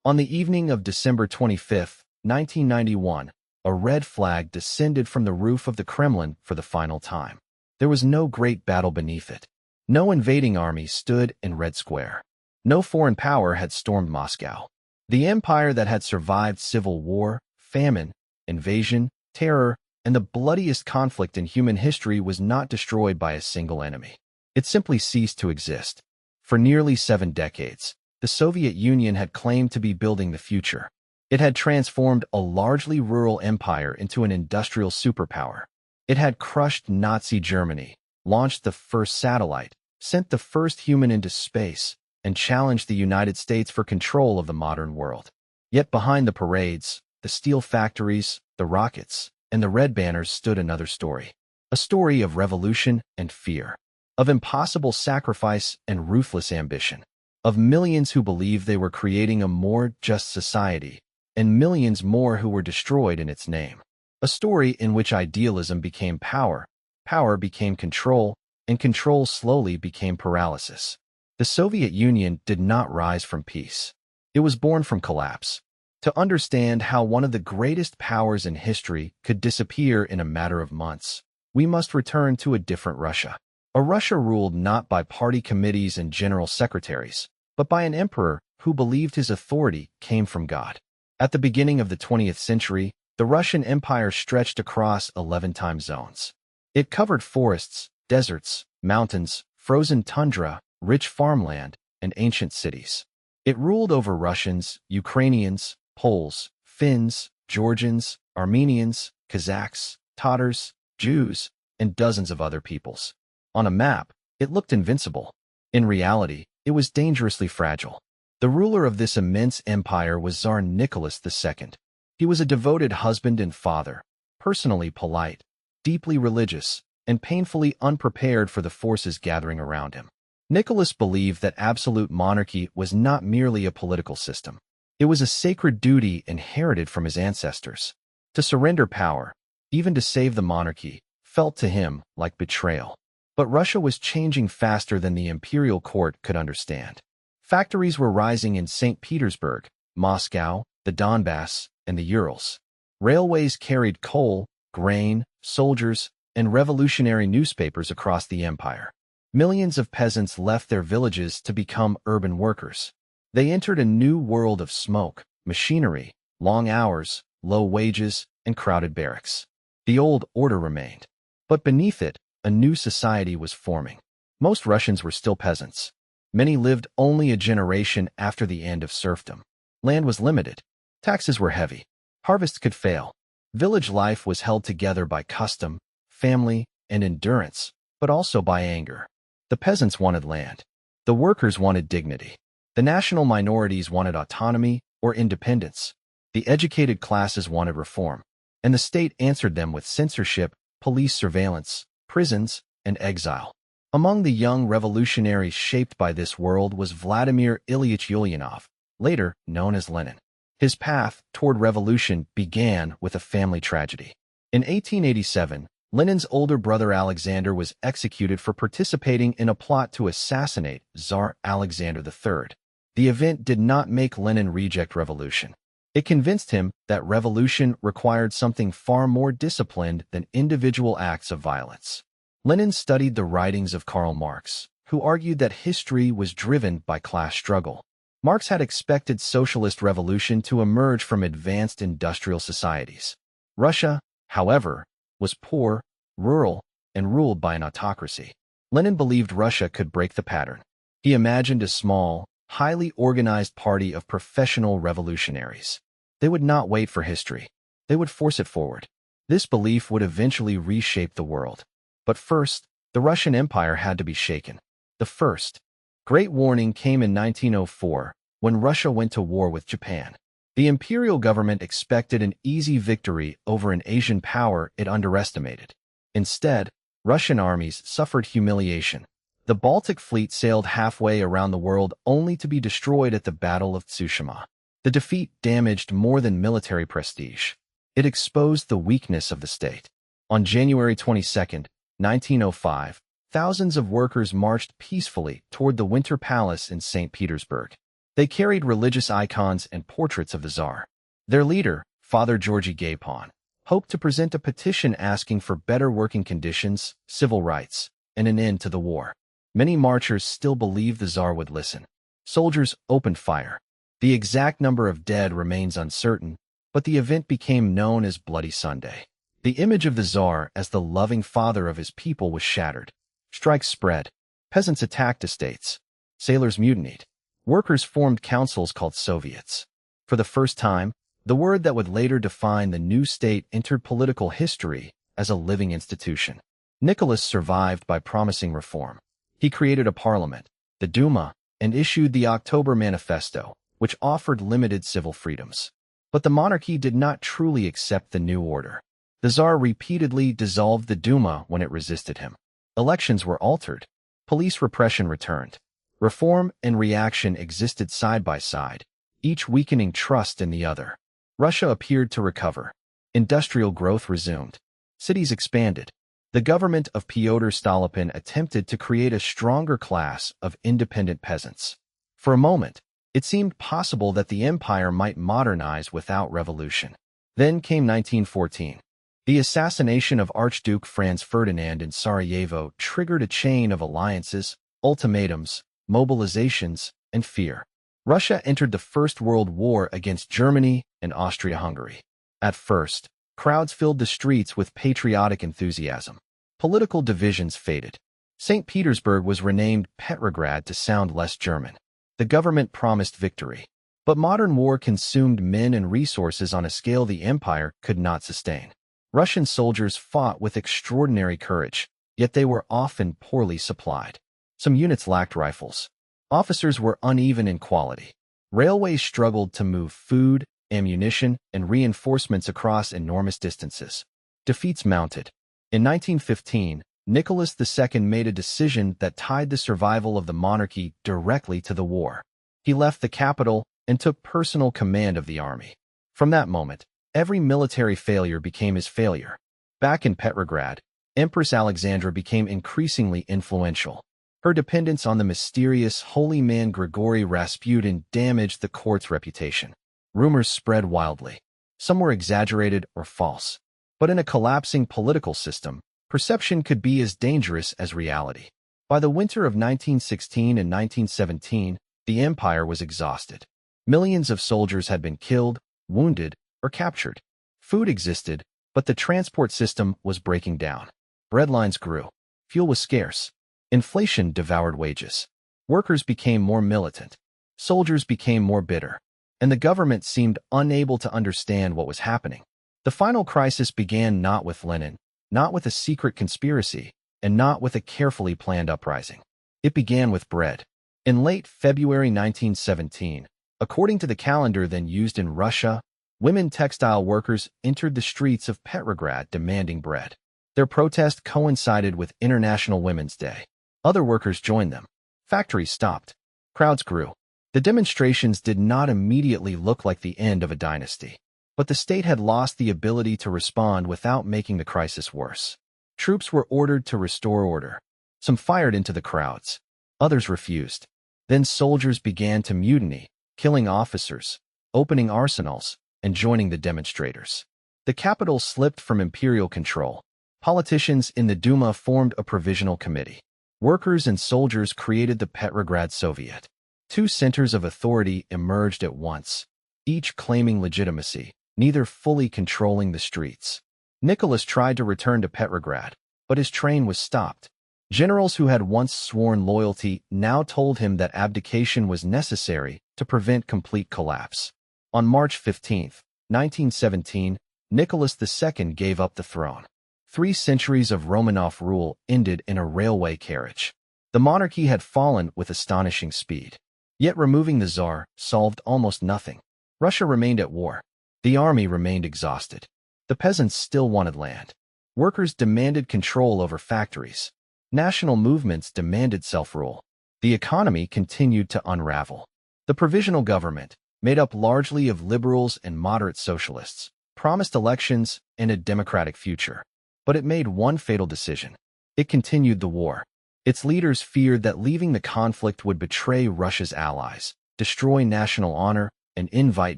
On the evening of December 25, 1991, a red flag descended from the roof of the Kremlin for the final time. There was no great battle beneath it. No invading army stood in Red Square. No foreign power had stormed Moscow. The empire that had survived civil war, famine, invasion, terror, and the bloodiest conflict in human history was not destroyed by a single enemy. It simply ceased to exist. For nearly 7 decades, the Soviet Union had claimed to be building the future. It had transformed a largely rural empire into an industrial superpower. It had crushed Nazi Germany, launched the first satellite, sent the first human into space, and challenged the United States for control of the modern world. Yet behind the parades, the steel factories, the rockets, and the red banners stood another story. A story of revolution and fear, of impossible sacrifice and ruthless ambition, of millions who believed they were creating a more just society, and millions more who were destroyed in its name. A story in which idealism became power, power became control, and control slowly became paralysis. The Soviet Union did not rise from peace. It was born from collapse. To understand how one of the greatest powers in history could disappear in a matter of months, we must return to a different Russia. A Russia ruled not by party committees and general secretaries, but by an emperor who believed his authority came from God. At the beginning of the 20th century, the Russian Empire stretched across 11 time zones. It covered forests, deserts, mountains, frozen tundra, rich farmland, and ancient cities. It ruled over Russians, Ukrainians, Poles, Finns, Georgians, Armenians, Kazakhs, Tatars, Jews, and dozens of other peoples. On a map, it looked invincible. In reality, it was dangerously fragile. The ruler of this immense empire was Tsar Nicholas II. He was a devoted husband and father, personally polite, deeply religious, and painfully unprepared for the forces gathering around him. Nicholas believed that absolute monarchy was not merely a political system. It was a sacred duty inherited from his ancestors. To surrender power, even to save the monarchy, felt to him like betrayal. But Russia was changing faster than the imperial court could understand. Factories were rising in St. Petersburg, Moscow, the Donbass, and the Urals. Railways carried coal, grain, soldiers, and revolutionary newspapers across the empire. Millions of peasants left their villages to become urban workers. They entered a new world of smoke, machinery, long hours, low wages, and crowded barracks. The old order remained. But beneath it, a new society was forming. Most Russians were still peasants. Many lived only a generation after the end of serfdom. Land was limited. Taxes were heavy. Harvests could fail. Village life was held together by custom, family, and endurance, but also by anger. The peasants wanted land. The workers wanted dignity. The national minorities wanted autonomy or independence. The educated classes wanted reform. And the state answered them with censorship, police surveillance, prisons, and exile. Among the young revolutionaries shaped by this world was Vladimir Ilyich Ulyanov, later known as Lenin. His path toward revolution began with a family tragedy. In 1887, Lenin's older brother Alexander was executed for participating in a plot to assassinate Tsar Alexander III. The event did not make Lenin reject revolution. It convinced him that revolution required something far more disciplined than individual acts of violence. Lenin studied the writings of Karl Marx, who argued that history was driven by class struggle. Marx had expected socialist revolution to emerge from advanced industrial societies. Russia, however, was poor, rural, and ruled by an autocracy. Lenin believed Russia could break the pattern. He imagined a small, highly organized party of professional revolutionaries. They would not wait for history. They would force it forward. This belief would eventually reshape the world. But first, the Russian Empire had to be shaken. The first great warning came in 1904, when Russia went to war with Japan. The imperial government expected an easy victory over an Asian power it underestimated. Instead, Russian armies suffered humiliation. The Baltic fleet sailed halfway around the world only to be destroyed at the Battle of Tsushima. The defeat damaged more than military prestige. It exposed the weakness of the state. On January 22, 1905, thousands of workers marched peacefully toward the Winter Palace in St. Petersburg. They carried religious icons and portraits of the Tsar. Their leader, Father Georgy Gapon, hoped to present a petition asking for better working conditions, civil rights, and an end to the war. Many marchers still believed the Tsar would listen. Soldiers opened fire. The exact number of dead remains uncertain, but the event became known as Bloody Sunday. The image of the Tsar as the loving father of his people was shattered. Strikes spread. Peasants attacked estates. Sailors mutinied. Workers formed councils called Soviets. For the first time, the word that would later define the new state entered political history as a living institution. Nicholas survived by promising reform. He created a parliament, the Duma, and issued the October Manifesto, which offered limited civil freedoms. But the monarchy did not truly accept the new order. The Tsar repeatedly dissolved the Duma when it resisted him. Elections were altered. Police repression returned. Reform and reaction existed side by side, each weakening trust in the other. Russia appeared to recover. Industrial growth resumed. Cities expanded. The government of Pyotr Stolypin attempted to create a stronger class of independent peasants. For a moment, it seemed possible that the empire might modernize without revolution. Then came 1914. The assassination of Archduke Franz Ferdinand in Sarajevo triggered a chain of alliances, ultimatums, mobilizations, and fear. Russia entered the First World War against Germany and Austria-Hungary. At first, crowds filled the streets with patriotic enthusiasm. Political divisions faded. St. Petersburg was renamed Petrograd to sound less German. The government promised victory. But modern war consumed men and resources on a scale the empire could not sustain. Russian soldiers fought with extraordinary courage, yet they were often poorly supplied. Some units lacked rifles. Officers were uneven in quality. Railways struggled to move food, ammunition, and reinforcements across enormous distances. Defeats mounted. In 1915, Nicholas II made a decision that tied the survival of the monarchy directly to the war. He left the capital and took personal command of the army. From that moment, every military failure became his failure. Back in Petrograd, Empress Alexandra became increasingly influential. Her dependence on the mysterious holy man Grigory Rasputin damaged the court's reputation. Rumors spread wildly. Some were exaggerated or false. But in a collapsing political system, perception could be as dangerous as reality. By the winter of 1916 and 1917, the empire was exhausted. Millions of soldiers had been killed, wounded, or captured. Food existed, but the transport system was breaking down. Bread lines grew. Fuel was scarce. Inflation devoured wages. Workers became more militant. Soldiers became more bitter. And the government seemed unable to understand what was happening. The final crisis began not with Lenin, not with a secret conspiracy, and not with a carefully planned uprising. It began with bread. In late February 1917, according to the calendar then used in Russia, women textile workers entered the streets of Petrograd demanding bread. Their protest coincided with International Women's Day. Other workers joined them. Factories stopped. Crowds grew. The demonstrations did not immediately look like the end of a dynasty. But the state had lost the ability to respond without making the crisis worse. Troops were ordered to restore order. Some fired into the crowds. Others refused. Then soldiers began to mutiny, killing officers, opening arsenals, and joining the demonstrators. The capital slipped from imperial control. Politicians in the Duma formed a provisional committee. Workers and soldiers created the Petrograd Soviet. Two centers of authority emerged at once, each claiming legitimacy, neither fully controlling the streets. Nicholas tried to return to Petrograd, but his train was stopped. Generals who had once sworn loyalty now told him that abdication was necessary to prevent complete collapse. On March 15, 1917, Nicholas II gave up the throne. 3 centuries of Romanov rule ended in a railway carriage. The monarchy had fallen with astonishing speed. Yet removing the Tsar solved almost nothing. Russia remained at war. The army remained exhausted. The peasants still wanted land. Workers demanded control over factories. National movements demanded self-rule. The economy continued to unravel. The provisional government, made up largely of liberals and moderate socialists, promised elections and a democratic future. But it made one fatal decision. It continued the war. Its leaders feared that leaving the conflict would betray Russia's allies, destroy national honor, and invite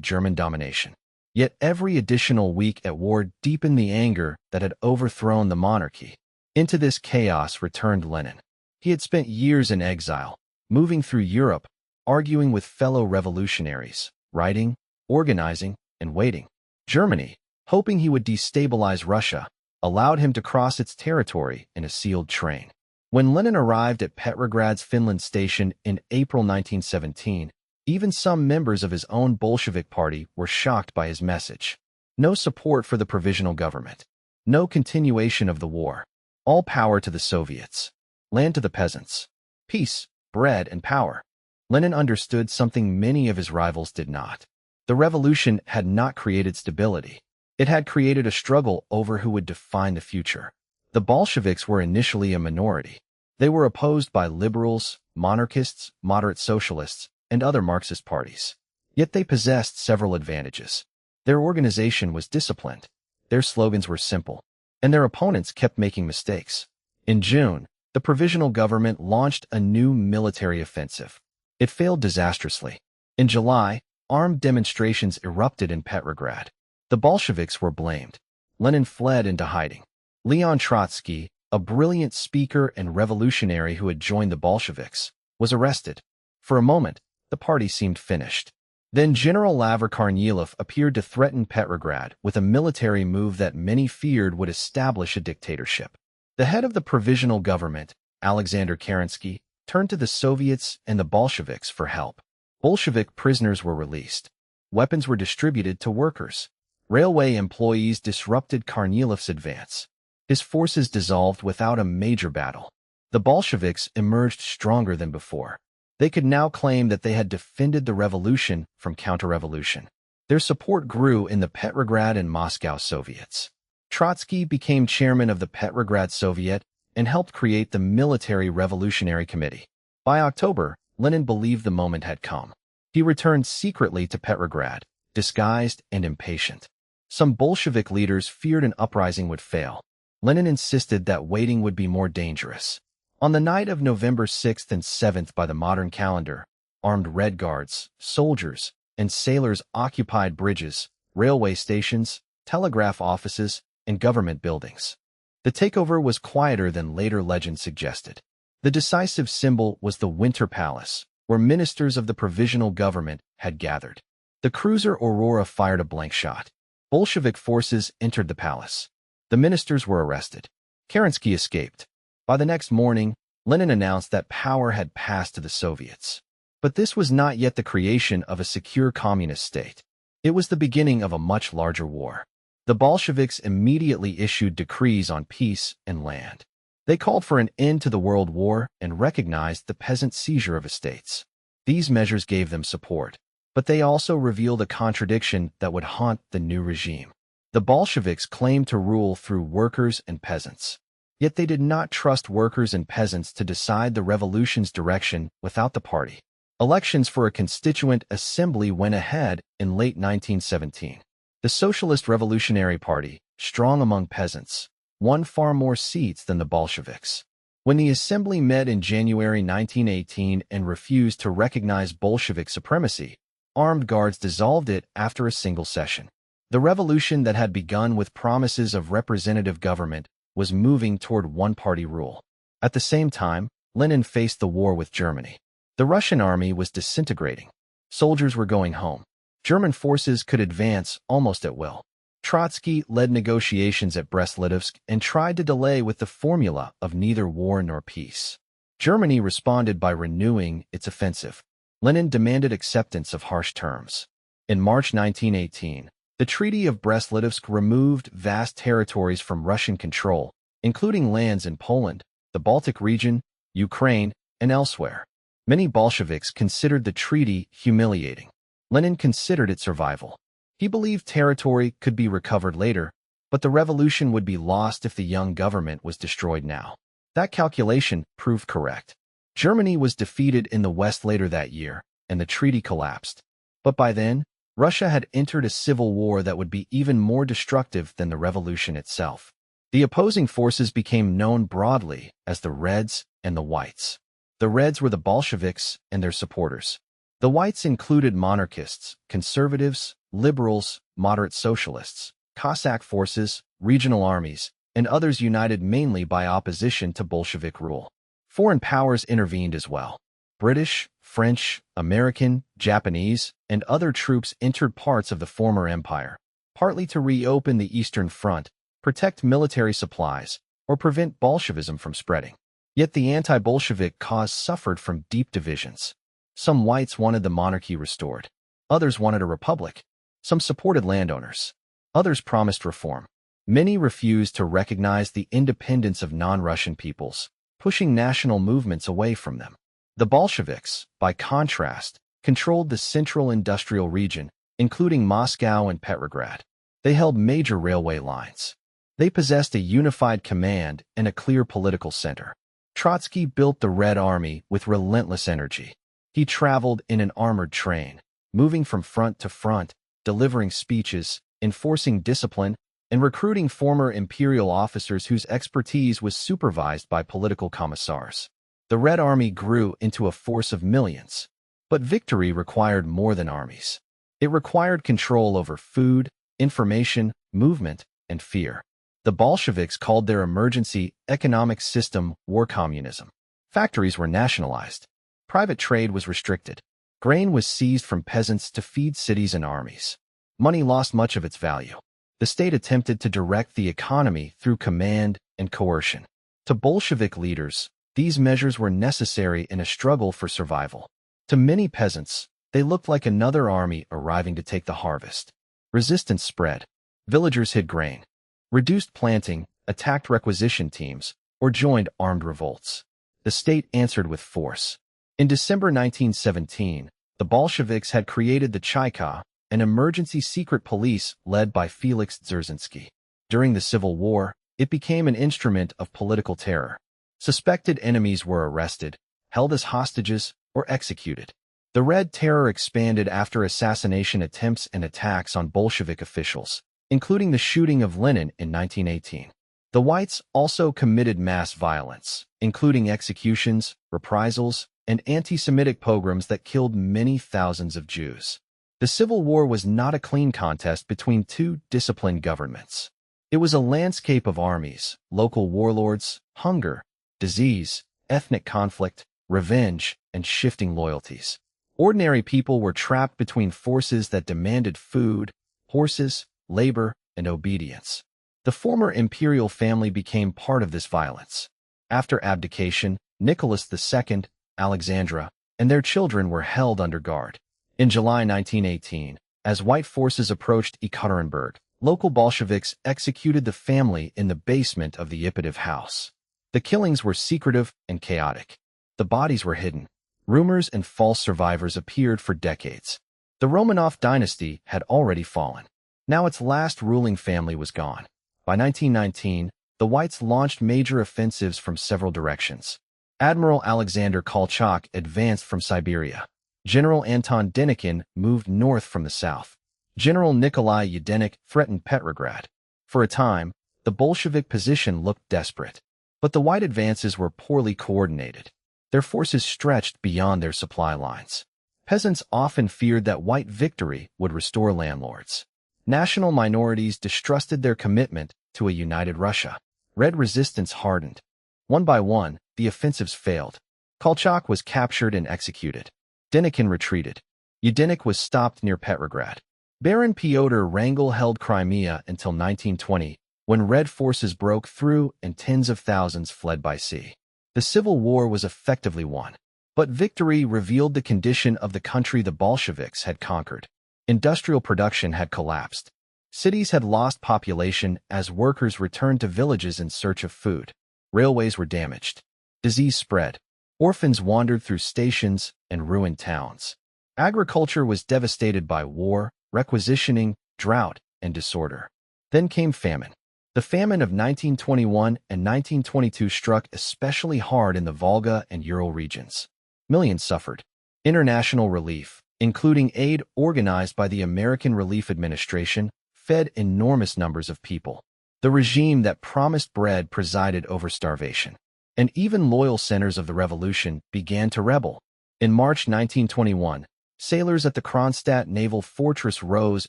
German domination. Yet every additional week at war deepened the anger that had overthrown the monarchy. Into this chaos returned Lenin. He had spent years in exile, moving through Europe, arguing with fellow revolutionaries, writing, organizing, and waiting. Germany, hoping he would destabilize Russia, allowed him to cross its territory in a sealed train. When Lenin arrived at Petrograd's Finland station in April 1917, even some members of his own Bolshevik party were shocked by his message. No support for the provisional government. No continuation of the war. All power to the Soviets. Land to the peasants. Peace, bread, and power. Lenin understood something many of his rivals did not. The revolution had not created stability. It had created a struggle over who would define the future. The Bolsheviks were initially a minority. They were opposed by liberals, monarchists, moderate socialists, and other Marxist parties. Yet they possessed several advantages. Their organization was disciplined, their slogans were simple, and their opponents kept making mistakes. In June, the provisional government launched a new military offensive. It failed disastrously. In July, armed demonstrations erupted in Petrograd. The Bolsheviks were blamed. Lenin fled into hiding. Leon Trotsky, a brilliant speaker and revolutionary who had joined the Bolsheviks, was arrested. For a moment, the party seemed finished. Then General Lavr Kornilov appeared to threaten Petrograd with a military move that many feared would establish a dictatorship. The head of the provisional government, Alexander Kerensky, turned to the Soviets and the Bolsheviks for help. Bolshevik prisoners were released. Weapons were distributed to workers. Railway employees disrupted Kornilov's advance. His forces dissolved without a major battle. The Bolsheviks emerged stronger than before. They could now claim that they had defended the revolution from counter-revolution. Their support grew in the Petrograd and Moscow Soviets. Trotsky became chairman of the Petrograd Soviet and helped create the Military Revolutionary Committee. By October, Lenin believed the moment had come. He returned secretly to Petrograd, disguised and impatient. Some Bolshevik leaders feared an uprising would fail. Lenin insisted that waiting would be more dangerous. On the night of November 6th and 7th by the modern calendar, armed Red Guards, soldiers, and sailors occupied bridges, railway stations, telegraph offices, and government buildings. The takeover was quieter than later legend suggested. The decisive symbol was the Winter Palace, where ministers of the provisional government had gathered. The cruiser Aurora fired a blank shot. Bolshevik forces entered the palace. The ministers were arrested. Kerensky escaped. By the next morning, Lenin announced that power had passed to the Soviets. But this was not yet the creation of a secure communist state. It was the beginning of a much larger war. The Bolsheviks immediately issued decrees on peace and land. They called for an end to the World War and recognized the peasant seizure of estates. These measures gave them support, but they also revealed a contradiction that would haunt the new regime. The Bolsheviks claimed to rule through workers and peasants. Yet they did not trust workers and peasants to decide the revolution's direction without the party. Elections for a constituent assembly went ahead in late 1917. The Socialist Revolutionary Party, strong among peasants, won far more seats than the Bolsheviks. When the assembly met in January 1918 and refused to recognize Bolshevik supremacy, armed guards dissolved it after a single session. The revolution that had begun with promises of representative government was moving toward one-party rule. At the same time, Lenin faced the war with Germany. The Russian army was disintegrating. Soldiers were going home. German forces could advance almost at will. Trotsky led negotiations at Brest-Litovsk and tried to delay with the formula of neither war nor peace. Germany responded by renewing its offensive. Lenin demanded acceptance of harsh terms. In March 1918, the Treaty of Brest-Litovsk removed vast territories from Russian control, including lands in Poland, the Baltic region, Ukraine, and elsewhere. Many Bolsheviks considered the treaty humiliating. Lenin considered it survival. He believed territory could be recovered later, but the revolution would be lost if the young government was destroyed now. That calculation proved correct. Germany was defeated in the West later that year, and the treaty collapsed. But by then, Russia had entered a civil war that would be even more destructive than the revolution itself. The opposing forces became known broadly as the Reds and the Whites. The Reds were the Bolsheviks and their supporters. The whites included monarchists, conservatives, liberals, moderate socialists, Cossack forces, regional armies, and others united mainly by opposition to Bolshevik rule. Foreign powers intervened as well. British, French, American, Japanese, and other troops entered parts of the former empire, partly to reopen the Eastern Front, protect military supplies, or prevent Bolshevism from spreading. Yet the anti-Bolshevik cause suffered from deep divisions. Some whites wanted the monarchy restored. Others wanted a republic. Some supported landowners. Others promised reform. Many refused to recognize the independence of non-Russian peoples, pushing national movements away from them. The Bolsheviks, by contrast, controlled the central industrial region, including Moscow and Petrograd. They held major railway lines. They possessed a unified command and a clear political center. Trotsky built the Red Army with relentless energy. He traveled in an armored train, moving from front to front, delivering speeches, enforcing discipline, and recruiting former imperial officers whose expertise was supervised by political commissars. The Red Army grew into a force of millions. But victory required more than armies. It required control over food, information, movement, and fear. The Bolsheviks called their emergency economic system war communism. Factories were nationalized. Private trade was restricted. Grain was seized from peasants to feed cities and armies. Money lost much of its value. The state attempted to direct the economy through command and coercion. To Bolshevik leaders, these measures were necessary in a struggle for survival. To many peasants, they looked like another army arriving to take the harvest. Resistance spread. Villagers hid grain, reduced planting, attacked requisition teams, or joined armed revolts. The state answered with force. In December 1917, the Bolsheviks had created the Chayka, an emergency secret police led by Felix Dzerzhinsky. During the Civil War, it became an instrument of political terror. Suspected enemies were arrested, held as hostages, or executed. The Red Terror expanded after assassination attempts and attacks on Bolshevik officials, including the shooting of Lenin in 1918. The Whites also committed mass violence, including executions, reprisals, and anti-Semitic pogroms that killed many thousands of Jews. The Civil War was not a clean contest between two disciplined governments. It was a landscape of armies, local warlords, hunger, disease, ethnic conflict, revenge, and shifting loyalties. Ordinary people were trapped between forces that demanded food, horses, labor, and obedience. The former imperial family became part of this violence. After abdication, Nicholas II, Alexandra, and their children were held under guard. In July 1918, as white forces approached Ekaterinburg, local Bolsheviks executed the family in the basement of the Ipatiev house. The killings were secretive and chaotic. The bodies were hidden. Rumors and false survivors appeared for decades. The Romanov dynasty had already fallen. Now its last ruling family was gone. By 1919, the Whites launched major offensives from several directions. Admiral Alexander Kolchak advanced from Siberia. General Anton Denikin moved north from the south. General Nikolai Yudenik threatened Petrograd. For a time, the Bolshevik position looked desperate. But the White advances were poorly coordinated. Their forces stretched beyond their supply lines. Peasants often feared that White victory would restore landlords. National minorities distrusted their commitment to a united Russia. Red resistance hardened. One by one, the offensives failed. Kolchak was captured and executed. Denikin retreated. Yudenik was stopped near Petrograd. Baron Pyotr Wrangel held Crimea until 1920, when Red forces broke through and tens of thousands fled by sea. The Civil War was effectively won. But victory revealed the condition of the country the Bolsheviks had conquered. Industrial production had collapsed. Cities had lost population as workers returned to villages in search of food. Railways were damaged. Disease spread. Orphans wandered through stations and ruined towns. Agriculture was devastated by war, requisitioning, drought, and disorder. Then came famine. The famine of 1921 and 1922 struck especially hard in the Volga and Ural regions. Millions suffered. International relief, including aid organized by the American Relief Administration, fed enormous numbers of people. The regime that promised bread presided over starvation. And even loyal centers of the revolution began to rebel. In March 1921, Sailors at the Kronstadt naval fortress rose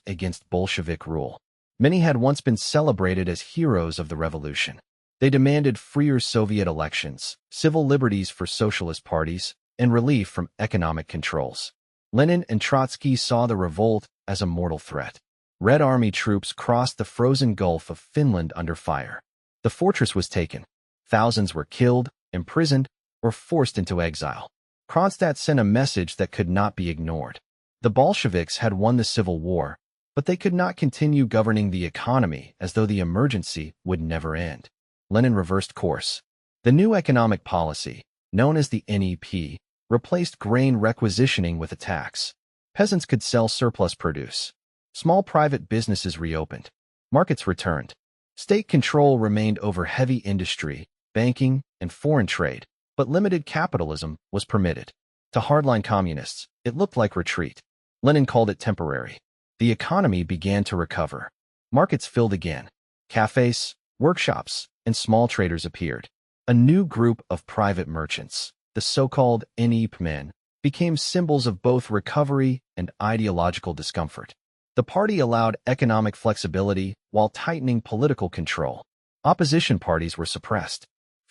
against Bolshevik rule. Many had once been celebrated as heroes of the revolution. They demanded freer Soviet elections, civil liberties for socialist parties, and relief from economic controls. Lenin and Trotsky saw the revolt as a mortal threat. Red Army troops crossed the frozen Gulf of Finland under fire. The fortress was taken. Thousands were killed, imprisoned, or forced into exile. Kronstadt sent a message that could not be ignored. The Bolsheviks had won the Civil War, but they could not continue governing the economy as though the emergency would never end. Lenin reversed course. The new economic policy, known as the NEP, replaced grain requisitioning with a tax. Peasants could sell surplus produce. Small private businesses reopened. Markets returned. State control remained over heavy industry, banking, and foreign trade, but limited capitalism was permitted. To hardline communists, it looked like retreat. Lenin called it temporary. The economy began to recover. Markets filled again. Cafes, workshops, and small traders appeared. A new group of private merchants, the so-called NEP men, became symbols of both recovery and ideological discomfort. The party allowed economic flexibility while tightening political control. Opposition parties were suppressed.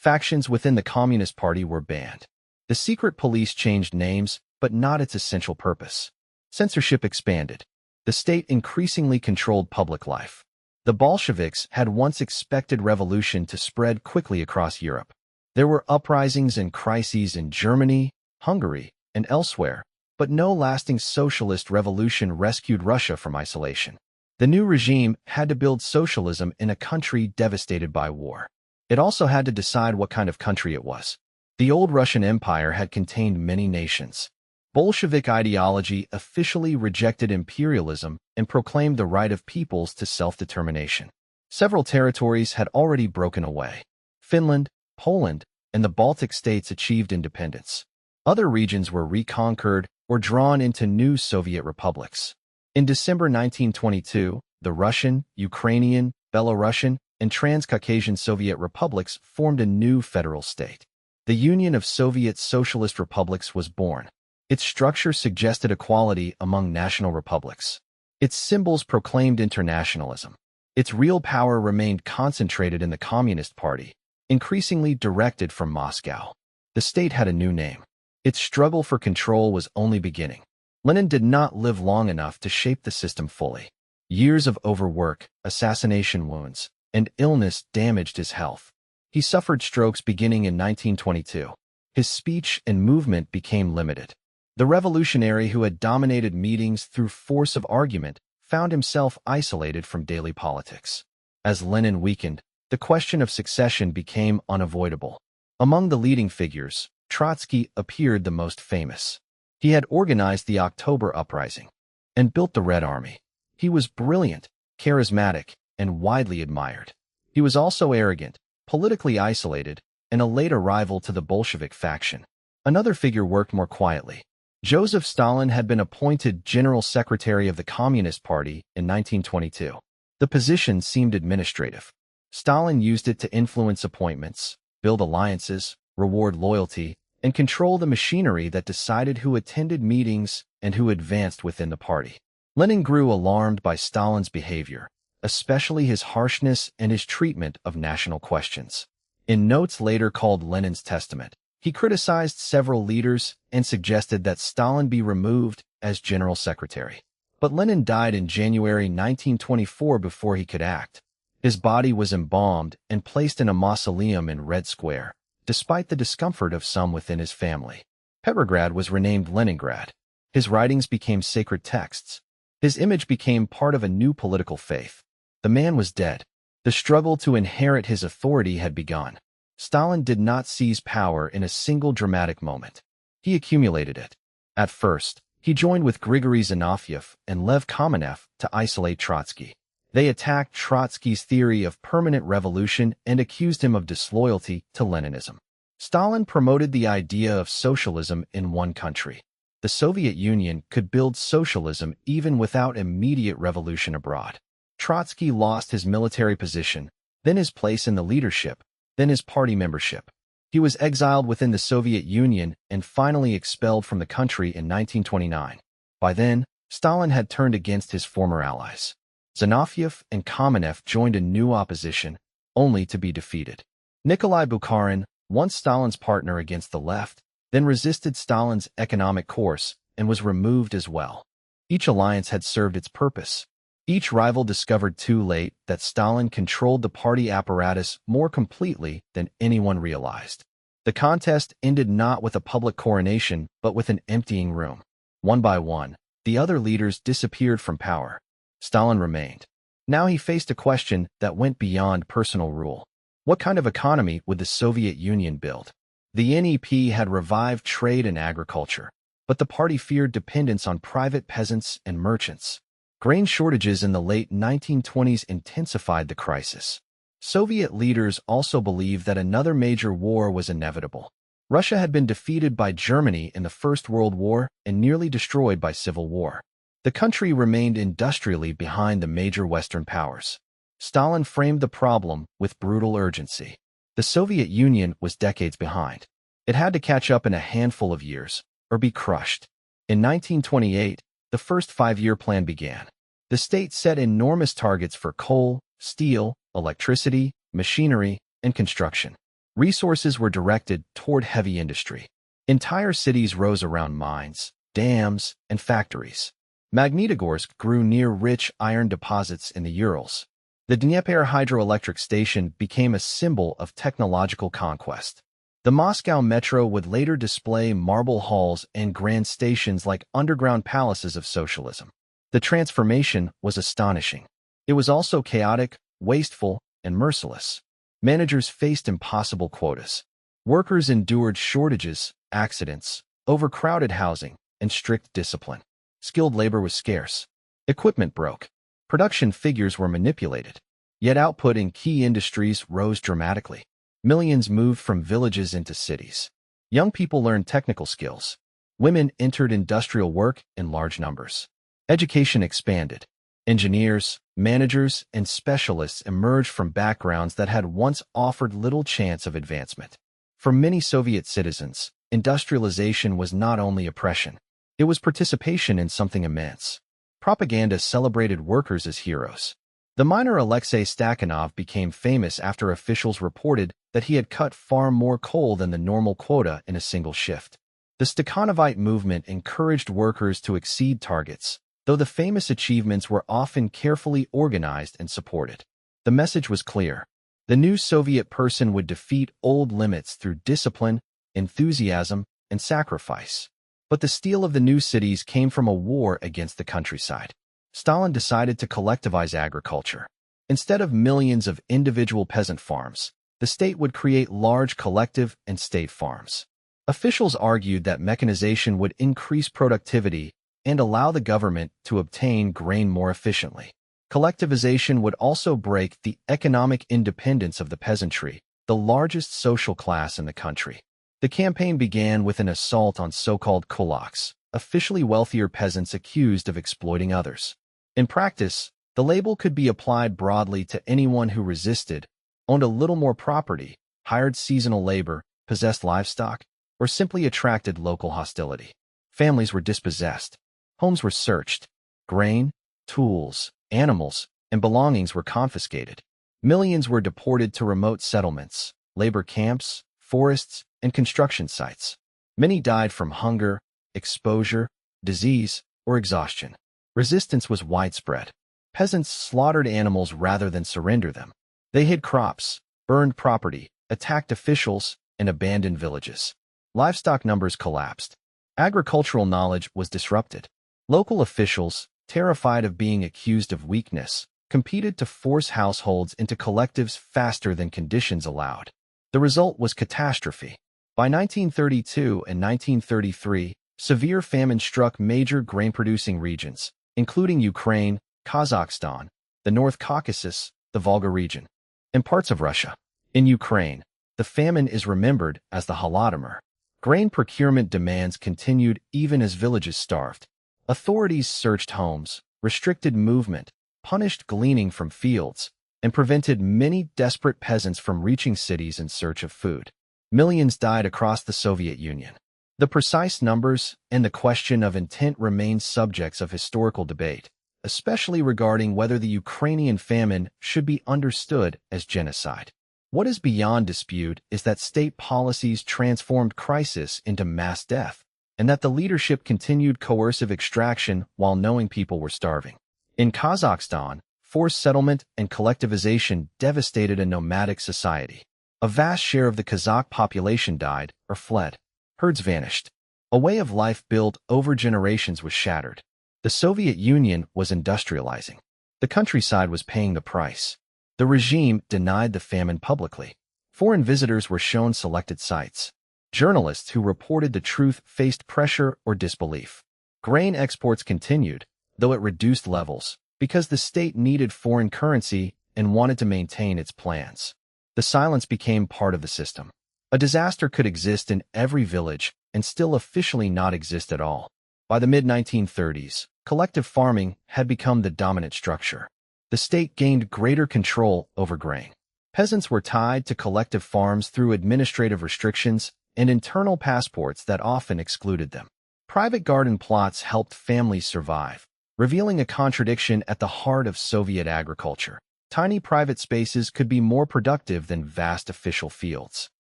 Factions within the Communist Party were banned. The secret police changed names, but not its essential purpose. Censorship expanded. The state increasingly controlled public life. The Bolsheviks had once expected revolution to spread quickly across Europe. There were uprisings and crises in Germany, Hungary, and elsewhere, but no lasting socialist revolution rescued Russia from isolation. The new regime had to build socialism in a country devastated by war. It also had to decide what kind of country it was. The old Russian Empire had contained many nations. Bolshevik ideology officially rejected imperialism and proclaimed the right of peoples to self-determination. Several territories had already broken away. Finland, Poland, and the Baltic states achieved independence. Other regions were reconquered or drawn into new Soviet republics. In December 1922, the Russian, Ukrainian, Belarusian, and Transcaucasian Soviet republics formed a new federal state. The Union of Soviet Socialist Republics was born. Its structure suggested equality among national republics. Its symbols proclaimed internationalism. Its real power remained concentrated in the Communist Party, increasingly directed from Moscow. The state had a new name. Its struggle for control was only beginning. Lenin did not live long enough to shape the system fully. Years of overwork, assassination wounds, and illness damaged his health. He suffered strokes beginning in 1922. His speech and movement became limited. The revolutionary who had dominated meetings through force of argument found himself isolated from daily politics. As Lenin weakened, the question of succession became unavoidable. Among the leading figures, Trotsky appeared the most famous. He had organized the October Uprising and built the Red Army. He was brilliant, charismatic, and widely admired. He was also arrogant, politically isolated, and a late arrival to the Bolshevik faction. Another figure worked more quietly. Joseph Stalin had been appointed General Secretary of the Communist Party in 1922. The position seemed administrative. Stalin used it to influence appointments, build alliances, reward loyalty, and control the machinery that decided who attended meetings and who advanced within the party. Lenin grew alarmed by Stalin's behavior, especially his harshness and his treatment of national questions. In notes later called Lenin's Testament, he criticized several leaders and suggested that Stalin be removed as general secretary. But Lenin died in January 1924 before he could act. His body was embalmed and placed in a mausoleum in Red Square, despite the discomfort of some within his family. Petrograd was renamed Leningrad. His writings became sacred texts. His image became part of a new political faith. The man was dead. The struggle to inherit his authority had begun. Stalin did not seize power in a single dramatic moment. He accumulated it. At first, he joined with Grigory Zinoviev and Lev Kamenev to isolate Trotsky. They attacked Trotsky's theory of permanent revolution and accused him of disloyalty to Leninism. Stalin promoted the idea of socialism in one country. The Soviet Union could build socialism even without immediate revolution abroad. Trotsky lost his military position, then his place in the leadership, then his party membership. He was exiled within the Soviet Union and finally expelled from the country in 1929. By then, Stalin had turned against his former allies. Zinoviev and Kamenev joined a new opposition, only to be defeated. Nikolai Bukharin, once Stalin's partner against the left, then resisted Stalin's economic course and was removed as well. Each alliance had served its purpose. Each rival discovered too late that Stalin controlled the party apparatus more completely than anyone realized. The contest ended not with a public coronation, but with an emptying room. One by one, the other leaders disappeared from power. Stalin remained. Now he faced a question that went beyond personal rule. What kind of economy would the Soviet Union build? The NEP had revived trade and agriculture, but the party feared dependence on private peasants and merchants. Grain shortages in the late 1920s intensified the crisis. Soviet leaders also believed that another major war was inevitable. Russia had been defeated by Germany in the First World War and nearly destroyed by civil war. The country remained industrially behind the major Western powers. Stalin framed the problem with brutal urgency. The Soviet Union was decades behind. It had to catch up in a handful of years, or be crushed. In 1928, the first five-year plan began. The state set enormous targets for coal, steel, electricity, machinery, and construction. Resources were directed toward heavy industry. Entire cities rose around mines, dams, and factories. Magnitogorsk grew near rich iron deposits in the Urals. The Dnieper hydroelectric station became a symbol of technological conquest. The Moscow metro would later display marble halls and grand stations like underground palaces of socialism. The transformation was astonishing. It was also chaotic, wasteful, and merciless. Managers faced impossible quotas. Workers endured shortages, accidents, overcrowded housing, and strict discipline. Skilled labor was scarce. Equipment broke. Production figures were manipulated. Yet output in key industries rose dramatically. Millions moved from villages into cities. Young people learned technical skills. Women entered industrial work in large numbers. Education expanded. Engineers, managers, and specialists emerged from backgrounds that had once offered little chance of advancement. For many Soviet citizens, industrialization was not only oppression. It was participation in something immense. Propaganda celebrated workers as heroes. The miner Alexei Stakhanov became famous after officials reported that he had cut far more coal than the normal quota in a single shift. The Stakhanovite movement encouraged workers to exceed targets, though the famous achievements were often carefully organized and supported. The message was clear. The new Soviet person would defeat old limits through discipline, enthusiasm, and sacrifice. But the steel of the new cities came from a war against the countryside. Stalin decided to collectivize agriculture. Instead of millions of individual peasant farms, the state would create large collective and state farms. Officials argued that mechanization would increase productivity and allow the government to obtain grain more efficiently. Collectivization would also break the economic independence of the peasantry, the largest social class in the country. The campaign began with an assault on so-called kulaks, officially wealthier peasants accused of exploiting others. In practice, the label could be applied broadly to anyone who resisted, owned a little more property, hired seasonal labor, possessed livestock, or simply attracted local hostility. Families were dispossessed. Homes were searched. Grain, tools, animals, and belongings were confiscated. Millions were deported to remote settlements, labor camps, forests, and construction sites. Many died from hunger, exposure, disease, or exhaustion. Resistance was widespread. Peasants slaughtered animals rather than surrender them. They hid crops, burned property, attacked officials, and abandoned villages. Livestock numbers collapsed. Agricultural knowledge was disrupted. Local officials, terrified of being accused of weakness, competed to force households into collectives faster than conditions allowed. The result was catastrophe. By 1932 and 1933, severe famine struck major grain-producing regions, including Ukraine, Kazakhstan, the North Caucasus, the Volga region, and parts of Russia. In Ukraine, the famine is remembered as the Holodomor. Grain procurement demands continued even as villages starved. Authorities searched homes, restricted movement, punished gleaning from fields, and prevented many desperate peasants from reaching cities in search of food. Millions died across the Soviet Union. The precise numbers and the question of intent remain subjects of historical debate, especially regarding whether the Ukrainian famine should be understood as genocide. What is beyond dispute is that state policies transformed crisis into mass death, and that the leadership continued coercive extraction while knowing people were starving. In Kazakhstan, forced settlement and collectivization devastated a nomadic society. A vast share of the Kazakh population died or fled. Herds vanished. A way of life built over generations was shattered. The Soviet Union was industrializing. The countryside was paying the price. The regime denied the famine publicly. Foreign visitors were shown selected sites. Journalists who reported the truth faced pressure or disbelief. Grain exports continued, though at reduced levels, because the state needed foreign currency and wanted to maintain its plans. The silence became part of the system. A disaster could exist in every village and still officially not exist at all. By the mid-1930s, collective farming had become the dominant structure. The state gained greater control over grain. Peasants were tied to collective farms through administrative restrictions and internal passports that often excluded them. Private garden plots helped families survive, revealing a contradiction at the heart of Soviet agriculture. Tiny private spaces could be more productive than vast official fields.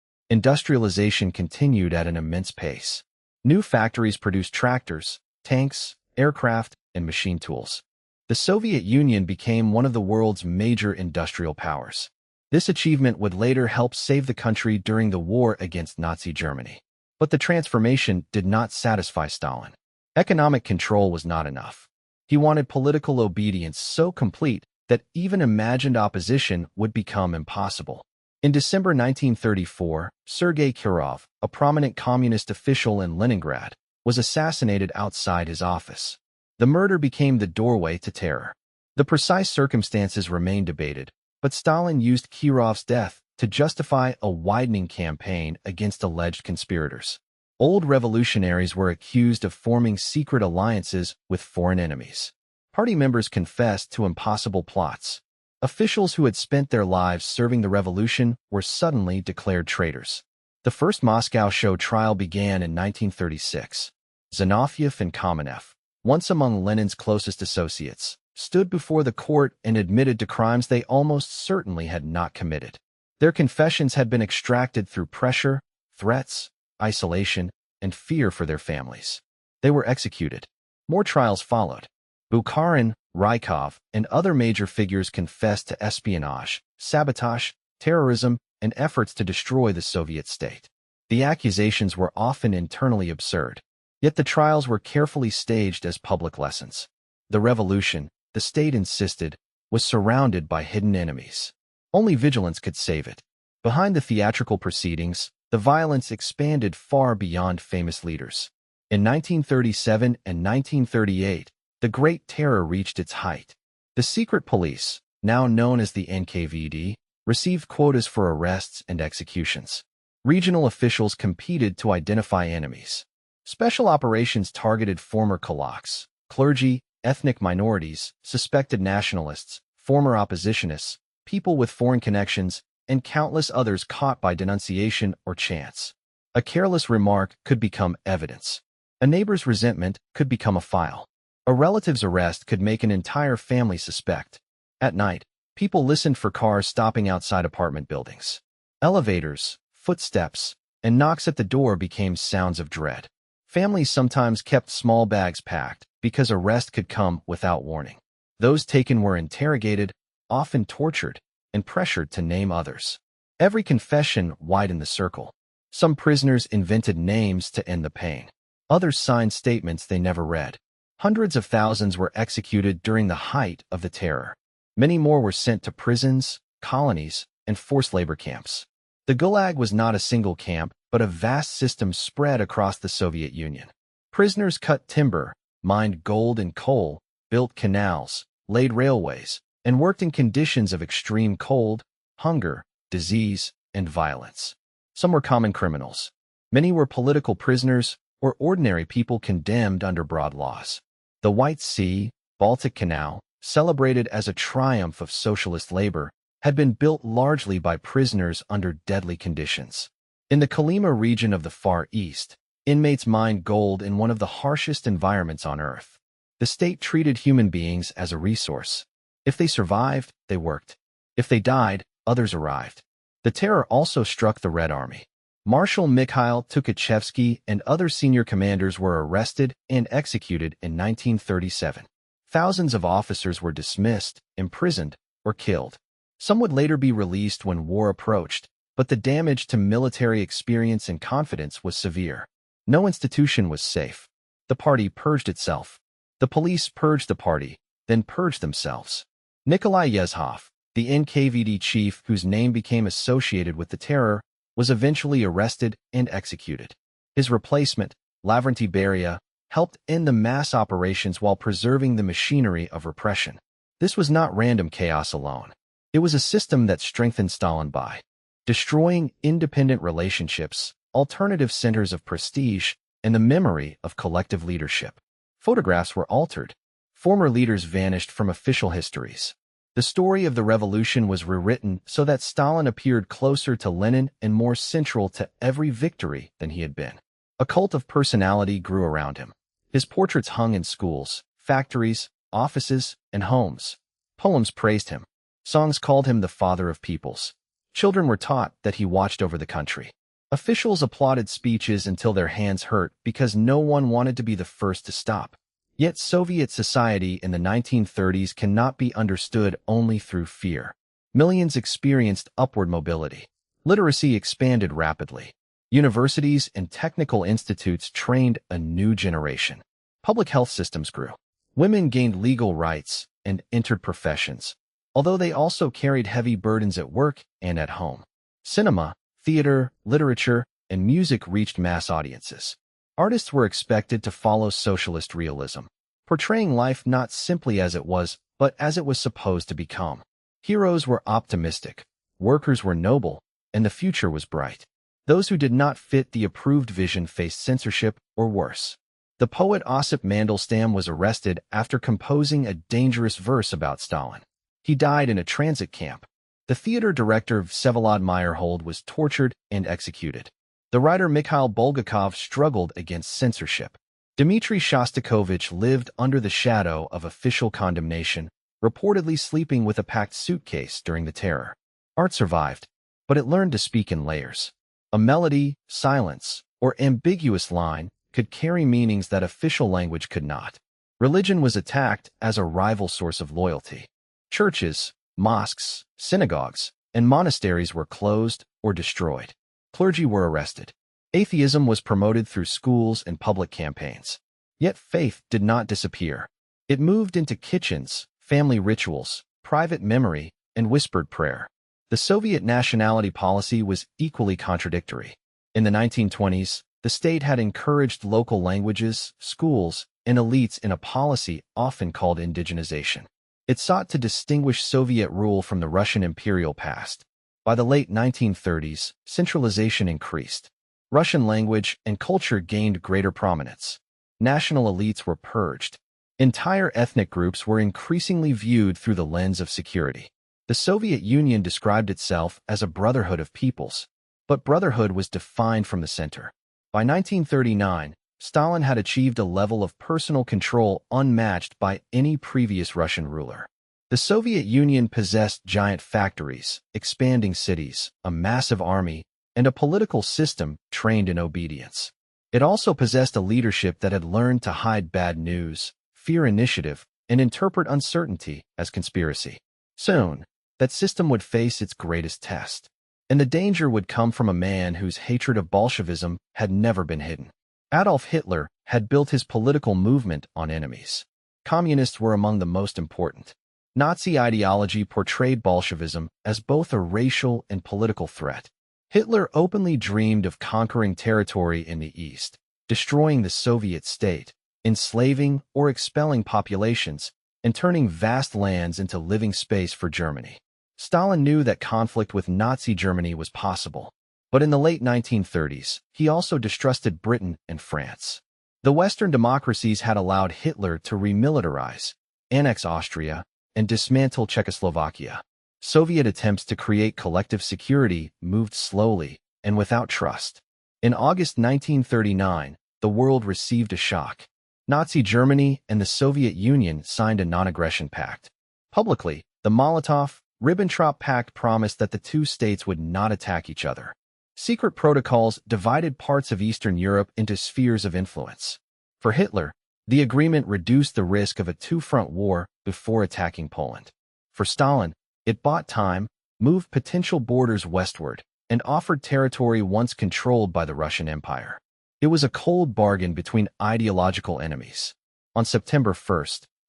Industrialization continued at an immense pace. New factories produced tractors, tanks, aircraft, and machine tools. The Soviet Union became one of the world's major industrial powers. This achievement would later help save the country during the war against Nazi Germany. But the transformation did not satisfy Stalin. Economic control was not enough. He wanted political obedience so complete that even imagined opposition would become impossible. In December 1934, Sergei Kirov, a prominent communist official in Leningrad, was assassinated outside his office. The murder became the doorway to terror. The precise circumstances remain debated, but Stalin used Kirov's death to justify a widening campaign against alleged conspirators. Old revolutionaries were accused of forming secret alliances with foreign enemies. Party members confessed to impossible plots. Officials who had spent their lives serving the revolution were suddenly declared traitors. The first Moscow show trial began in 1936. Zinoviev and Kamenev, once among Lenin's closest associates, stood before the court and admitted to crimes they almost certainly had not committed. Their confessions had been extracted through pressure, threats, isolation, and fear for their families. They were executed. More trials followed. Bukharin, Rykov, and other major figures confessed to espionage, sabotage, terrorism, and efforts to destroy the Soviet state. The accusations were often internally absurd, yet the trials were carefully staged as public lessons. The revolution, the state insisted, was surrounded by hidden enemies. Only vigilance could save it. Behind the theatrical proceedings, the violence expanded far beyond famous leaders. In 1937 and 1938, the Great Terror reached its height. The secret police, now known as the NKVD, received quotas for arrests and executions. Regional officials competed to identify enemies. Special operations targeted former kulaks, clergy, ethnic minorities, suspected nationalists, former oppositionists, people with foreign connections, and countless others caught by denunciation or chance. A careless remark could become evidence. A neighbor's resentment could become a file. A relative's arrest could make an entire family suspect. At night, people listened for cars stopping outside apartment buildings. Elevators, footsteps, and knocks at the door became sounds of dread. Families sometimes kept small bags packed because arrest could come without warning. Those taken were interrogated, often tortured, and pressured to name others. Every confession widened the circle. Some prisoners invented names to end the pain. Others signed statements they never read. Hundreds of thousands were executed during the height of the terror. Many more were sent to prisons, colonies, and forced labor camps. The Gulag was not a single camp, but a vast system spread across the Soviet Union. Prisoners cut timber, mined gold and coal, built canals, laid railways, and worked in conditions of extreme cold, hunger, disease, and violence. Some were common criminals. Many were political prisoners or ordinary people condemned under broad laws. The White Sea, Baltic Canal, celebrated as a triumph of socialist labor, had been built largely by prisoners under deadly conditions. In the Kolyma region of the Far East, Inmates mined gold in one of the harshest environments on Earth. The state treated human beings as a resource. If they survived, they worked. If they died, others arrived. The terror also struck the Red Army. Marshal Mikhail Tukhachevsky and other senior commanders were arrested and executed in 1937. Thousands of officers were dismissed, imprisoned, or killed. Some would later be released when war approached, but the damage to military experience and confidence was severe. No institution was safe. The party purged itself. The police purged the party, then purged themselves. Nikolai Yezhov, the NKVD chief whose name became associated with the terror, was eventually arrested and executed. His replacement, Lavrentiy Beria, helped end the mass operations while preserving the machinery of repression. This was not random chaos alone. It was a system that strengthened Stalin by destroying independent relationships, alternative centers of prestige, and the memory of collective leadership. Photographs were altered. Former leaders vanished from official histories. The story of the revolution was rewritten so that Stalin appeared closer to Lenin and more central to every victory than he had been. A cult of personality grew around him. His portraits hung in schools, factories, offices, and homes. Poems praised him. Songs called him the father of peoples. Children were taught that he watched over the country. Officials applauded speeches until their hands hurt because no one wanted to be the first to stop. Yet Soviet society in the 1930s cannot be understood only through fear. Millions experienced upward mobility. Literacy expanded rapidly. Universities and technical institutes trained a new generation. Public health systems grew. Women gained legal rights and entered professions, although they also carried heavy burdens at work and at home. Cinema, theater, literature, and music reached mass audiences. Artists were expected to follow socialist realism, portraying life not simply as it was, but as it was supposed to become. Heroes were optimistic, workers were noble, and the future was bright. Those who did not fit the approved vision faced censorship or worse. The poet Osip Mandelstam was arrested after composing a dangerous verse about Stalin. He died in a transit camp. The theater director Vsevolod Meyerhold was tortured and executed. The writer Mikhail Bulgakov struggled against censorship. Dmitry Shostakovich lived under the shadow of official condemnation, reportedly sleeping with a packed suitcase during the terror. Art survived, but it learned to speak in layers. A melody, silence, or ambiguous line could carry meanings that official language could not. Religion was attacked as a rival source of loyalty. Churches, mosques, synagogues, and monasteries were closed or destroyed. Clergy were arrested. Atheism was promoted through schools and public campaigns. Yet faith did not disappear. It moved into kitchens, family rituals, private memory, and whispered prayer. The Soviet nationality policy was equally contradictory. In the 1920s, the state had encouraged local languages, schools, and elites in a policy often called indigenization. It sought to distinguish Soviet rule from the Russian imperial past. By the late 1930s, centralization increased. Russian language and culture gained greater prominence. National elites were purged. Entire ethnic groups were increasingly viewed through the lens of security. The Soviet Union described itself as a brotherhood of peoples, but brotherhood was defined from the center. By 1939, Stalin had achieved a level of personal control unmatched by any previous Russian ruler. The Soviet Union possessed giant factories, expanding cities, a massive army, and a political system trained in obedience. It also possessed a leadership that had learned to hide bad news, fear initiative, and interpret uncertainty as conspiracy. Soon, that system would face its greatest test. And the danger would come from a man whose hatred of Bolshevism had never been hidden. Adolf Hitler had built his political movement on enemies. Communists were among the most important. Nazi ideology portrayed Bolshevism as both a racial and political threat. Hitler openly dreamed of conquering territory in the East, destroying the Soviet state, enslaving or expelling populations, and turning vast lands into living space for Germany. Stalin knew that conflict with Nazi Germany was possible, but in the late 1930s, he also distrusted Britain and France. The Western democracies had allowed Hitler to remilitarize, annex Austria, and dismantle Czechoslovakia. Soviet attempts to create collective security moved slowly and without trust. In August 1939, the world received a shock. Nazi Germany and the Soviet Union signed a non-aggression pact. Publicly, the Molotov-Ribbentrop Pact promised that the two states would not attack each other. Secret protocols divided parts of Eastern Europe into spheres of influence. For Hitler, the agreement reduced the risk of a two-front war before attacking Poland. For Stalin, it bought time, moved potential borders westward, and offered territory once controlled by the Russian Empire. It was a cold bargain between ideological enemies. On September 1,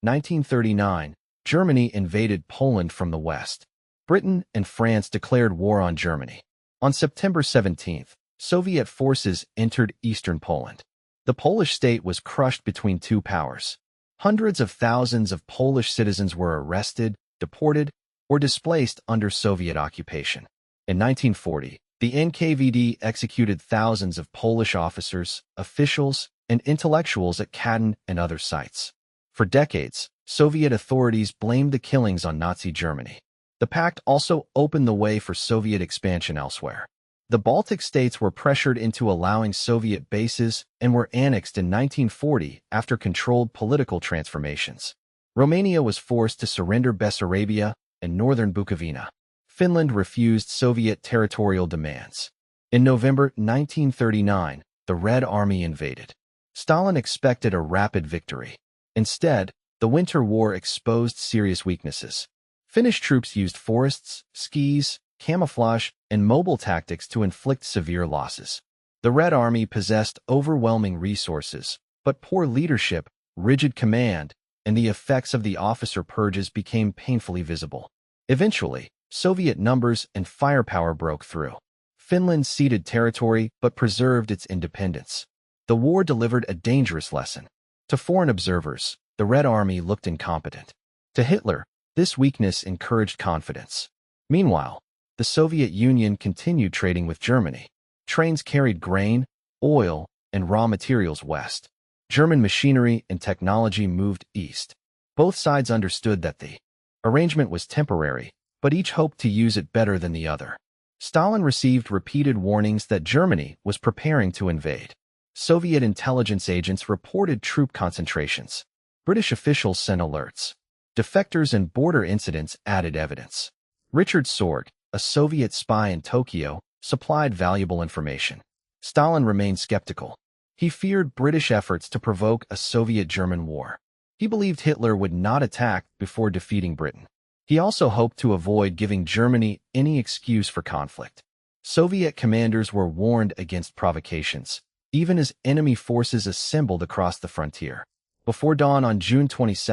1939, Germany invaded Poland from the west. Britain and France declared war on Germany. On September 17, Soviet forces entered eastern Poland. The Polish state was crushed between two powers. Hundreds of thousands of Polish citizens were arrested, deported, or displaced under Soviet occupation. In 1940, the NKVD executed thousands of Polish officers, officials, and intellectuals at Katyn and other sites. For decades, Soviet authorities blamed the killings on Nazi Germany. The pact also opened the way for Soviet expansion elsewhere. The Baltic states were pressured into allowing Soviet bases and were annexed in 1940 after controlled political transformations. Romania was forced to surrender Bessarabia and northern Bukovina. Finland refused Soviet territorial demands. In November 1939, the Red Army invaded. Stalin expected a rapid victory. Instead, the Winter War exposed serious weaknesses. Finnish troops used forests, skis, camouflage, and mobile tactics to inflict severe losses. The Red Army possessed overwhelming resources, but poor leadership, rigid command, and the effects of the officer purges became painfully visible. Eventually, Soviet numbers and firepower broke through. Finland ceded territory but preserved its independence. The war delivered a dangerous lesson. To foreign observers, the Red Army looked incompetent. To Hitler, this weakness encouraged confidence. Meanwhile, the Soviet Union continued trading with Germany. Trains carried grain, oil, and raw materials west. German machinery and technology moved east. Both sides understood that the arrangement was temporary, but each hoped to use it better than the other. Stalin received repeated warnings that Germany was preparing to invade. Soviet intelligence agents reported troop concentrations. British officials sent alerts. Defectors and border incidents added evidence. Richard Sorge, a Soviet spy in Tokyo, supplied valuable information. Stalin remained skeptical. He feared British efforts to provoke a Soviet-German war. He believed Hitler would not attack before defeating Britain. He also hoped to avoid giving Germany any excuse for conflict. Soviet commanders were warned against provocations, even as enemy forces assembled across the frontier. Before dawn on June 22,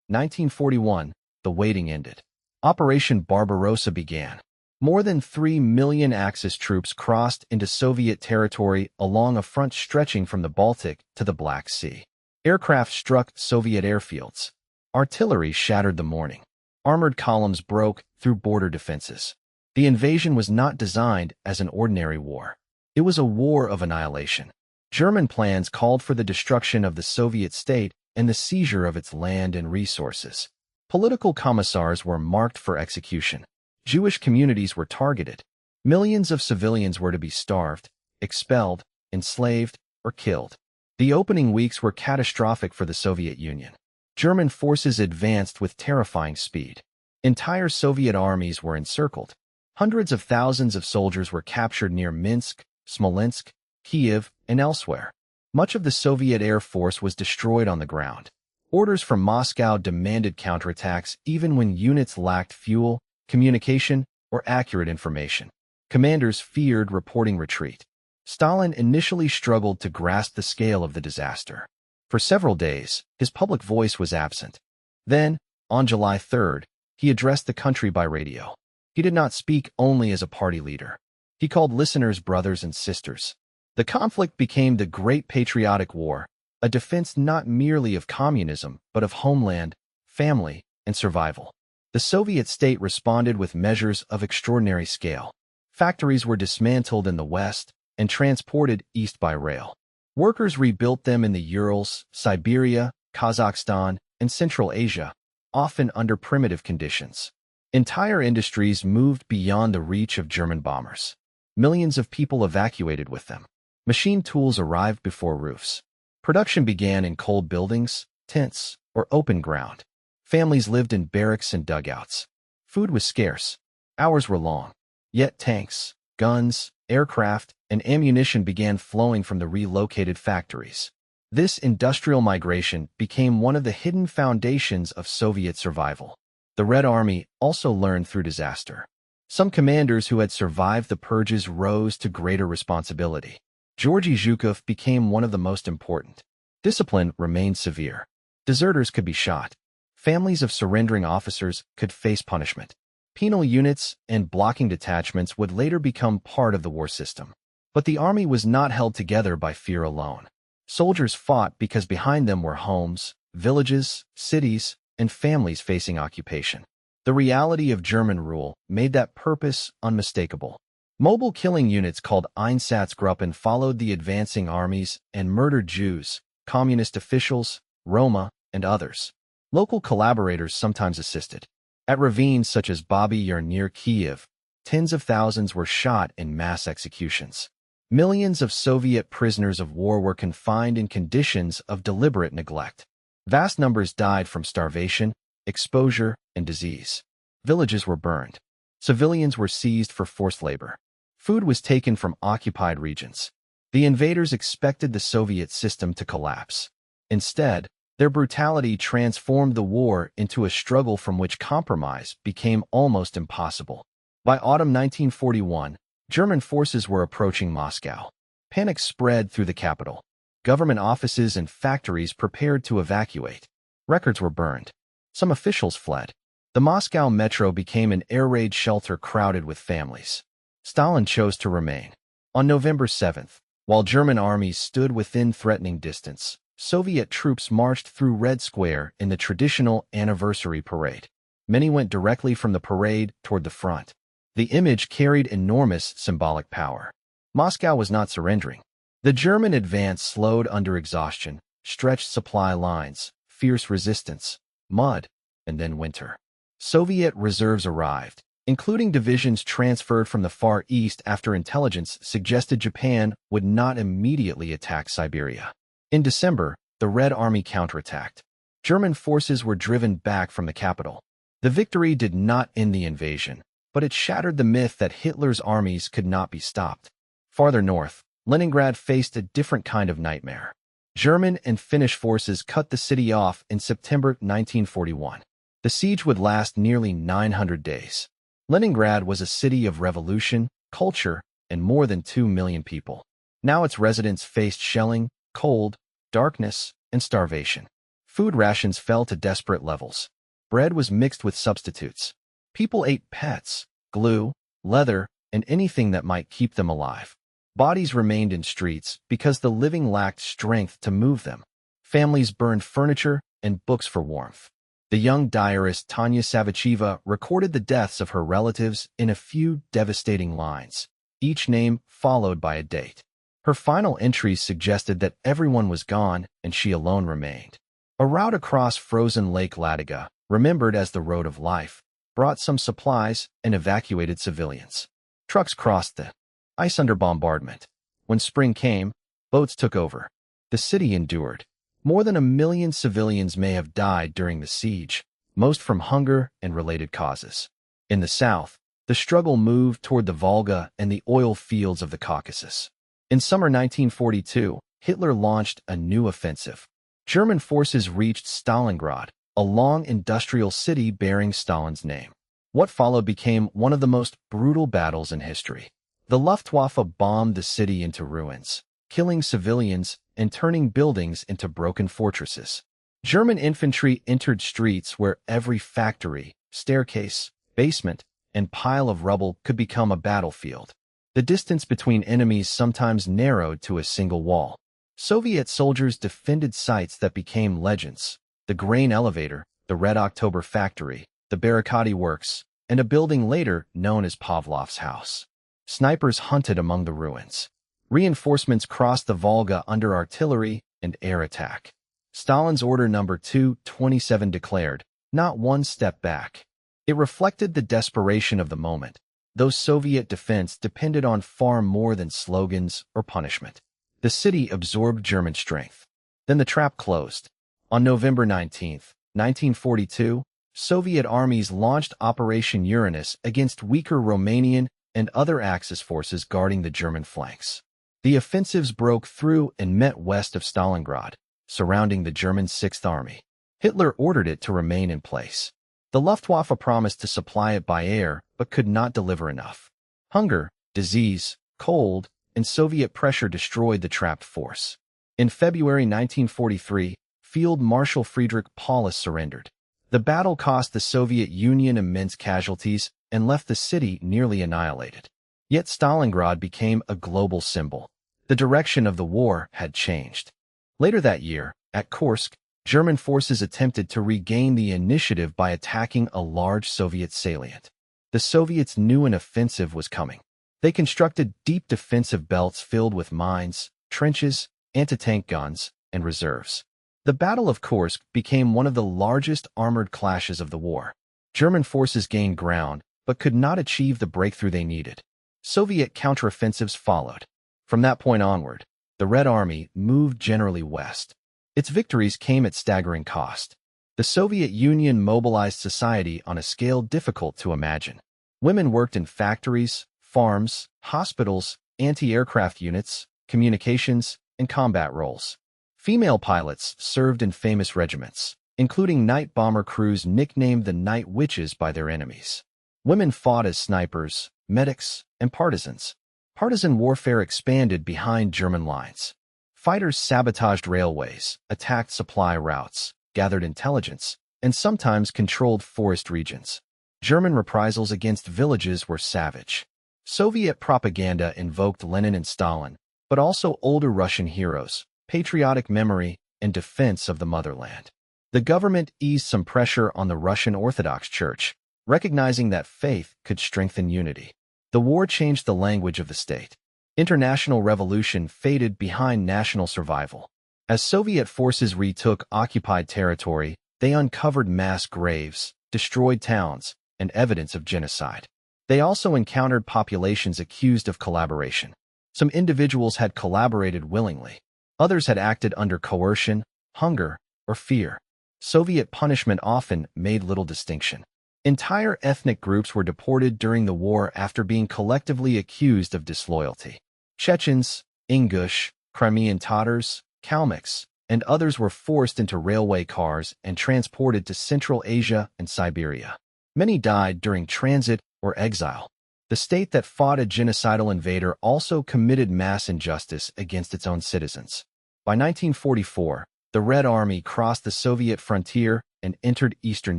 1941, the waiting ended. Operation Barbarossa began. More than 3 million Axis troops crossed into Soviet territory along a front stretching from the Baltic to the Black Sea. Aircraft struck Soviet airfields. Artillery shattered the morning. Armored columns broke through border defenses. The invasion was not designed as an ordinary war. It was a war of annihilation. German plans called for the destruction of the Soviet state and the seizure of its land and resources. Political commissars were marked for execution. Jewish communities were targeted. Millions of civilians were to be starved, expelled, enslaved, or killed. The opening weeks were catastrophic for the Soviet Union. German forces advanced with terrifying speed. Entire Soviet armies were encircled. Hundreds of thousands of soldiers were captured near Minsk, Smolensk, Kiev, and elsewhere. Much of the Soviet Air Force was destroyed on the ground. Orders from Moscow demanded counterattacks even when units lacked fuel, communication, or accurate information. Commanders feared reporting retreat. Stalin initially struggled to grasp the scale of the disaster. For several days, his public voice was absent. Then, on July 3rd, he addressed the country by radio. He did not speak only as a party leader. He called listeners brothers and sisters. The conflict became the Great Patriotic War, a defense not merely of communism, but of homeland, family, and survival. The Soviet state responded with measures of extraordinary scale. Factories were dismantled in the West and transported east by rail. Workers rebuilt them in the Urals, Siberia, Kazakhstan, and Central Asia, often under primitive conditions. Entire industries moved beyond the reach of German bombers. Millions of people evacuated with them. Machine tools arrived before roofs. Production began in cold buildings, tents, or open ground. Families lived in barracks and dugouts. Food was scarce. Hours were long. Yet tanks, guns, aircraft, and ammunition began flowing from the relocated factories. This industrial migration became one of the hidden foundations of Soviet survival. The Red Army also learned through disaster. Some commanders who had survived the purges rose to greater responsibility. Georgy Zhukov became one of the most important. Discipline remained severe. Deserters could be shot. Families of surrendering officers could face punishment. Penal units and blocking detachments would later become part of the war system. But the army was not held together by fear alone. Soldiers fought because behind them were homes, villages, cities, and families facing occupation. The reality of German rule made that purpose unmistakable. Mobile killing units called Einsatzgruppen followed the advancing armies and murdered Jews, communist officials, Roma, and others. Local collaborators sometimes assisted. At ravines such as Babi Yar near Kiev, tens of thousands were shot in mass executions. Millions of Soviet prisoners of war were confined in conditions of deliberate neglect. Vast numbers died from starvation, exposure, and disease. Villages were burned. Civilians were seized for forced labor. Food was taken from occupied regions. The invaders expected the Soviet system to collapse. Instead, their brutality transformed the war into a struggle from which compromise became almost impossible. By autumn 1941, German forces were approaching Moscow. Panic spread through the capital. Government offices and factories prepared to evacuate. Records were burned. Some officials fled. The Moscow metro became an air raid shelter crowded with families. Stalin chose to remain. On November 7th, while German armies stood within threatening distance, Soviet troops marched through Red Square in the traditional anniversary parade. Many went directly from the parade toward the front. The image carried enormous symbolic power. Moscow was not surrendering. The German advance slowed under exhaustion, stretched supply lines, fierce resistance, mud, and then winter. Soviet reserves arrived, including divisions transferred from the Far East after intelligence suggested Japan would not immediately attack Siberia. In December, the Red Army counterattacked. German forces were driven back from the capital. The victory did not end the invasion, but it shattered the myth that Hitler's armies could not be stopped. Farther north, Leningrad faced a different kind of nightmare. German and Finnish forces cut the city off in September 1941. The siege would last nearly 900 days. Leningrad was a city of revolution, culture, and more than 2 million people. Now its residents faced shelling, cold, darkness, and starvation. Food rations fell to desperate levels. Bread was mixed with substitutes. People ate pets, glue, leather, and anything that might keep them alive. Bodies remained in streets because the living lacked strength to move them. Families burned furniture and books for warmth. The young diarist Tanya Savacheva recorded the deaths of her relatives in a few devastating lines, each name followed by a date. Her final entries suggested that everyone was gone and she alone remained. A route across frozen Lake Ladoga, remembered as the Road of Life, brought some supplies and evacuated civilians. Trucks crossed the ice under bombardment. When spring came, boats took over. The city endured. More than 1 million civilians may have died during the siege, most from hunger and related causes. In the south, the struggle moved toward the Volga and the oil fields of the Caucasus. In summer 1942, Hitler launched a new offensive. German forces reached Stalingrad, a long industrial city bearing Stalin's name. What followed became one of the most brutal battles in history. The Luftwaffe bombed the city into ruins, killing civilians and turning buildings into broken fortresses. German infantry entered streets where every factory, staircase, basement, and pile of rubble could become a battlefield. The distance between enemies sometimes narrowed to a single wall. Soviet soldiers defended sites that became legends: the grain elevator, the Red October factory, the Barricade works, and a building later known as Pavlov's house. Snipers hunted among the ruins. Reinforcements crossed the Volga under artillery and air attack. Stalin's Order No. 227 declared, "Not one step back." It reflected the desperation of the moment. Though Soviet defense depended on far more than slogans or punishment. The city absorbed German strength. Then the trap closed. On November 19th, 1942, Soviet armies launched Operation Uranus against weaker Romanian and other Axis forces guarding the German flanks. The offensives broke through and met west of Stalingrad, surrounding the German Sixth Army. Hitler ordered it to remain in place. The Luftwaffe promised to supply it by air, but could not deliver enough. Hunger, disease, cold, and Soviet pressure destroyed the trapped force. In February 1943, Field Marshal Friedrich Paulus surrendered. The battle cost the Soviet Union immense casualties and left the city nearly annihilated. Yet Stalingrad became a global symbol. The direction of the war had changed. Later that year, at Kursk, German forces attempted to regain the initiative by attacking a large Soviet salient. The Soviets knew an offensive was coming. They constructed deep defensive belts filled with mines, trenches, anti-tank guns, and reserves. The Battle of Kursk became one of the largest armored clashes of the war. German forces gained ground, but could not achieve the breakthrough they needed. Soviet counteroffensives followed. From that point onward, the Red Army moved generally west. Its victories came at staggering cost. The Soviet Union mobilized society on a scale difficult to imagine. Women worked in factories, farms, hospitals, anti-aircraft units, communications, and combat roles. Female pilots served in famous regiments, including night bomber crews nicknamed the Night Witches by their enemies. Women fought as snipers, medics, and partisans. Partisan warfare expanded behind German lines. Fighters sabotaged railways, attacked supply routes, gathered intelligence, and sometimes controlled forest regions. German reprisals against villages were savage. Soviet propaganda invoked Lenin and Stalin, but also older Russian heroes, patriotic memory, and defense of the motherland. The government eased some pressure on the Russian Orthodox Church, recognizing that faith could strengthen unity. The war changed the language of the state. International revolution faded behind national survival. As Soviet forces retook occupied territory, they uncovered mass graves, destroyed towns, and evidence of genocide. They also encountered populations accused of collaboration. Some individuals had collaborated willingly. Others had acted under coercion, hunger, or fear. Soviet punishment often made little distinction. Entire ethnic groups were deported during the war after being collectively accused of disloyalty. Chechens, Ingush, Crimean Tatars, Kalmyks, and others were forced into railway cars and transported to Central Asia and Siberia. Many died during transit or exile. The state that fought a genocidal invader also committed mass injustice against its own citizens. By 1944, the Red Army crossed the Soviet frontier and entered Eastern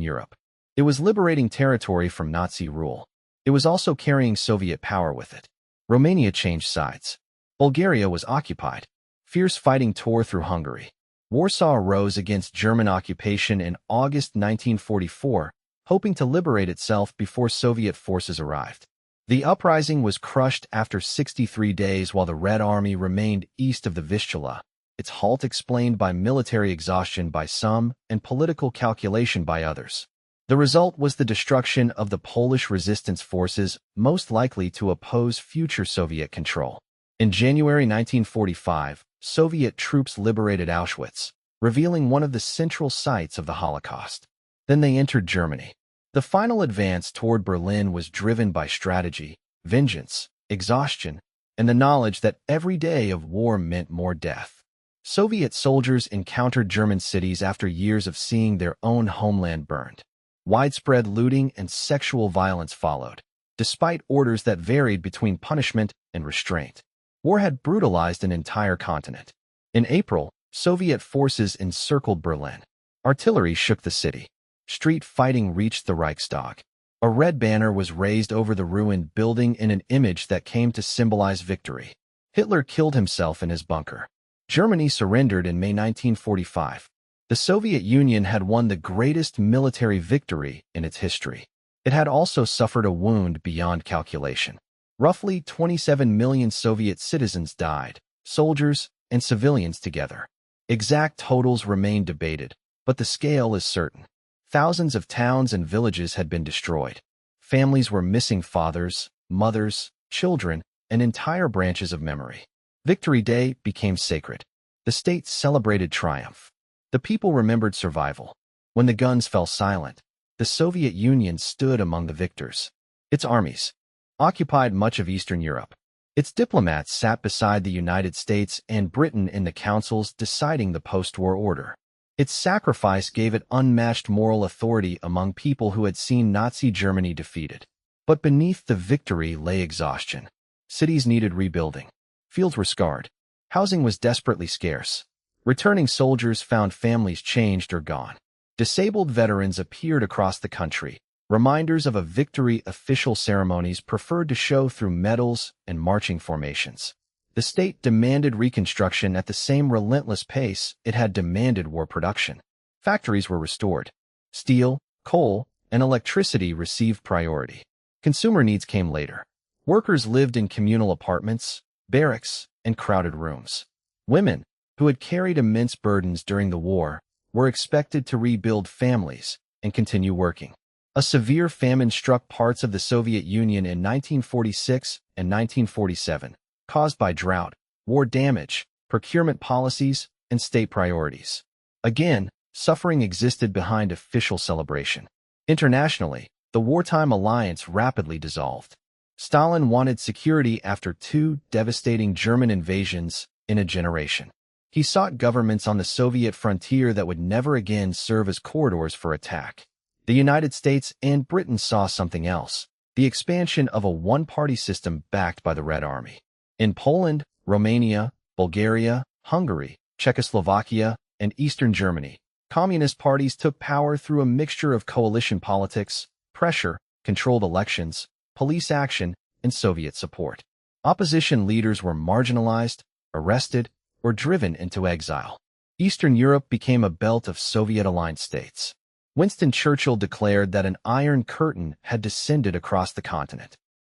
Europe. It was liberating territory from Nazi rule. It was also carrying Soviet power with it. Romania changed sides. Bulgaria was occupied. Fierce fighting tore through Hungary. Warsaw rose against German occupation in August 1944, hoping to liberate itself before Soviet forces arrived. The uprising was crushed after 63 days while the Red Army remained east of the Vistula, its halt explained by military exhaustion by some and political calculation by others. The result was the destruction of the Polish resistance forces most likely to oppose future Soviet control. In January 1945, Soviet troops liberated Auschwitz, revealing one of the central sites of the Holocaust. Then they entered Germany. The final advance toward Berlin was driven by strategy, vengeance, exhaustion, and the knowledge that every day of war meant more death. Soviet soldiers encountered German cities after years of seeing their own homeland burned. Widespread looting and sexual violence followed, despite orders that varied between punishment and restraint. War had brutalized an entire continent. In April, Soviet forces encircled Berlin. Artillery shook the city. Street fighting reached the Reichstag. A red banner was raised over the ruined building in an image that came to symbolize victory. Hitler killed himself in his bunker. Germany surrendered in May 1945. The Soviet Union had won the greatest military victory in its history. It had also suffered a wound beyond calculation. Roughly 27 million Soviet citizens died, soldiers and civilians together. Exact totals remain debated, but the scale is certain. Thousands of towns and villages had been destroyed. Families were missing fathers, mothers, children, and entire branches of memory. Victory Day became sacred. The state celebrated triumph. The people remembered survival. When the guns fell silent, the Soviet Union stood among the victors. Its armies occupied much of Eastern Europe. Its diplomats sat beside the United States and Britain in the councils deciding the post-war order. Its sacrifice gave it unmatched moral authority among people who had seen Nazi Germany defeated. But beneath the victory lay exhaustion. Cities needed rebuilding. Fields were scarred. Housing was desperately scarce. Returning soldiers found families changed or gone. Disabled veterans appeared across the country. Reminders of a victory official ceremonies preferred to show through medals and marching formations. The state demanded reconstruction at the same relentless pace it had demanded war production. Factories were restored. Steel, coal, and electricity received priority. Consumer needs came later. Workers lived in communal apartments, barracks, and crowded rooms. Women, who had carried immense burdens during the war, were expected to rebuild families and continue working. A severe famine struck parts of the Soviet Union in 1946 and 1947, caused by drought, war damage, procurement policies, and state priorities. Again, suffering existed behind official celebration. Internationally, the wartime alliance rapidly dissolved. Stalin wanted security after two devastating German invasions in a generation. He sought governments on the Soviet frontier that would never again serve as corridors for attack. The United States and Britain saw something else: the expansion of a one-party system backed by the Red Army. In Poland, Romania, Bulgaria, Hungary, Czechoslovakia, and Eastern Germany, communist parties took power through a mixture of coalition politics, pressure, controlled elections, police action, and Soviet support. Opposition leaders were marginalized, arrested, or driven into exile. Eastern Europe became a belt of Soviet-aligned states. Winston Churchill declared that an iron curtain had descended across the continent.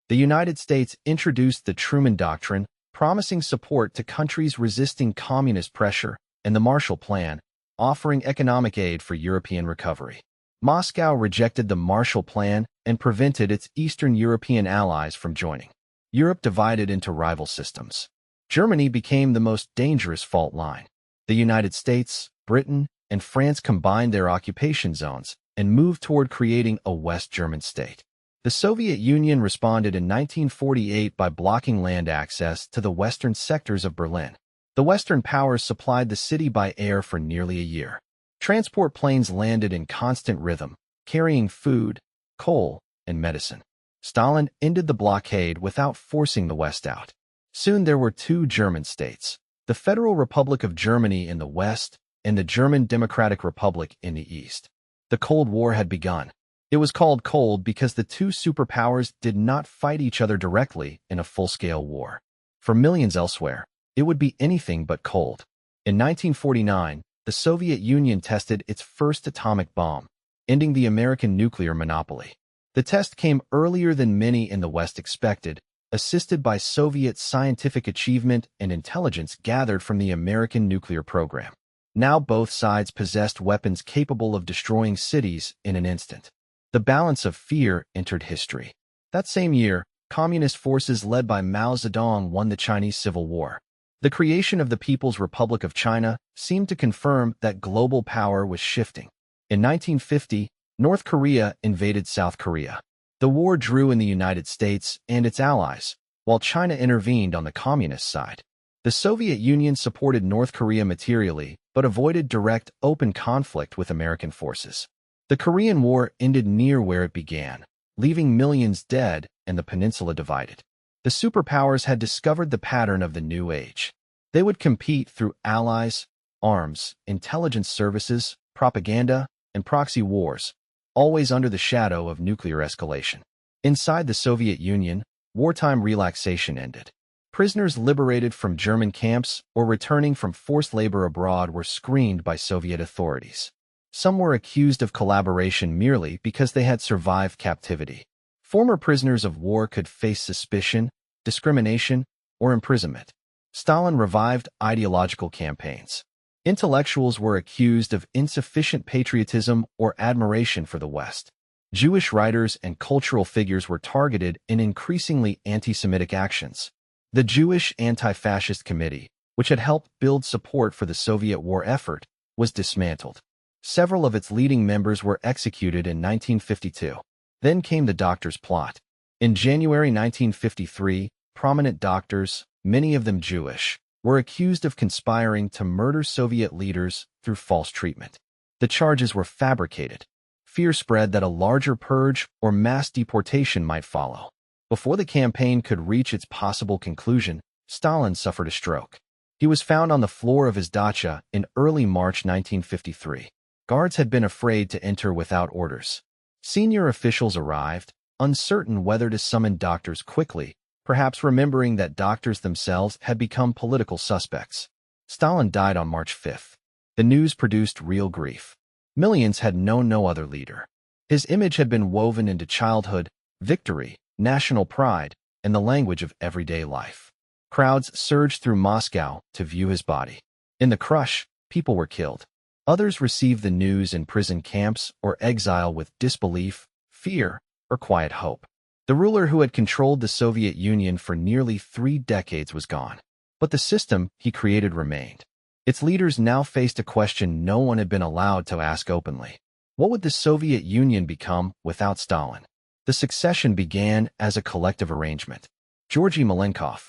The United States introduced the Truman Doctrine, promising support to countries resisting communist pressure, and the Marshall Plan, offering economic aid for European recovery. Moscow rejected the Marshall Plan and prevented its Eastern European allies from joining. Europe divided into rival systems. Germany became the most dangerous fault line. The United States, Britain, and France combined their occupation zones and moved toward creating a West German state. The Soviet Union responded in 1948 by blocking land access to the western sectors of Berlin. The Western powers supplied the city by air for nearly a year. Transport planes landed in constant rhythm, carrying food, coal, and medicine. Stalin ended the blockade without forcing the West out. Soon there were two German states: the Federal Republic of Germany in the west and the German Democratic Republic in the east. The Cold War had begun. It was called cold because the two superpowers did not fight each other directly in a full-scale war. For millions elsewhere, it would be anything but cold. In 1949, the Soviet Union tested its first atomic bomb, ending the American nuclear monopoly. The test came earlier than many in the West expected, assisted by Soviet scientific achievement and intelligence gathered from the American nuclear program. Now both sides possessed weapons capable of destroying cities in an instant. The balance of fear entered history. That same year, communist forces led by Mao Zedong won the Chinese Civil War. The creation of the People's Republic of China seemed to confirm that global power was shifting. In 1950, North Korea invaded South Korea. The war drew in the United States and its allies, while China intervened on the communist side. The Soviet Union supported North Korea materially, but avoided direct, open conflict with American forces. The Korean War ended near where it began, leaving millions dead and the peninsula divided. The superpowers had discovered the pattern of the new age. They would compete through allies, arms, intelligence services, propaganda, and proxy wars, always under the shadow of nuclear escalation. Inside the Soviet Union, wartime relaxation ended. Prisoners liberated from German camps or returning from forced labor abroad were screened by Soviet authorities. Some were accused of collaboration merely because they had survived captivity. Former prisoners of war could face suspicion, discrimination, or imprisonment. Stalin revived ideological campaigns. Intellectuals were accused of insufficient patriotism or admiration for the West. Jewish writers and cultural figures were targeted in increasingly anti-Semitic actions. The Jewish Anti-Fascist Committee, which had helped build support for the Soviet war effort, was dismantled. Several of its leading members were executed in 1952. Then came the doctors' plot. In January 1953, prominent doctors, many of them Jewish, were accused of conspiring to murder Soviet leaders through false treatment. The charges were fabricated. Fear spread that a larger purge or mass deportation might follow. Before the campaign could reach its possible conclusion, Stalin suffered a stroke. He was found on the floor of his dacha in early March 1953. Guards had been afraid to enter without orders. Senior officials arrived, uncertain whether to summon doctors quickly, perhaps remembering that doctors themselves had become political suspects. Stalin died on March 5th. The news produced real grief. Millions had known no other leader. His image had been woven into childhood, victory, national pride, and the language of everyday life. Crowds surged through Moscow to view his body. In the crush, people were killed. Others received the news in prison camps or exile with disbelief, fear, or quiet hope. The ruler who had controlled the Soviet Union for nearly 3 decades was gone. But the system he created remained. Its leaders now faced a question no one had been allowed to ask openly. What would the Soviet Union become without Stalin? The succession began as a collective arrangement. Georgy Malenkov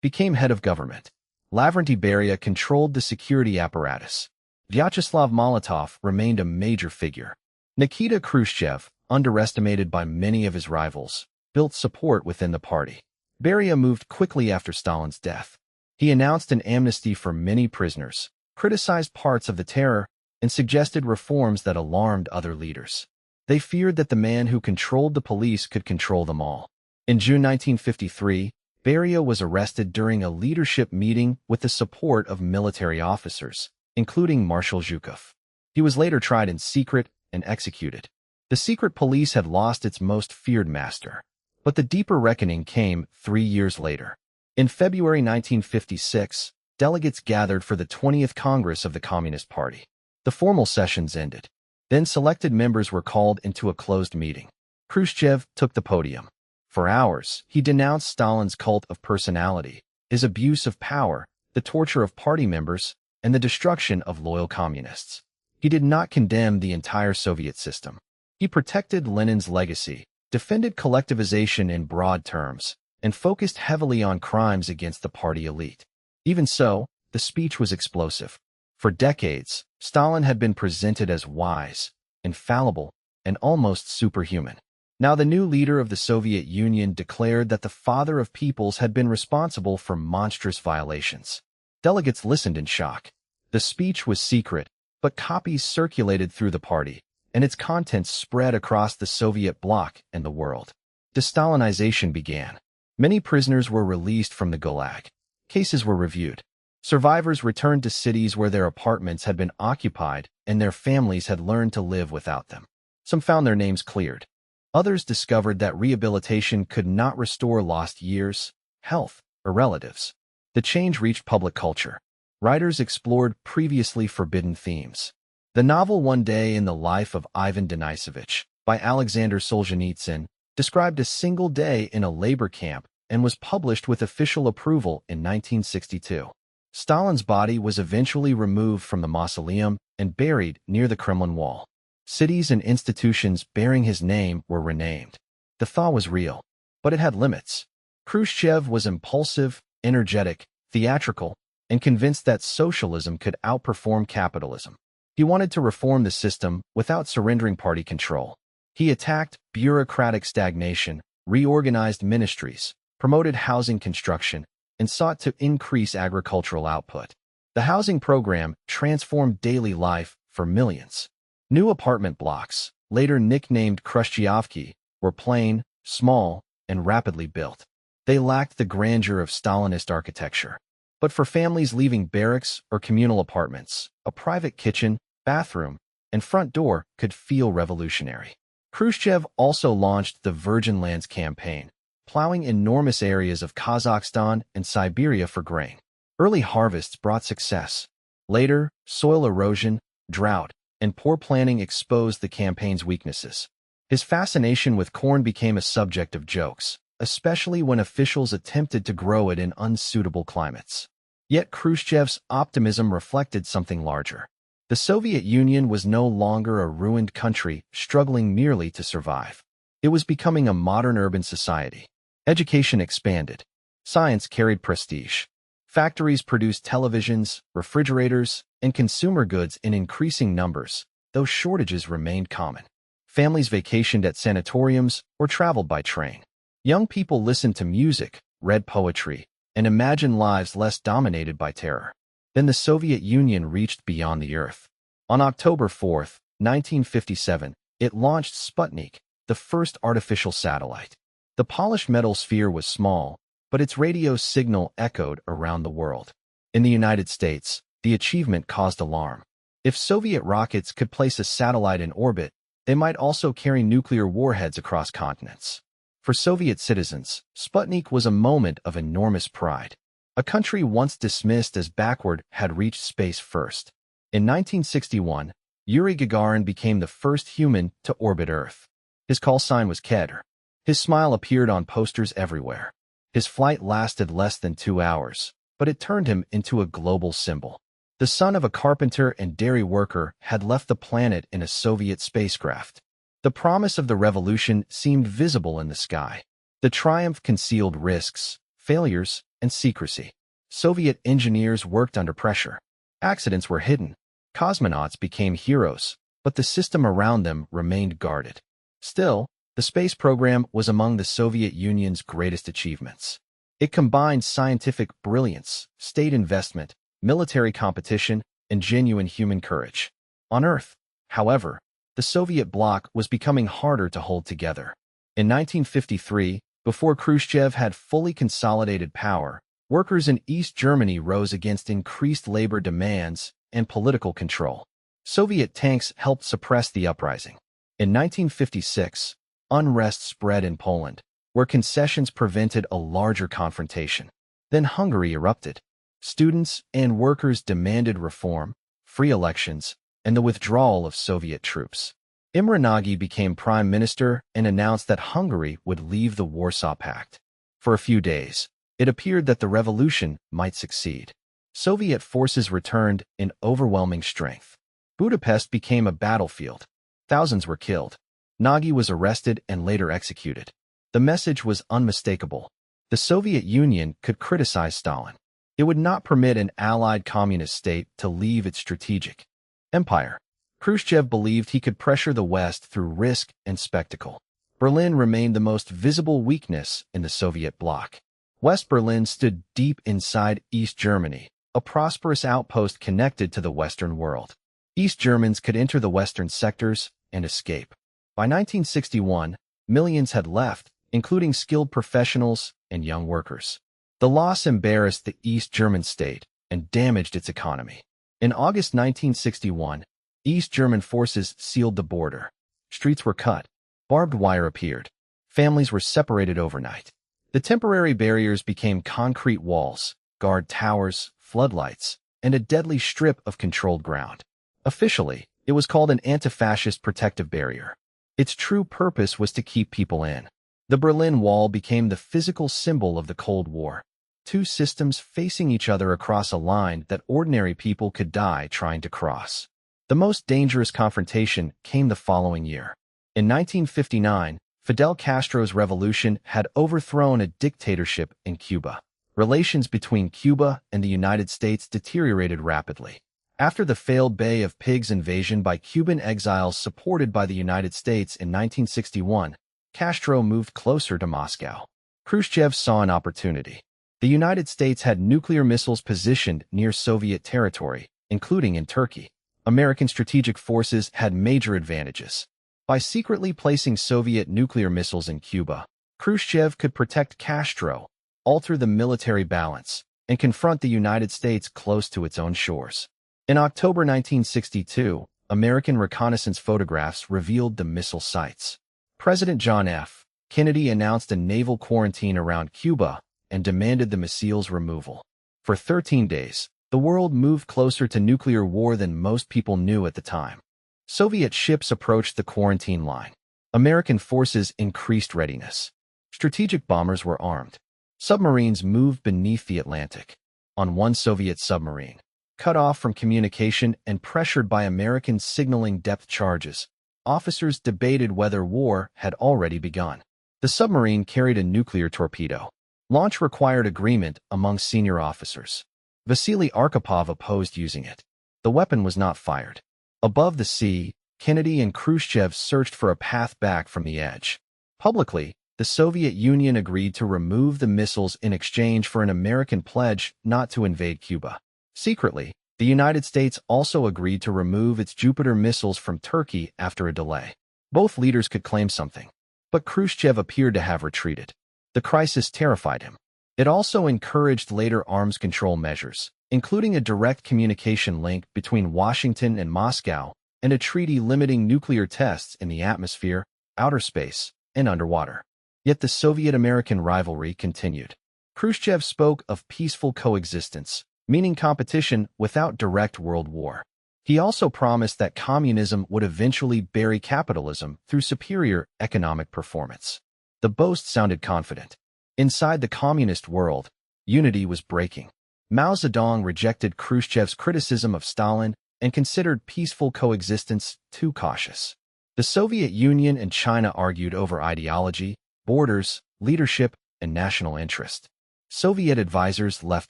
became head of government. Lavrentiy Beria controlled the security apparatus. Vyacheslav Molotov remained a major figure. Nikita Khrushchev, underestimated by many of his rivals, built support within the party. Beria moved quickly after Stalin's death. He announced an amnesty for many prisoners, criticized parts of the terror, and suggested reforms that alarmed other leaders. They feared that the man who controlled the police could control them all. In June 1953, Beria was arrested during a leadership meeting with the support of military officers, including Marshal Zhukov. He was later tried in secret and executed. The secret police had lost its most feared master. But the deeper reckoning came 3 years later. In February 1956, delegates gathered for the 20th Congress of the Communist Party. The formal sessions ended. Then selected members were called into a closed meeting. Khrushchev took the podium. For hours, he denounced Stalin's cult of personality, his abuse of power, the torture of party members, and the destruction of loyal communists. He did not condemn the entire Soviet system. He protected Lenin's legacy, defended collectivization in broad terms, and focused heavily on crimes against the party elite. Even so, the speech was explosive. For decades, Stalin had been presented as wise, infallible, and almost superhuman. Now the new leader of the Soviet Union declared that the father of peoples had been responsible for monstrous violations. Delegates listened in shock. The speech was secret, but copies circulated through the party, and its contents spread across the Soviet bloc and the world. De-Stalinization began. Many prisoners were released from the Gulag. Cases were reviewed. Survivors returned to cities where their apartments had been occupied and their families had learned to live without them. Some found their names cleared. Others discovered that rehabilitation could not restore lost years, health, or relatives. The change reached public culture. Writers explored previously forbidden themes. The novel One Day in the Life of Ivan Denisovich by Alexander Solzhenitsyn described a single day in a labor camp and was published with official approval in 1962. Stalin's body was eventually removed from the mausoleum and buried near the Kremlin wall. Cities and institutions bearing his name were renamed. The thaw was real, but it had limits. Khrushchev was impulsive, energetic, theatrical, and convinced that socialism could outperform capitalism. He wanted to reform the system without surrendering party control. He attacked bureaucratic stagnation, reorganized ministries, promoted housing construction, and sought to increase agricultural output. The housing program transformed daily life for millions. New apartment blocks, later nicknamed Khrushchevki, were plain, small, and rapidly built. They lacked the grandeur of Stalinist architecture. But for families leaving barracks or communal apartments, a private kitchen, bathroom, and front door could feel revolutionary. Khrushchev also launched the Virgin Lands campaign, plowing enormous areas of Kazakhstan and Siberia for grain. Early harvests brought success. Later, soil erosion, drought, and poor planning exposed the campaign's weaknesses. His fascination with corn became a subject of jokes, especially when officials attempted to grow it in unsuitable climates. Yet Khrushchev's optimism reflected something larger. The Soviet Union was no longer a ruined country struggling merely to survive. It was becoming a modern urban society. Education expanded. Science carried prestige. Factories produced televisions, refrigerators, and consumer goods in increasing numbers, though shortages remained common. Families vacationed at sanatoriums or traveled by train. Young people listened to music, read poetry, and imagined lives less dominated by terror. Then the Soviet Union reached beyond the Earth. On October 4, 1957, it launched Sputnik, the first artificial satellite. The polished metal sphere was small, but its radio signal echoed around the world. In the United States, the achievement caused alarm. If Soviet rockets could place a satellite in orbit, they might also carry nuclear warheads across continents. For Soviet citizens, Sputnik was a moment of enormous pride. A country once dismissed as backward had reached space first. In 1961, Yuri Gagarin became the first human to orbit Earth. His call sign was Kedr. His smile appeared on posters everywhere. His flight lasted less than 2 hours, but it turned him into a global symbol. The son of a carpenter and dairy worker had left the planet in a Soviet spacecraft. The promise of the revolution seemed visible in the sky. The triumph concealed risks, failures, and secrecy. Soviet engineers worked under pressure. Accidents were hidden. Cosmonauts became heroes, but the system around them remained guarded. Still, the space program was among the Soviet Union's greatest achievements. It combined scientific brilliance, state investment, military competition, and genuine human courage. On Earth, however, the Soviet bloc was becoming harder to hold together. In 1953, before Khrushchev had fully consolidated power, workers in East Germany rose against increased labor demands and political control. Soviet tanks helped suppress the uprising. In 1956, unrest spread in Poland, where concessions prevented a larger confrontation. Then Hungary erupted. Students and workers demanded reform, free elections, and the withdrawal of Soviet troops. Imre Nagy became prime minister and announced that Hungary would leave the Warsaw Pact. For a few days, it appeared that the revolution might succeed. Soviet forces returned in overwhelming strength. Budapest became a battlefield. Thousands were killed. Nagy was arrested and later executed. The message was unmistakable. The Soviet Union could criticize Stalin. It would not permit an allied communist state to leave its strategic empire. Khrushchev believed he could pressure the West through risk and spectacle. Berlin remained the most visible weakness in the Soviet bloc. West Berlin stood deep inside East Germany, a prosperous outpost connected to the Western world. East Germans could enter the Western sectors and escape. By 1961, millions had left, including skilled professionals and young workers. The loss embarrassed the East German state and damaged its economy. In August 1961, East German forces sealed the border. Streets were cut. Barbed wire appeared. Families were separated overnight. The temporary barriers became concrete walls, guard towers, floodlights, and a deadly strip of controlled ground. Officially, it was called an anti-fascist protective barrier. Its true purpose was to keep people in. The Berlin Wall became the physical symbol of the Cold War. Two systems facing each other across a line that ordinary people could die trying to cross. The most dangerous confrontation came the following year. In 1959, Fidel Castro's revolution had overthrown a dictatorship in Cuba. Relations between Cuba and the United States deteriorated rapidly. After the failed Bay of Pigs invasion by Cuban exiles supported by the United States in 1961, Castro moved closer to Moscow. Khrushchev saw an opportunity. The United States had nuclear missiles positioned near Soviet territory, including in Turkey. American strategic forces had major advantages. By secretly placing Soviet nuclear missiles in Cuba, Khrushchev could protect Castro, alter the military balance, and confront the United States close to its own shores. In October 1962, American reconnaissance photographs revealed the missile sites. President John F. Kennedy announced a naval quarantine around Cuba and demanded the missiles' removal. For 13 days, the world moved closer to nuclear war than most people knew at the time. Soviet ships approached the quarantine line. American forces increased readiness. Strategic bombers were armed. Submarines moved beneath the Atlantic. On one Soviet submarine, cut off from communication and pressured by American signaling depth charges, officers debated whether war had already begun. The submarine carried a nuclear torpedo. Launch required agreement among senior officers. Vasily Arkhipov opposed using it. The weapon was not fired. Above the sea, Kennedy and Khrushchev searched for a path back from the edge. Publicly, the Soviet Union agreed to remove the missiles in exchange for an American pledge not to invade Cuba. Secretly, the United States also agreed to remove its Jupiter missiles from Turkey after a delay. Both leaders could claim something, but Khrushchev appeared to have retreated. The crisis terrified him. It also encouraged later arms control measures, including a direct communication link between Washington and Moscow and a treaty limiting nuclear tests in the atmosphere, outer space, and underwater. Yet the Soviet-American rivalry continued. Khrushchev spoke of peaceful coexistence, meaning competition without direct world war. He also promised that communism would eventually bury capitalism through superior economic performance. The boast sounded confident. Inside the communist world, unity was breaking. Mao Zedong rejected Khrushchev's criticism of Stalin and considered peaceful coexistence too cautious. The Soviet Union and China argued over ideology, borders, leadership, and national interest. Soviet advisors left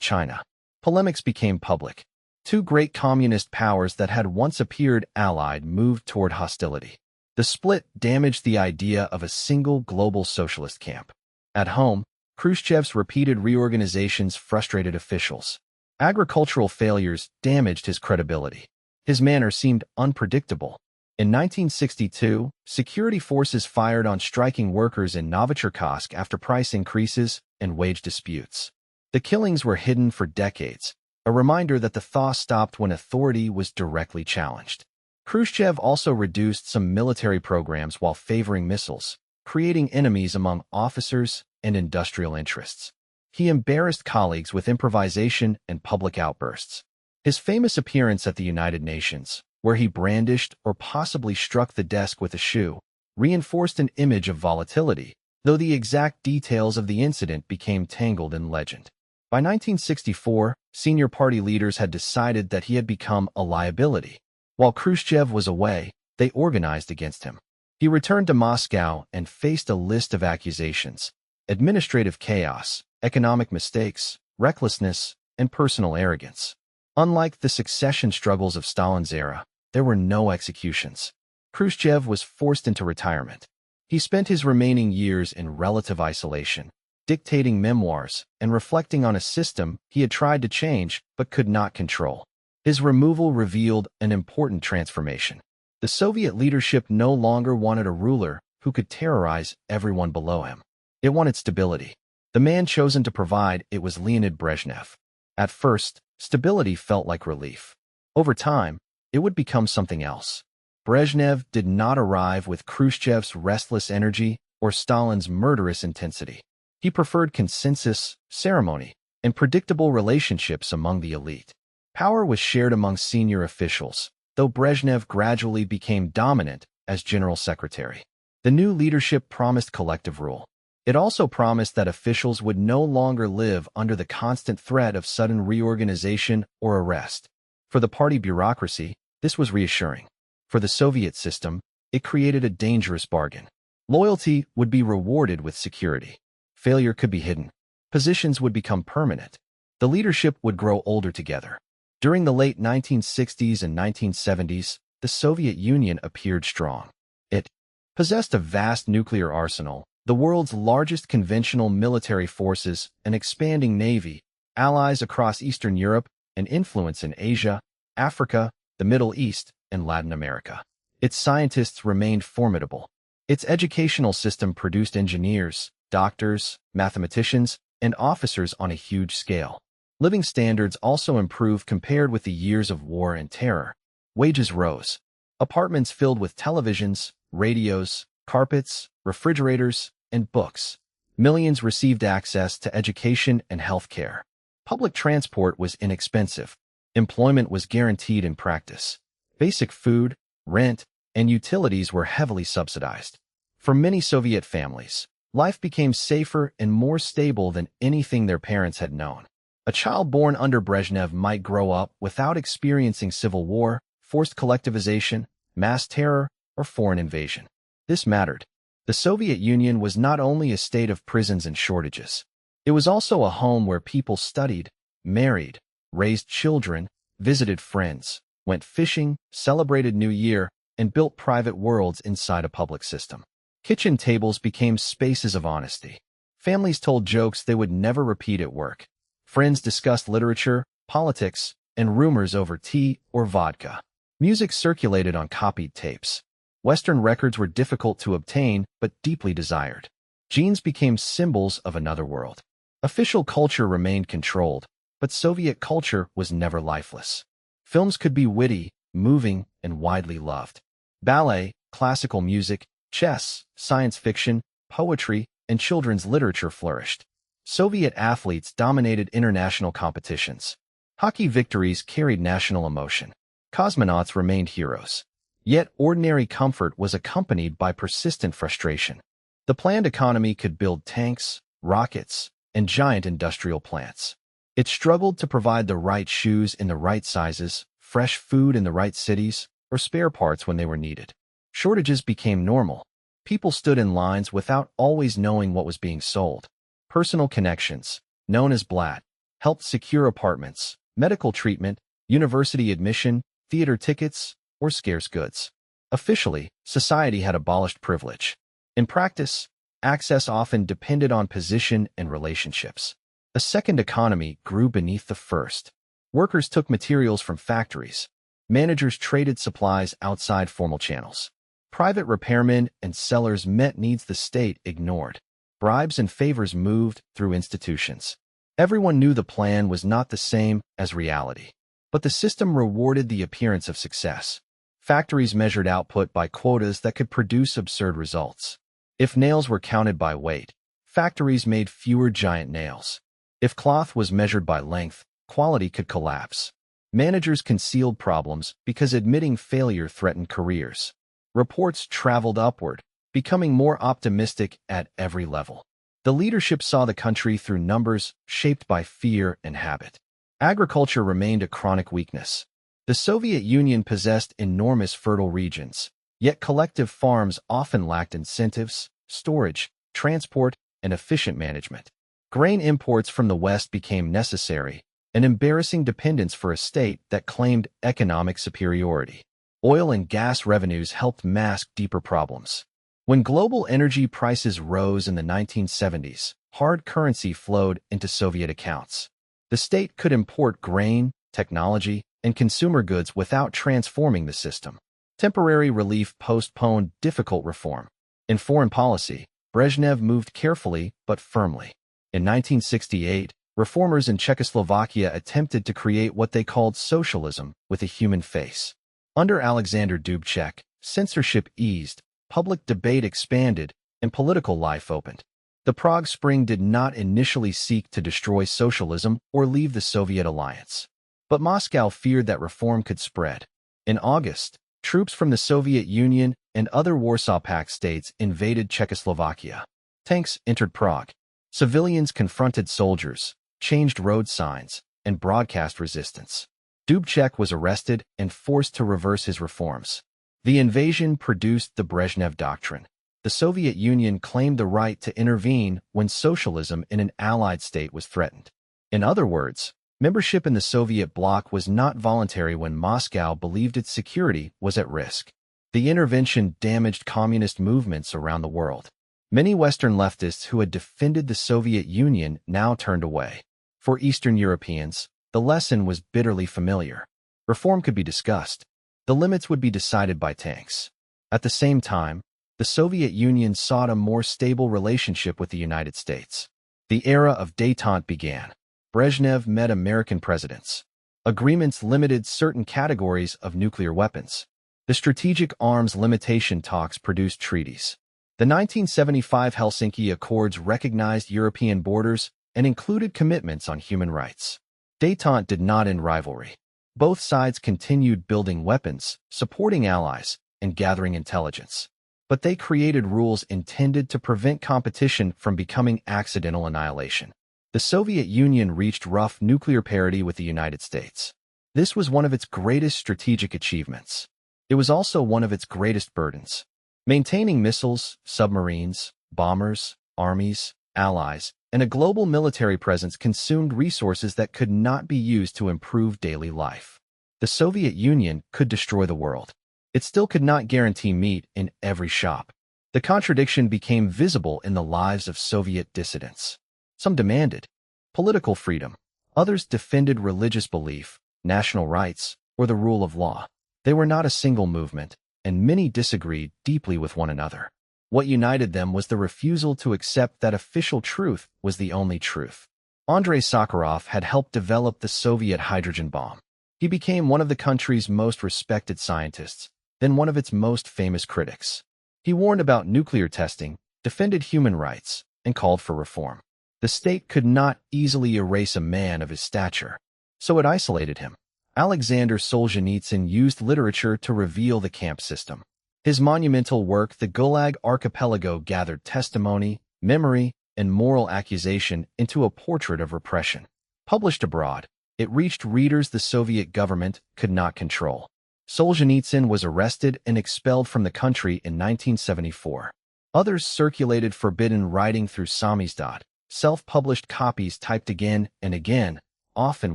China. Polemics became public. Two great communist powers that had once appeared allied moved toward hostility. The split damaged the idea of a single global socialist camp. At home, Khrushchev's repeated reorganizations frustrated officials. Agricultural failures damaged his credibility. His manner seemed unpredictable. In 1962, security forces fired on striking workers in Novocherkassk after price increases and wage disputes. The killings were hidden for decades, a reminder that the thaw stopped when authority was directly challenged. Khrushchev also reduced some military programs while favoring missiles, creating enemies among officers and industrial interests. He embarrassed colleagues with improvisation and public outbursts. His famous appearance at the United Nations, where he brandished or possibly struck the desk with a shoe, reinforced an image of volatility, though the exact details of the incident became tangled in legend. By 1964, senior party leaders had decided that he had become a liability. While Khrushchev was away, they organized against him. He returned to Moscow and faced a list of accusations: administrative chaos, economic mistakes, recklessness, and personal arrogance. Unlike the succession struggles of Stalin's era, there were no executions. Khrushchev was forced into retirement. He spent his remaining years in relative isolation, dictating memoirs and reflecting on a system he had tried to change but could not control. His removal revealed an important transformation. The Soviet leadership no longer wanted a ruler who could terrorize everyone below him. It wanted stability. The man chosen to provide it was Leonid Brezhnev. At first, stability felt like relief. Over time, it would become something else. Brezhnev did not arrive with Khrushchev's restless energy or Stalin's murderous intensity. He preferred consensus, ceremony, and predictable relationships among the elite. Power was shared among senior officials, though Brezhnev gradually became dominant as general secretary. The new leadership promised collective rule. It also promised that officials would no longer live under the constant threat of sudden reorganization or arrest. For the party bureaucracy, this was reassuring. For the Soviet system, it created a dangerous bargain. Loyalty would be rewarded with security. Failure could be hidden. Positions would become permanent. The leadership would grow older together. During the late 1960s and 1970s, the Soviet Union appeared strong. It possessed a vast nuclear arsenal, the world's largest conventional military forces, an expanding navy, allies across Eastern Europe, and influence in Asia, Africa, the Middle East, and Latin America. Its scientists remained formidable. Its educational system produced engineers, doctors, mathematicians, and officers on a huge scale. Living standards also improved compared with the years of war and terror. Wages rose. Apartments filled with televisions, radios, carpets, refrigerators, and books. Millions received access to education and health care. Public transport was inexpensive. Employment was guaranteed in practice. Basic food, rent, and utilities were heavily subsidized. For many Soviet families, Life became safer and more stable than anything their parents had known. A child born under Brezhnev might grow up without experiencing civil war, forced collectivization, mass terror, or foreign invasion. This mattered. The Soviet Union was not only a state of prisons and shortages. It was also a home where people studied, married, raised children, visited friends, went fishing, celebrated New Year, and built private worlds inside a public system. Kitchen tables became spaces of honesty. Families told jokes they would never repeat at work. Friends discussed literature, politics, and rumors over tea or vodka. Music circulated on copied tapes. Western records were difficult to obtain but deeply desired. Jeans became symbols of another world. Official culture remained controlled, but Soviet culture was never lifeless. Films could be witty, moving, and widely loved. Ballet, classical music, chess, science fiction, poetry, and children's literature flourished. Soviet athletes dominated international competitions. Hockey victories carried national emotion. Cosmonauts remained heroes. Yet ordinary comfort was accompanied by persistent frustration. The planned economy could build tanks, rockets, and giant industrial plants. It struggled to provide the right shoes in the right sizes, fresh food in the right cities, or spare parts when they were needed. Shortages became normal. People stood in lines without always knowing what was being sold. Personal connections, known as blat, helped secure apartments, medical treatment, university admission, theater tickets, or scarce goods. Officially, society had abolished privilege. In practice, access often depended on position and relationships. A second economy grew beneath the first. Workers took materials from factories. Managers traded supplies outside formal channels. Private repairmen and sellers met needs the state ignored. Bribes and favors moved through institutions. Everyone knew the plan was not the same as reality. But the system rewarded the appearance of success. Factories measured output by quotas that could produce absurd results. If nails were counted by weight, factories made fewer giant nails. If cloth was measured by length, quality could collapse. Managers concealed problems because admitting failure threatened careers. Reports traveled upward, becoming more optimistic at every level. The leadership saw the country through numbers shaped by fear and habit. Agriculture remained a chronic weakness. The Soviet Union possessed enormous fertile regions, yet collective farms often lacked incentives, storage, transport, and efficient management. Grain imports from the West became necessary, an embarrassing dependence for a state that claimed economic superiority. Oil and gas revenues helped mask deeper problems. When global energy prices rose in the 1970s, hard currency flowed into Soviet accounts. The state could import grain, technology, and consumer goods without transforming the system. Temporary relief postponed difficult reform. In foreign policy, Brezhnev moved carefully but firmly. In 1968, reformers in Czechoslovakia attempted to create what they called socialism with a human face. Under Alexander Dubček, censorship eased, public debate expanded, and political life opened. The Prague Spring did not initially seek to destroy socialism or leave the Soviet alliance. But Moscow feared that reform could spread. In August, troops from the Soviet Union and other Warsaw Pact states invaded Czechoslovakia. Tanks entered Prague. Civilians confronted soldiers, changed road signs, and broadcast resistance. Dubček was arrested and forced to reverse his reforms. The invasion produced the Brezhnev Doctrine. The Soviet Union claimed the right to intervene when socialism in an allied state was threatened. In other words, membership in the Soviet bloc was not voluntary when Moscow believed its security was at risk. The intervention damaged communist movements around the world. Many Western leftists who had defended the Soviet Union now turned away. For Eastern Europeans, the lesson was bitterly familiar. Reform could be discussed. The limits would be decided by tanks. At the same time, the Soviet Union sought a more stable relationship with the United States. The era of détente began. Brezhnev met American presidents. Agreements limited certain categories of nuclear weapons. The Strategic Arms Limitation talks produced treaties. The 1975 Helsinki Accords recognized European borders and included commitments on human rights. Détente did not end rivalry. Both sides continued building weapons, supporting allies, and gathering intelligence. but they created rules intended to prevent competition from becoming accidental annihilation. The Soviet Union reached rough nuclear parity with the United States. This was one of its greatest strategic achievements. It was also one of its greatest burdens. Maintaining missiles, submarines, bombers, armies, allies, and a global military presence consumed resources that could not be used to improve daily life. The Soviet Union could destroy the world. It still could not guarantee meat in every shop. The contradiction became visible in the lives of Soviet dissidents. Some demanded political freedom. Others defended religious belief, national rights, or the rule of law. They were not a single movement, and many disagreed deeply with one another. What united them was the refusal to accept that official truth was the only truth. Andrei Sakharov had helped develop the Soviet hydrogen bomb. He became one of the country's most respected scientists, then one of its most famous critics. He warned about nuclear testing, defended human rights, and called for reform. The state could not easily erase a man of his stature, so it isolated him. Alexander Solzhenitsyn used literature to reveal the camp system. His monumental work, The Gulag Archipelago, gathered testimony, memory, and moral accusation into a portrait of repression. Published abroad, it reached readers the Soviet government could not control. Solzhenitsyn was arrested and expelled from the country in 1974. Others circulated forbidden writing through samizdat, self-published copies typed again and again, often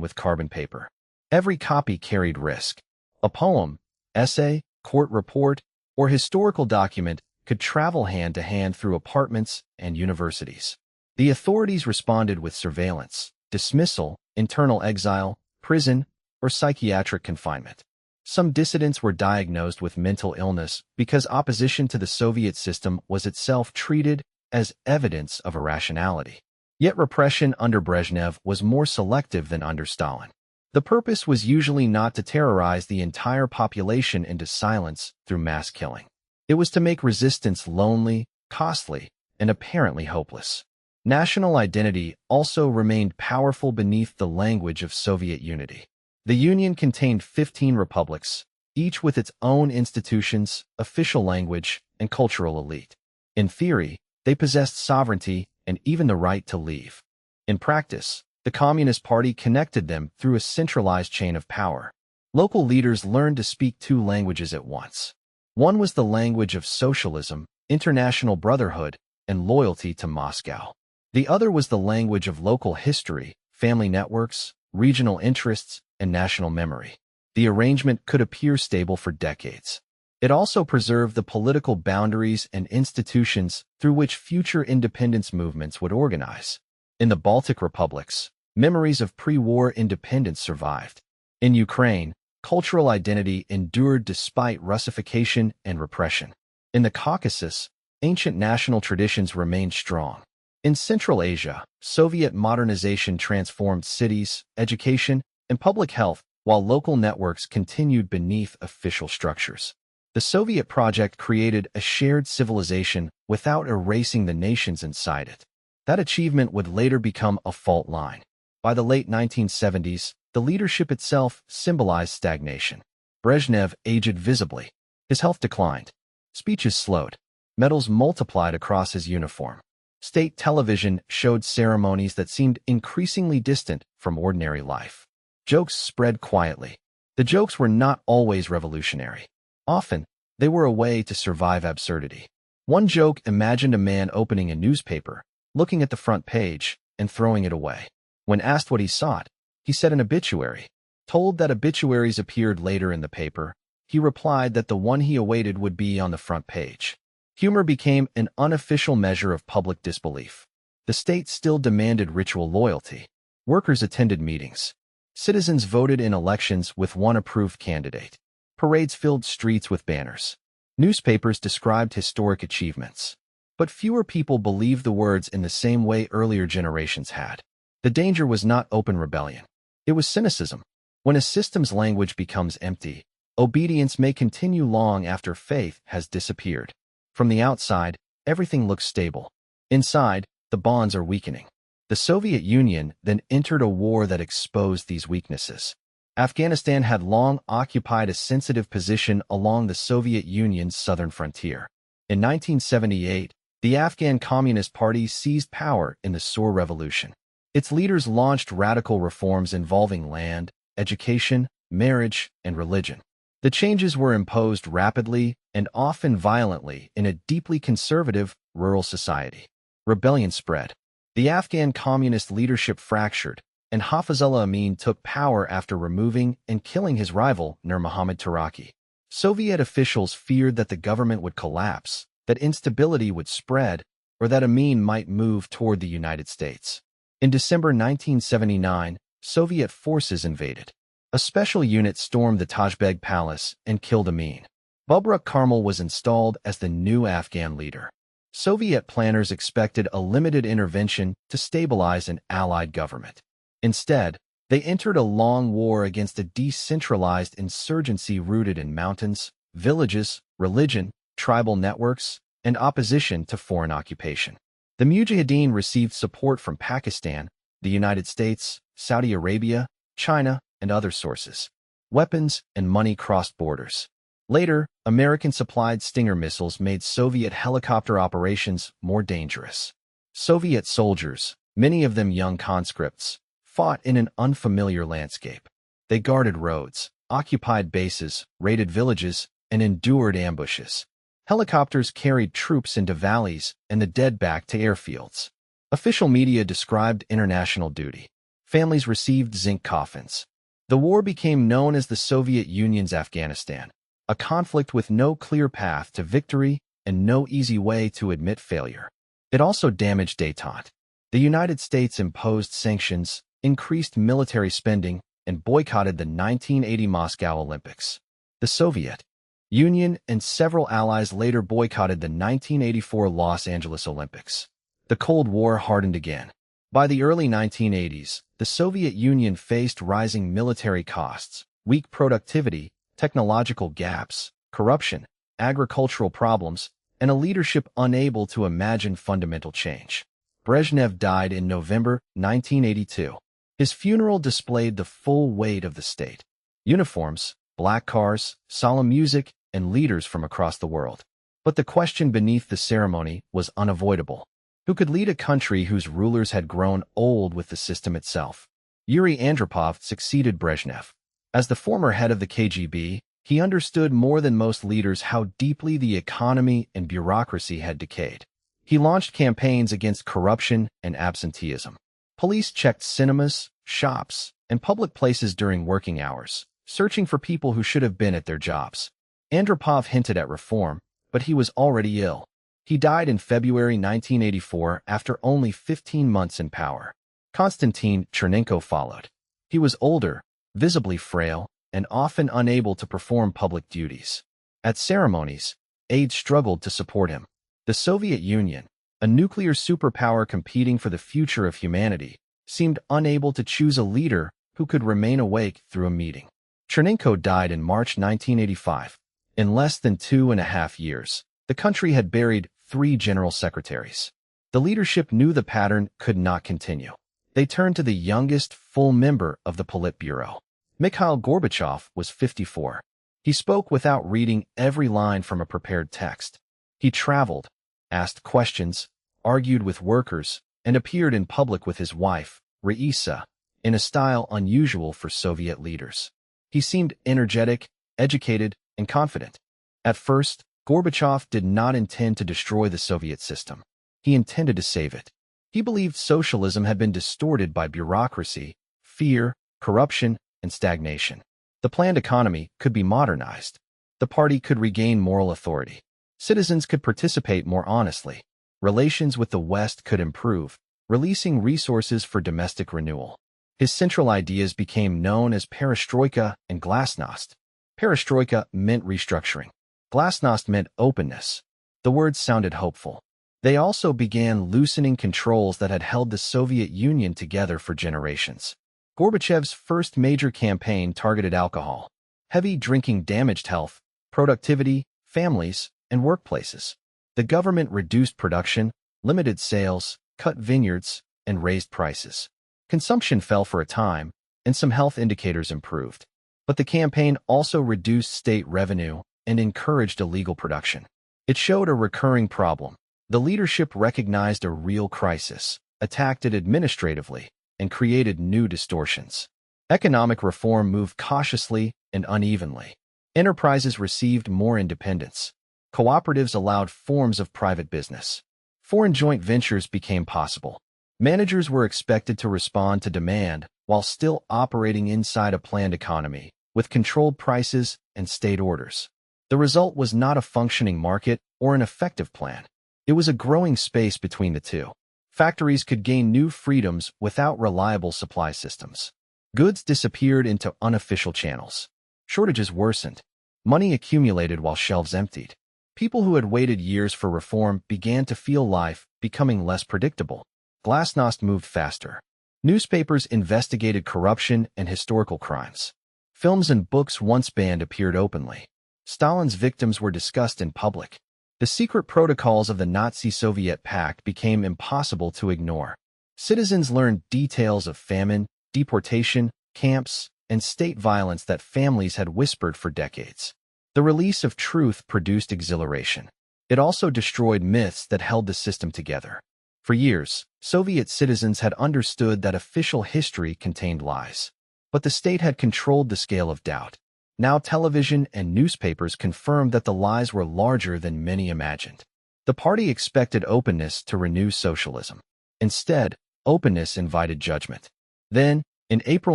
with carbon paper. Every copy carried risk. A poem, essay, court report, or historical document could travel hand to hand through apartments and universities. The authorities responded with surveillance, dismissal, internal exile, prison, or psychiatric confinement. Some dissidents were diagnosed with mental illness because opposition to the Soviet system was itself treated as evidence of irrationality. Yet repression under Brezhnev was more selective than under Stalin. The purpose was usually not to terrorize the entire population into silence through mass killing. It was to make resistance lonely, costly, and apparently hopeless. National identity also remained powerful beneath the language of Soviet unity. The Union contained 15 republics, each with its own institutions, official language, and cultural elite. In theory, they possessed sovereignty and even the right to leave. In practice, the Communist Party connected them through a centralized chain of power. Local leaders learned to speak two languages at once. One was the language of socialism, international brotherhood, and loyalty to Moscow. The other was the language of local history, family networks, regional interests, and national memory. The arrangement could appear stable for decades. It also preserved the political boundaries and institutions through which future independence movements would organize. In the Baltic republics, memories of pre-war independence survived. In Ukraine, cultural identity endured despite Russification and repression. In the Caucasus, ancient national traditions remained strong. In Central Asia, Soviet modernization transformed cities, education, and public health, while local networks continued beneath official structures. The Soviet project created a shared civilization without erasing the nations inside it. That achievement would later become a fault line. By the late 1970s, the leadership itself symbolized stagnation. Brezhnev aged visibly. His health declined. Speeches slowed. Medals multiplied across his uniform. State television showed ceremonies that seemed increasingly distant from ordinary life. Jokes spread quietly. The jokes were not always revolutionary. Often, they were a way to survive absurdity. One joke imagined a man opening a newspaper, looking at the front page, and throwing it away. When asked what he sought, he said an obituary. Told that obituaries appeared later in the paper, he replied that the one he awaited would be on the front page. Humor became an unofficial measure of public disbelief. The state still demanded ritual loyalty. Workers attended meetings. Citizens voted in elections with one approved candidate. Parades filled streets with banners. Newspapers described historic achievements. But fewer people believed the words in the same way earlier generations had. The danger was not open rebellion. It was cynicism. When a system's language becomes empty, obedience may continue long after faith has disappeared. From the outside, everything looks stable. Inside, the bonds are weakening. The Soviet Union then entered a war that exposed these weaknesses. Afghanistan had long occupied a sensitive position along the Soviet Union's southern frontier. In 1978, the Afghan Communist Party seized power in the Sur Revolution. Its leaders launched radical reforms involving land, education, marriage, and religion. The changes were imposed rapidly and often violently in a deeply conservative, rural society. Rebellion spread. The Afghan communist leadership fractured, and Hafizullah Amin took power after removing and killing his rival, Nur Muhammad Taraki. Soviet officials feared that the government would collapse, that instability would spread, or that Amin might move toward the United States. In December 1979, Soviet forces invaded. A special unit stormed the Tajbeg Palace and killed Amin. Bubrak Karmal was installed as the new Afghan leader. Soviet planners expected a limited intervention to stabilize an allied government. Instead, they entered a long war against a decentralized insurgency rooted in mountains, villages, religion, tribal networks, and opposition to foreign occupation. The Mujahideen received support from Pakistan, the United States, Saudi Arabia, China, and other sources. Weapons and money crossed borders. Later, American-supplied Stinger missiles made Soviet helicopter operations more dangerous. Soviet soldiers, many of them young conscripts, fought in an unfamiliar landscape. They guarded roads, occupied bases, raided villages, and endured ambushes. Helicopters carried troops into valleys and the dead back to airfields. Official media described international duty. Families received zinc coffins. The war became known as the Soviet Union's Afghanistan, a conflict with no clear path to victory and no easy way to admit failure. It also damaged détente. The United States imposed sanctions, increased military spending, and boycotted the 1980 Moscow Olympics. The Soviet Union and several allies later boycotted the 1984 Los Angeles Olympics. The Cold War hardened again. By the early 1980s, the Soviet Union faced rising military costs, weak productivity, technological gaps, corruption, agricultural problems, and a leadership unable to imagine fundamental change. Brezhnev died in November 1982. His funeral displayed the full weight of the state. Uniforms, black cars, solemn music, and leaders from across the world. But the question beneath the ceremony was unavoidable. Who could lead a country whose rulers had grown old with the system itself? Yuri Andropov succeeded Brezhnev. As the former head of the KGB, he understood more than most leaders how deeply the economy and bureaucracy had decayed. He launched campaigns against corruption and absenteeism. Police checked cinemas, shops, and public places during working hours, searching for people who should have been at their jobs. Andropov hinted at reform, but he was already ill. He died in February 1984 after only 15 months in power. Konstantin Chernenko followed. He was older, visibly frail, and often unable to perform public duties. At ceremonies, aides struggled to support him. The Soviet Union, a nuclear superpower competing for the future of humanity, seemed unable to choose a leader who could remain awake through a meeting. Chernenko died in March 1985. In less than 2.5 years, the country had buried 3 general secretaries. The leadership knew the pattern could not continue. They turned to the youngest full member of the Politburo. Mikhail Gorbachev was 54. He spoke without reading every line from a prepared text. He traveled, asked questions, argued with workers, and appeared in public with his wife, Raisa, in a style unusual for Soviet leaders. He seemed energetic, educated, and confident. At first, Gorbachev did not intend to destroy the Soviet system. He intended to save it. He believed socialism had been distorted by bureaucracy, fear, corruption, and stagnation. The planned economy could be modernized. The party could regain moral authority. Citizens could participate more honestly. Relations with the West could improve, releasing resources for domestic renewal. His central ideas became known as perestroika and glasnost. Perestroika meant restructuring. Glasnost meant openness. The words sounded hopeful. They also began loosening controls that had held the Soviet Union together for generations. Gorbachev's first major campaign targeted alcohol. Heavy drinking damaged health, productivity, families, and workplaces. The government reduced production, limited sales, cut vineyards, and raised prices. Consumption fell for a time, and some health indicators improved. But the campaign also reduced state revenue and encouraged illegal production. It showed a recurring problem. The leadership recognized a real crisis, attacked it administratively, and created new distortions. Economic reform moved cautiously and unevenly. Enterprises received more independence. Cooperatives allowed forms of private business. Foreign joint ventures became possible. Managers were expected to respond to demand while still operating inside a planned economy, with controlled prices and state orders. The result was not a functioning market or an effective plan. It was a growing space between the two. Factories could gain new freedoms without reliable supply systems. Goods disappeared into unofficial channels. Shortages worsened. Money accumulated while shelves emptied. People who had waited years for reform began to feel life becoming less predictable. Glasnost moved faster. Newspapers investigated corruption and historical crimes. Films and books once banned appeared openly. Stalin's victims were discussed in public. The secret protocols of the Nazi-Soviet Pact became impossible to ignore. Citizens learned details of famine, deportation, camps, and state violence that families had whispered for decades. The release of truth produced exhilaration. It also destroyed myths that held the system together. For years, Soviet citizens had understood that official history contained lies. But the state had controlled the scale of doubt. Now television and newspapers confirmed that the lies were larger than many imagined. The party expected openness to renew socialism. Instead, openness invited judgment. Then, in April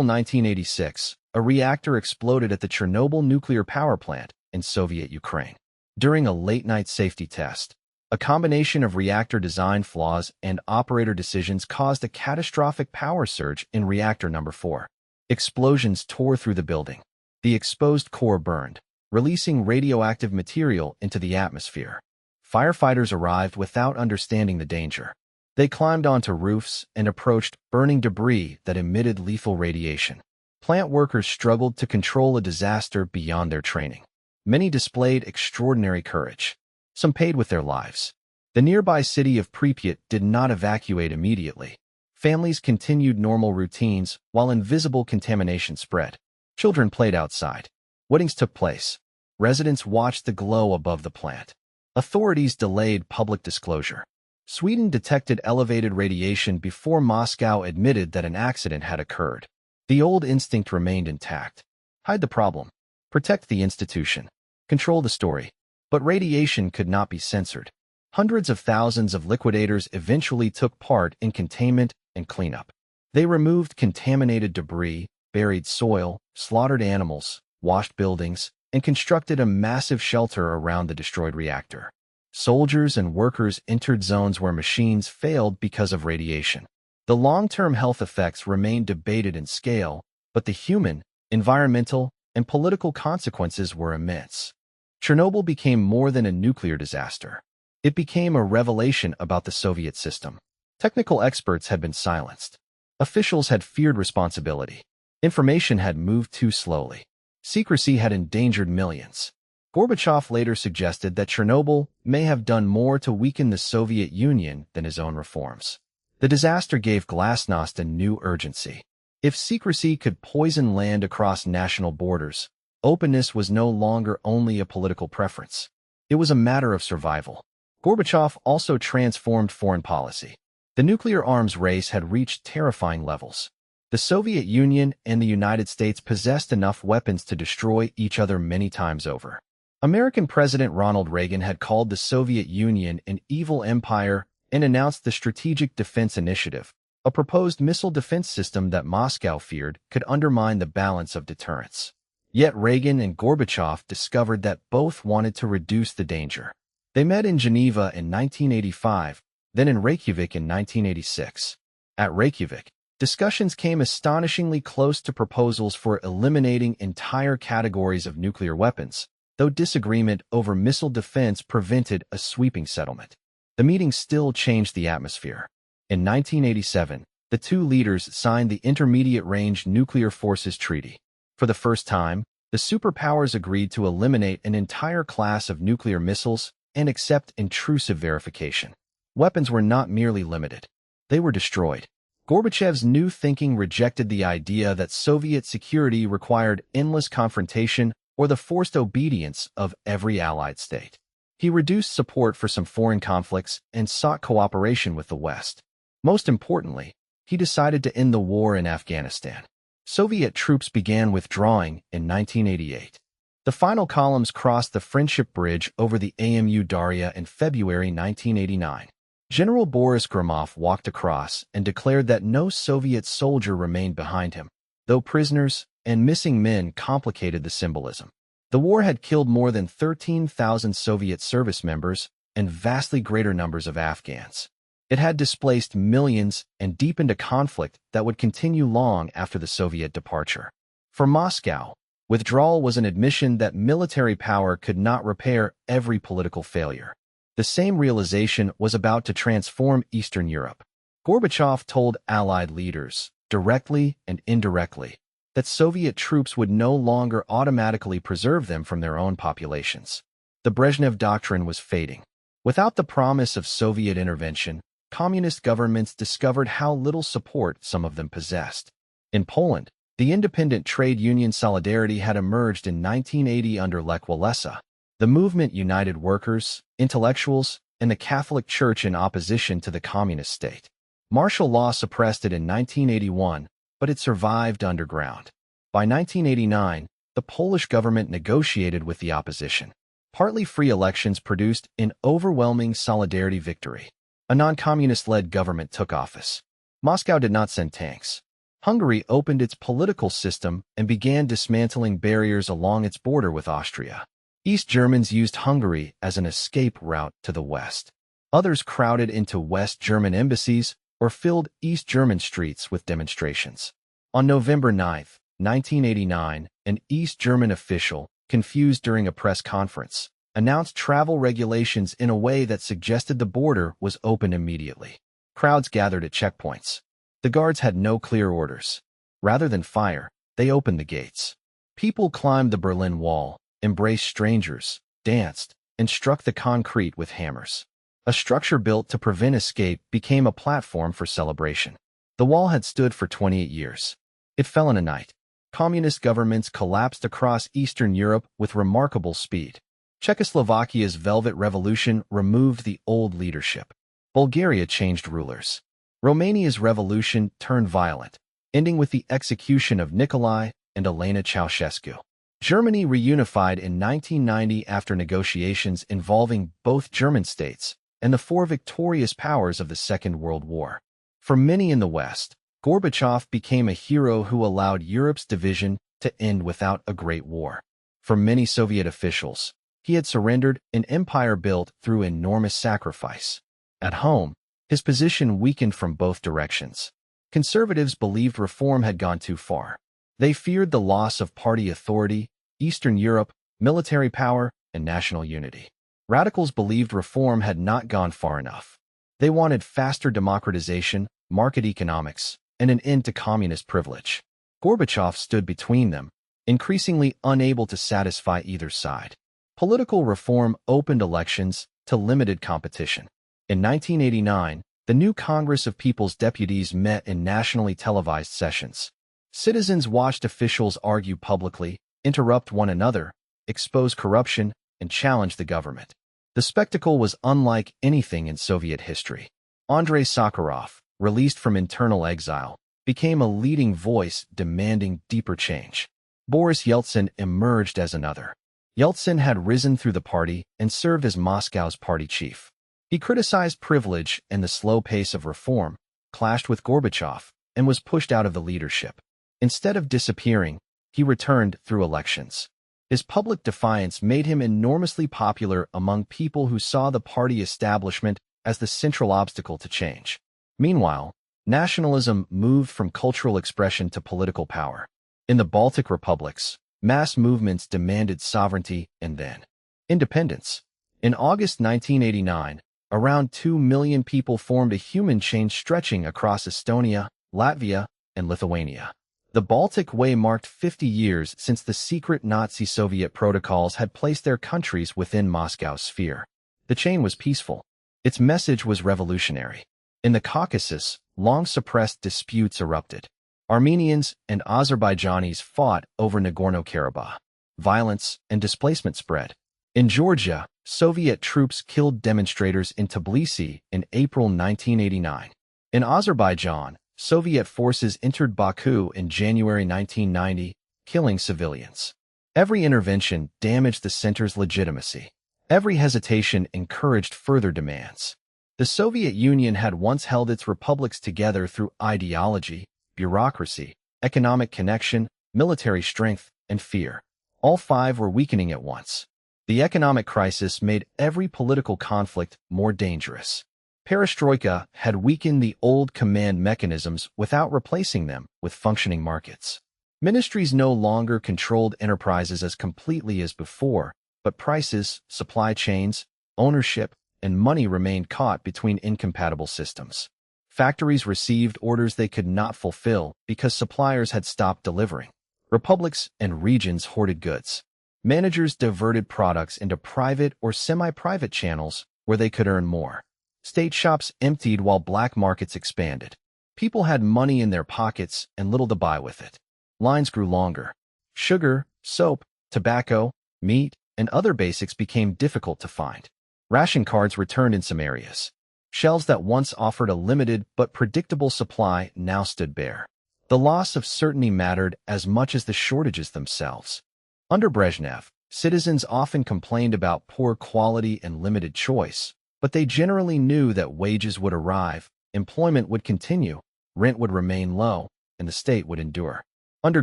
1986, a reactor exploded at the Chernobyl nuclear power plant in Soviet Ukraine. During a late-night safety test, a combination of reactor design flaws and operator decisions caused a catastrophic power surge in reactor number 4. Explosions tore through the building. The exposed core burned, releasing radioactive material into the atmosphere. Firefighters arrived without understanding the danger. They climbed onto roofs and approached burning debris that emitted lethal radiation. Plant workers struggled to control a disaster beyond their training. Many displayed extraordinary courage. Some paid with their lives. The nearby city of Pripyat did not evacuate immediately. Families continued normal routines while invisible contamination spread. Children played outside. Weddings took place. Residents watched the glow above the plant. Authorities delayed public disclosure. Sweden detected elevated radiation before Moscow admitted that an accident had occurred. The old instinct remained intact. Hide the problem. Protect the institution. Control the story. But radiation could not be censored. Hundreds of thousands of liquidators eventually took part in containment and cleanup. They removed contaminated debris, buried soil, slaughtered animals, washed buildings, and constructed a massive shelter around the destroyed reactor. Soldiers and workers entered zones where machines failed because of radiation. The long-term health effects remained debated in scale, but the human, environmental, and political consequences were immense. Chernobyl became more than a nuclear disaster. It became a revelation about the Soviet system. Technical experts had been silenced. Officials had feared responsibility. Information had moved too slowly. Secrecy had endangered millions. Gorbachev later suggested that Chernobyl may have done more to weaken the Soviet Union than his own reforms. The disaster gave glasnost a new urgency. If secrecy could poison land across national borders, openness was no longer only a political preference. It was a matter of survival. Gorbachev also transformed foreign policy. The nuclear arms race had reached terrifying levels. The Soviet Union and the United States possessed enough weapons to destroy each other many times over. American President Ronald Reagan had called the Soviet Union an evil empire and announced the Strategic Defense Initiative, a proposed missile defense system that Moscow feared could undermine the balance of deterrence. Yet Reagan and Gorbachev discovered that both wanted to reduce the danger. They met in Geneva in 1985, then in Reykjavik in 1986. At Reykjavik, discussions came astonishingly close to proposals for eliminating entire categories of nuclear weapons, though disagreement over missile defense prevented a sweeping settlement. The meeting still changed the atmosphere. In 1987, the two leaders signed the Intermediate-Range Nuclear Forces Treaty. For the first time, the superpowers agreed to eliminate an entire class of nuclear missiles and accept intrusive verification. Weapons were not merely limited. They were destroyed. Gorbachev's new thinking rejected the idea that Soviet security required endless confrontation or the forced obedience of every allied state. He reduced support for some foreign conflicts and sought cooperation with the West. Most importantly, he decided to end the war in Afghanistan. Soviet troops began withdrawing in 1988. The final columns crossed the Friendship Bridge over the Amu Darya in February 1989. General Boris Gromov walked across and declared that no Soviet soldier remained behind him, though prisoners and missing men complicated the symbolism. The war had killed more than 13,000 Soviet service members and vastly greater numbers of Afghans. It had displaced millions and deepened a conflict that would continue long after the Soviet departure. For Moscow, withdrawal was an admission that military power could not repair every political failure. The same realization was about to transform Eastern Europe. Gorbachev told Allied leaders, directly and indirectly, that Soviet troops would no longer automatically preserve them from their own populations. The Brezhnev doctrine was fading. Without the promise of Soviet intervention, communist governments discovered how little support some of them possessed. In Poland, the independent trade union Solidarity had emerged in 1980 under Lech Walesa. The movement united workers, intellectuals, and the Catholic Church in opposition to the communist state. Martial law suppressed it in 1981, but it survived underground. By 1989, the Polish government negotiated with the opposition. Partly free elections produced an overwhelming Solidarity victory. A non-communist-led government took office. Moscow did not send tanks. Hungary opened its political system and began dismantling barriers along its border with Austria. East Germans used Hungary as an escape route to the West. Others crowded into West German embassies or filled East German streets with demonstrations. On November 9, 1989, an East German official, confused during a press conference, announced travel regulations in a way that suggested the border was open immediately. Crowds gathered at checkpoints. The guards had no clear orders. Rather than fire, they opened the gates. People climbed the Berlin Wall, embraced strangers, danced, and struck the concrete with hammers. A structure built to prevent escape became a platform for celebration. The wall had stood for 28 years. It fell in a night. Communist governments collapsed across Eastern Europe with remarkable speed. Czechoslovakia's Velvet Revolution removed the old leadership. Bulgaria changed rulers. Romania's revolution turned violent, ending with the execution of Nicolae and Elena Ceausescu. Germany reunified in 1990 after negotiations involving both German states and the four victorious powers of the Second World War. For many in the West, Gorbachev became a hero who allowed Europe's division to end without a great war. For many Soviet officials, he had surrendered an empire built through enormous sacrifice. At home, his position weakened from both directions. Conservatives believed reform had gone too far. They feared the loss of party authority, Eastern Europe, military power, and national unity. Radicals believed reform had not gone far enough. They wanted faster democratization, market economics, and an end to communist privilege. Gorbachev stood between them, increasingly unable to satisfy either side. Political reform opened elections to limited competition. In 1989, the new Congress of People's Deputies met in nationally televised sessions. Citizens watched officials argue publicly, interrupt one another, expose corruption, and challenge the government. The spectacle was unlike anything in Soviet history. Andrei Sakharov, released from internal exile, became a leading voice demanding deeper change. Boris Yeltsin emerged as another. Yeltsin had risen through the party and served as Moscow's party chief. He criticized privilege and the slow pace of reform, clashed with Gorbachev, and was pushed out of the leadership. Instead of disappearing, he returned through elections. His public defiance made him enormously popular among people who saw the party establishment as the central obstacle to change. Meanwhile, nationalism moved from cultural expression to political power. In the Baltic republics, mass movements demanded sovereignty and then independence. In August 1989, around 2 million people formed a human chain stretching across Estonia, Latvia, and Lithuania. The Baltic Way marked 50 years since the secret Nazi-Soviet protocols had placed their countries within Moscow's sphere. The chain was peaceful. Its message was revolutionary. In the Caucasus, long-suppressed disputes erupted. Armenians and Azerbaijanis fought over Nagorno-Karabakh. Violence and displacement spread. In Georgia, Soviet troops killed demonstrators in Tbilisi in April 1989. In Azerbaijan, Soviet forces entered Baku in January 1990, killing civilians. Every intervention damaged the center's legitimacy. Every hesitation encouraged further demands. The Soviet Union had once held its republics together through ideology, bureaucracy, economic connection, military strength, and fear. All five were weakening at once. The economic crisis made every political conflict more dangerous. Perestroika had weakened the old command mechanisms without replacing them with functioning markets. Ministries no longer controlled enterprises as completely as before, but prices, supply chains, ownership, and money remained caught between incompatible systems. Factories received orders they could not fulfill because suppliers had stopped delivering. Republics and regions hoarded goods. Managers diverted products into private or semi-private channels where they could earn more. State shops emptied while black markets expanded. People had money in their pockets and little to buy with it. Lines grew longer. Sugar, soap, tobacco, meat, and other basics became difficult to find. Ration cards returned in some areas. Shelves that once offered a limited but predictable supply now stood bare. The loss of certainty mattered as much as the shortages themselves. Under Brezhnev, citizens often complained about poor quality and limited choice, but they generally knew that wages would arrive, employment would continue, rent would remain low, and the state would endure. Under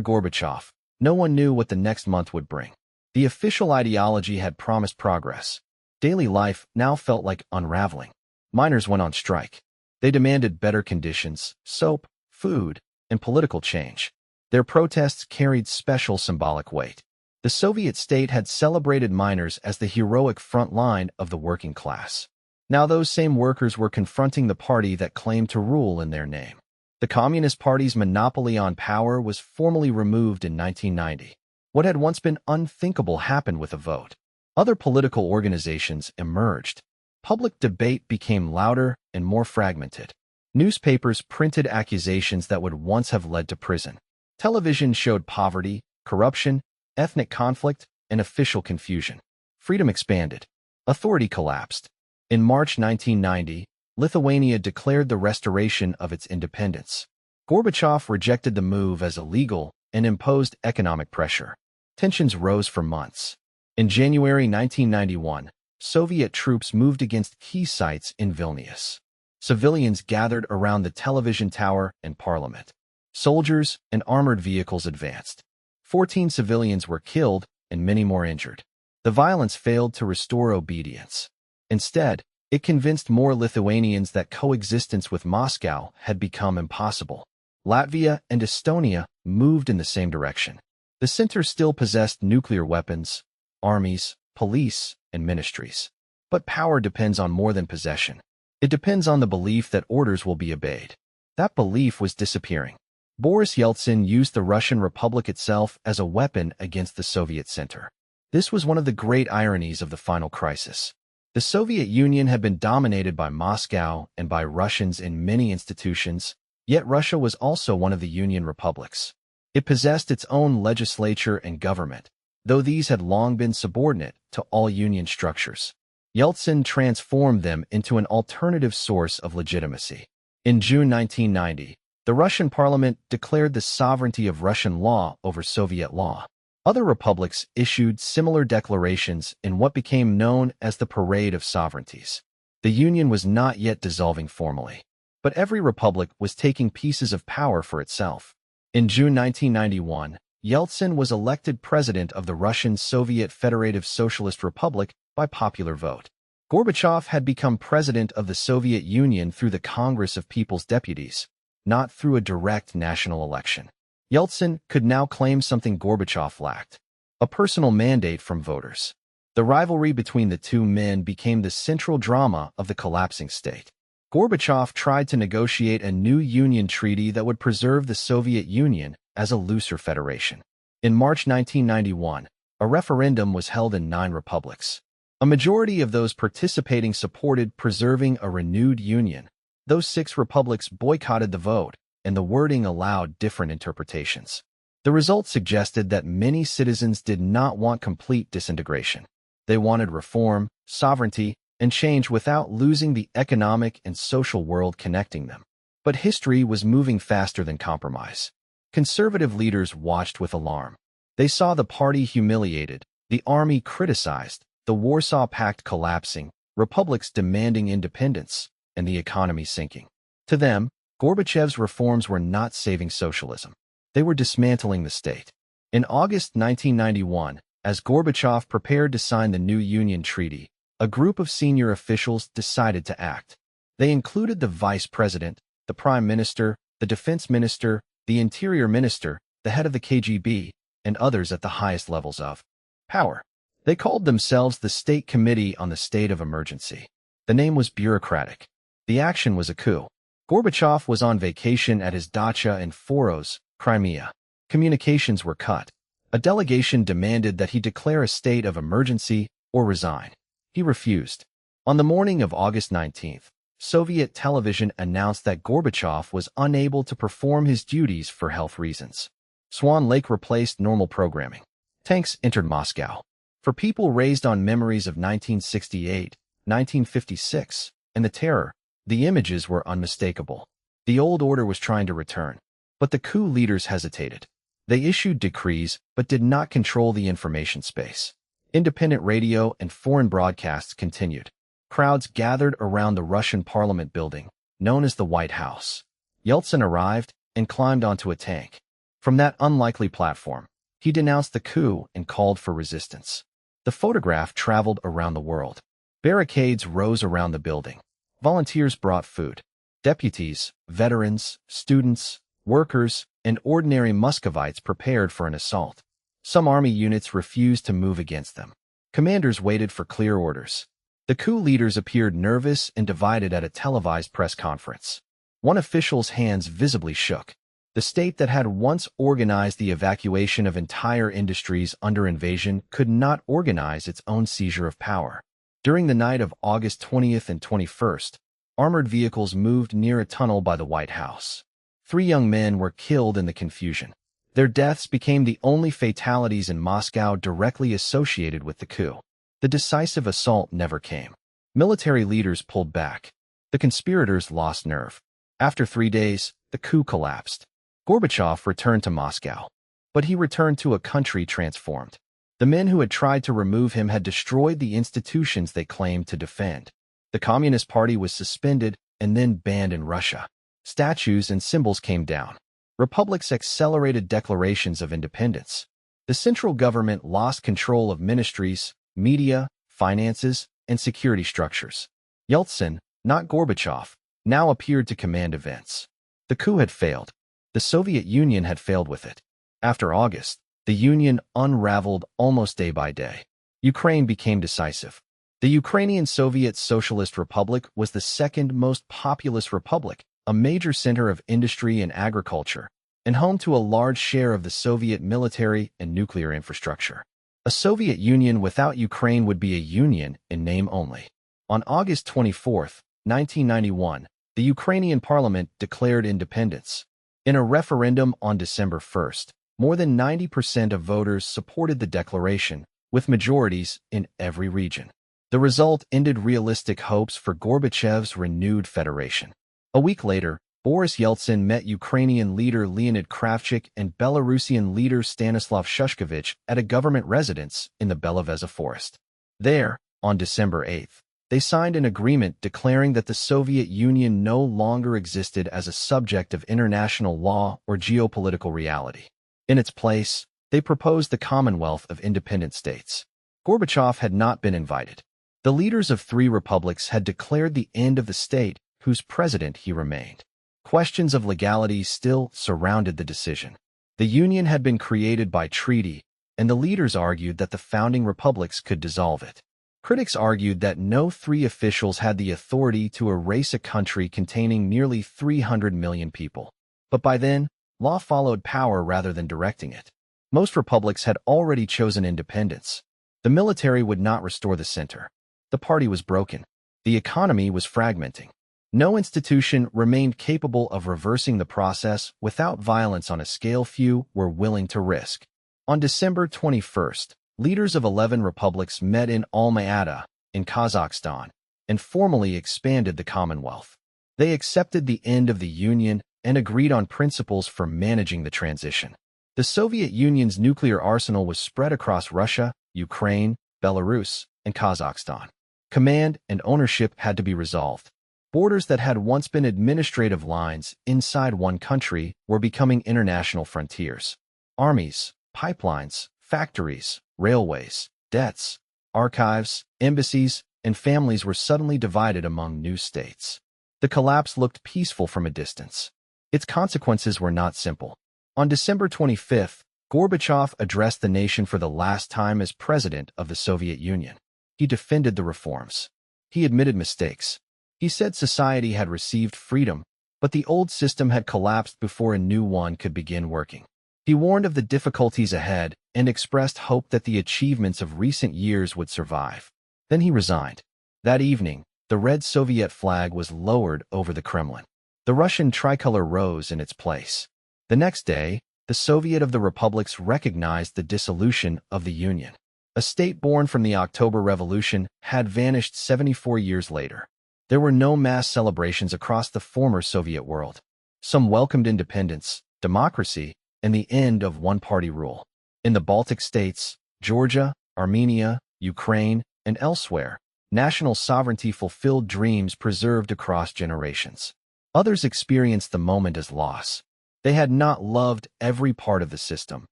Gorbachev, no one knew what the next month would bring. The official ideology had promised progress. Daily life now felt like unraveling. Miners went on strike. They demanded better conditions, soap, food, and political change. Their protests carried special symbolic weight. The Soviet state had celebrated miners as the heroic front line of the working class. Now those same workers were confronting the party that claimed to rule in their name. The Communist Party's monopoly on power was formally removed in 1990. What had once been unthinkable happened with a vote. Other political organizations emerged. Public debate became louder and more fragmented. Newspapers printed accusations that would once have led to prison. Television showed poverty, corruption, ethnic conflict, and official confusion. Freedom expanded. Authority collapsed. In March 1990, Lithuania declared the restoration of its independence. Gorbachev rejected the move as illegal and imposed economic pressure. Tensions rose for months. In January 1991, Soviet troops moved against key sites in Vilnius. Civilians gathered around the television tower and parliament. Soldiers and armored vehicles advanced. 14 civilians were killed and many more injured. The violence failed to restore obedience. Instead, it convinced more Lithuanians that coexistence with Moscow had become impossible. Latvia and Estonia moved in the same direction. The center still possessed nuclear weapons, armies, police, and ministries. But power depends on more than possession. It depends on the belief that orders will be obeyed. That belief was disappearing. Boris Yeltsin used the Russian Republic itself as a weapon against the Soviet center. This was one of the great ironies of the final crisis. The Soviet Union had been dominated by Moscow and by Russians in many institutions, yet Russia was also one of the Union republics. It possessed its own legislature and government, though these had long been subordinate to all Union structures. Yeltsin transformed them into an alternative source of legitimacy. In June 1990, the Russian parliament declared the sovereignty of Russian law over Soviet law. Other republics issued similar declarations in what became known as the Parade of Sovereignties. The Union was not yet dissolving formally, but every republic was taking pieces of power for itself. In June 1991, Yeltsin was elected president of the Russian Soviet Federative Socialist Republic by popular vote. Gorbachev had become president of the Soviet Union through the Congress of People's Deputies, not through a direct national election. Yeltsin could now claim something Gorbachev lacked: a personal mandate from voters. The rivalry between the two men became the central drama of the collapsing state. Gorbachev tried to negotiate a new union treaty that would preserve the Soviet Union as a looser federation. In March 1991, a referendum was held in 9 republics. A majority of those participating supported preserving a renewed union. Those 6 republics boycotted the vote, and the wording allowed different interpretations. The results suggested that many citizens did not want complete disintegration. They wanted reform, sovereignty, and change without losing the economic and social world connecting them. But history was moving faster than compromise. Conservative leaders watched with alarm. They saw the party humiliated, the army criticized, the Warsaw Pact collapsing, republics demanding independence, and the economy sinking. To them, Gorbachev's reforms were not saving socialism. They were dismantling the state. In August 1991, as Gorbachev prepared to sign the new Union Treaty, a group of senior officials decided to act. They included the vice president, the prime minister, the defense minister, the interior minister, the head of the KGB, and others at the highest levels of power. They called themselves the State Committee on the State of Emergency. The name was bureaucratic. The action was a coup. Gorbachev was on vacation at his dacha in Foros, Crimea. Communications were cut. A delegation demanded that he declare a state of emergency or resign. He refused. On the morning of August 19th, Soviet television announced that Gorbachev was unable to perform his duties for health reasons. Swan Lake replaced normal programming. Tanks entered Moscow. For people raised on memories of 1968, 1956, and the terror, the images were unmistakable. The old order was trying to return. But the coup leaders hesitated. They issued decrees but did not control the information space. Independent radio and foreign broadcasts continued. Crowds gathered around the Russian parliament building, known as the White House. Yeltsin arrived and climbed onto a tank. From that unlikely platform, he denounced the coup and called for resistance. The photograph traveled around the world. Barricades rose around the building. Volunteers brought food. Deputies, veterans, students, workers, and ordinary Muscovites prepared for an assault. Some army units refused to move against them. Commanders waited for clear orders. The coup leaders appeared nervous and divided at a televised press conference. One official's hands visibly shook. The state that had once organized the evacuation of entire industries under invasion could not organize its own seizure of power. During the night of August 20th and 21st, armored vehicles moved near a tunnel by the White House. 3 young men were killed in the confusion. Their deaths became the only fatalities in Moscow directly associated with the coup. The decisive assault never came. Military leaders pulled back. The conspirators lost nerve. After 3 days, the coup collapsed. Gorbachev returned to Moscow. But he returned to a country transformed. The men who had tried to remove him had destroyed the institutions they claimed to defend. The Communist Party was suspended and then banned in Russia. Statues and symbols came down. Republics accelerated declarations of independence. The central government lost control of ministries, media, finances, and security structures. Yeltsin, not Gorbachev, now appeared to command events. The coup had failed. The Soviet Union had failed with it. After August, the Union unraveled almost day by day. Ukraine became decisive. The Ukrainian Soviet Socialist Republic was the second most populous republic, a major center of industry and agriculture, and home to a large share of the Soviet military and nuclear infrastructure. A Soviet Union without Ukraine would be a union in name only. On August 24, 1991, the Ukrainian parliament declared independence. In a referendum on December 1st, more than 90% of voters supported the declaration, with majorities in every region. The result ended realistic hopes for Gorbachev's renewed federation. A week later, Boris Yeltsin met Ukrainian leader Leonid Kravchuk and Belarusian leader Stanislav Shushkevich at a government residence in the Belovezha forest. There, on December 8th, they signed an agreement declaring that the Soviet Union no longer existed as a subject of international law or geopolitical reality. In its place, they proposed the Commonwealth of Independent States. Gorbachev had not been invited. The leaders of 3 republics had declared the end of the state, whose president he remained. Questions of legality still surrounded the decision. The Union had been created by treaty, and the leaders argued that the founding republics could dissolve it. Critics argued that no 3 officials had the authority to erase a country containing nearly 300 million people. But by then, law followed power rather than directing it. Most republics had already chosen independence. The military would not restore the center. The party was broken. The economy was fragmenting. No institution remained capable of reversing the process without violence on a scale few were willing to risk. On December 21st, leaders of 11 republics met in Alma-Ata, in Kazakhstan, and formally expanded the Commonwealth. They accepted the end of the Union and agreed on principles for managing the transition. The Soviet Union's nuclear arsenal was spread across Russia, Ukraine, Belarus, and Kazakhstan. Command and ownership had to be resolved. Borders that had once been administrative lines inside one country were becoming international frontiers. Armies, pipelines, factories, railways, debts, archives, embassies, and families were suddenly divided among new states. The collapse looked peaceful from a distance. Its consequences were not simple. On December 25th, Gorbachev addressed the nation for the last time as president of the Soviet Union. He defended the reforms. He admitted mistakes. He said society had received freedom, but the old system had collapsed before a new one could begin working. He warned of the difficulties ahead and expressed hope that the achievements of recent years would survive. Then he resigned. That evening, the red Soviet flag was lowered over the Kremlin. The Russian tricolor rose in its place. The next day, the Soviet of the republics recognized the dissolution of the Union. A state born from the October Revolution had vanished 74 years later. There were no mass celebrations across the former Soviet world. Some welcomed independence, democracy, and the end of one-party rule. In the Baltic states, Georgia, Armenia, Ukraine, and elsewhere, national sovereignty fulfilled dreams preserved across generations. Others experienced the moment as loss. They had not loved every part of the system,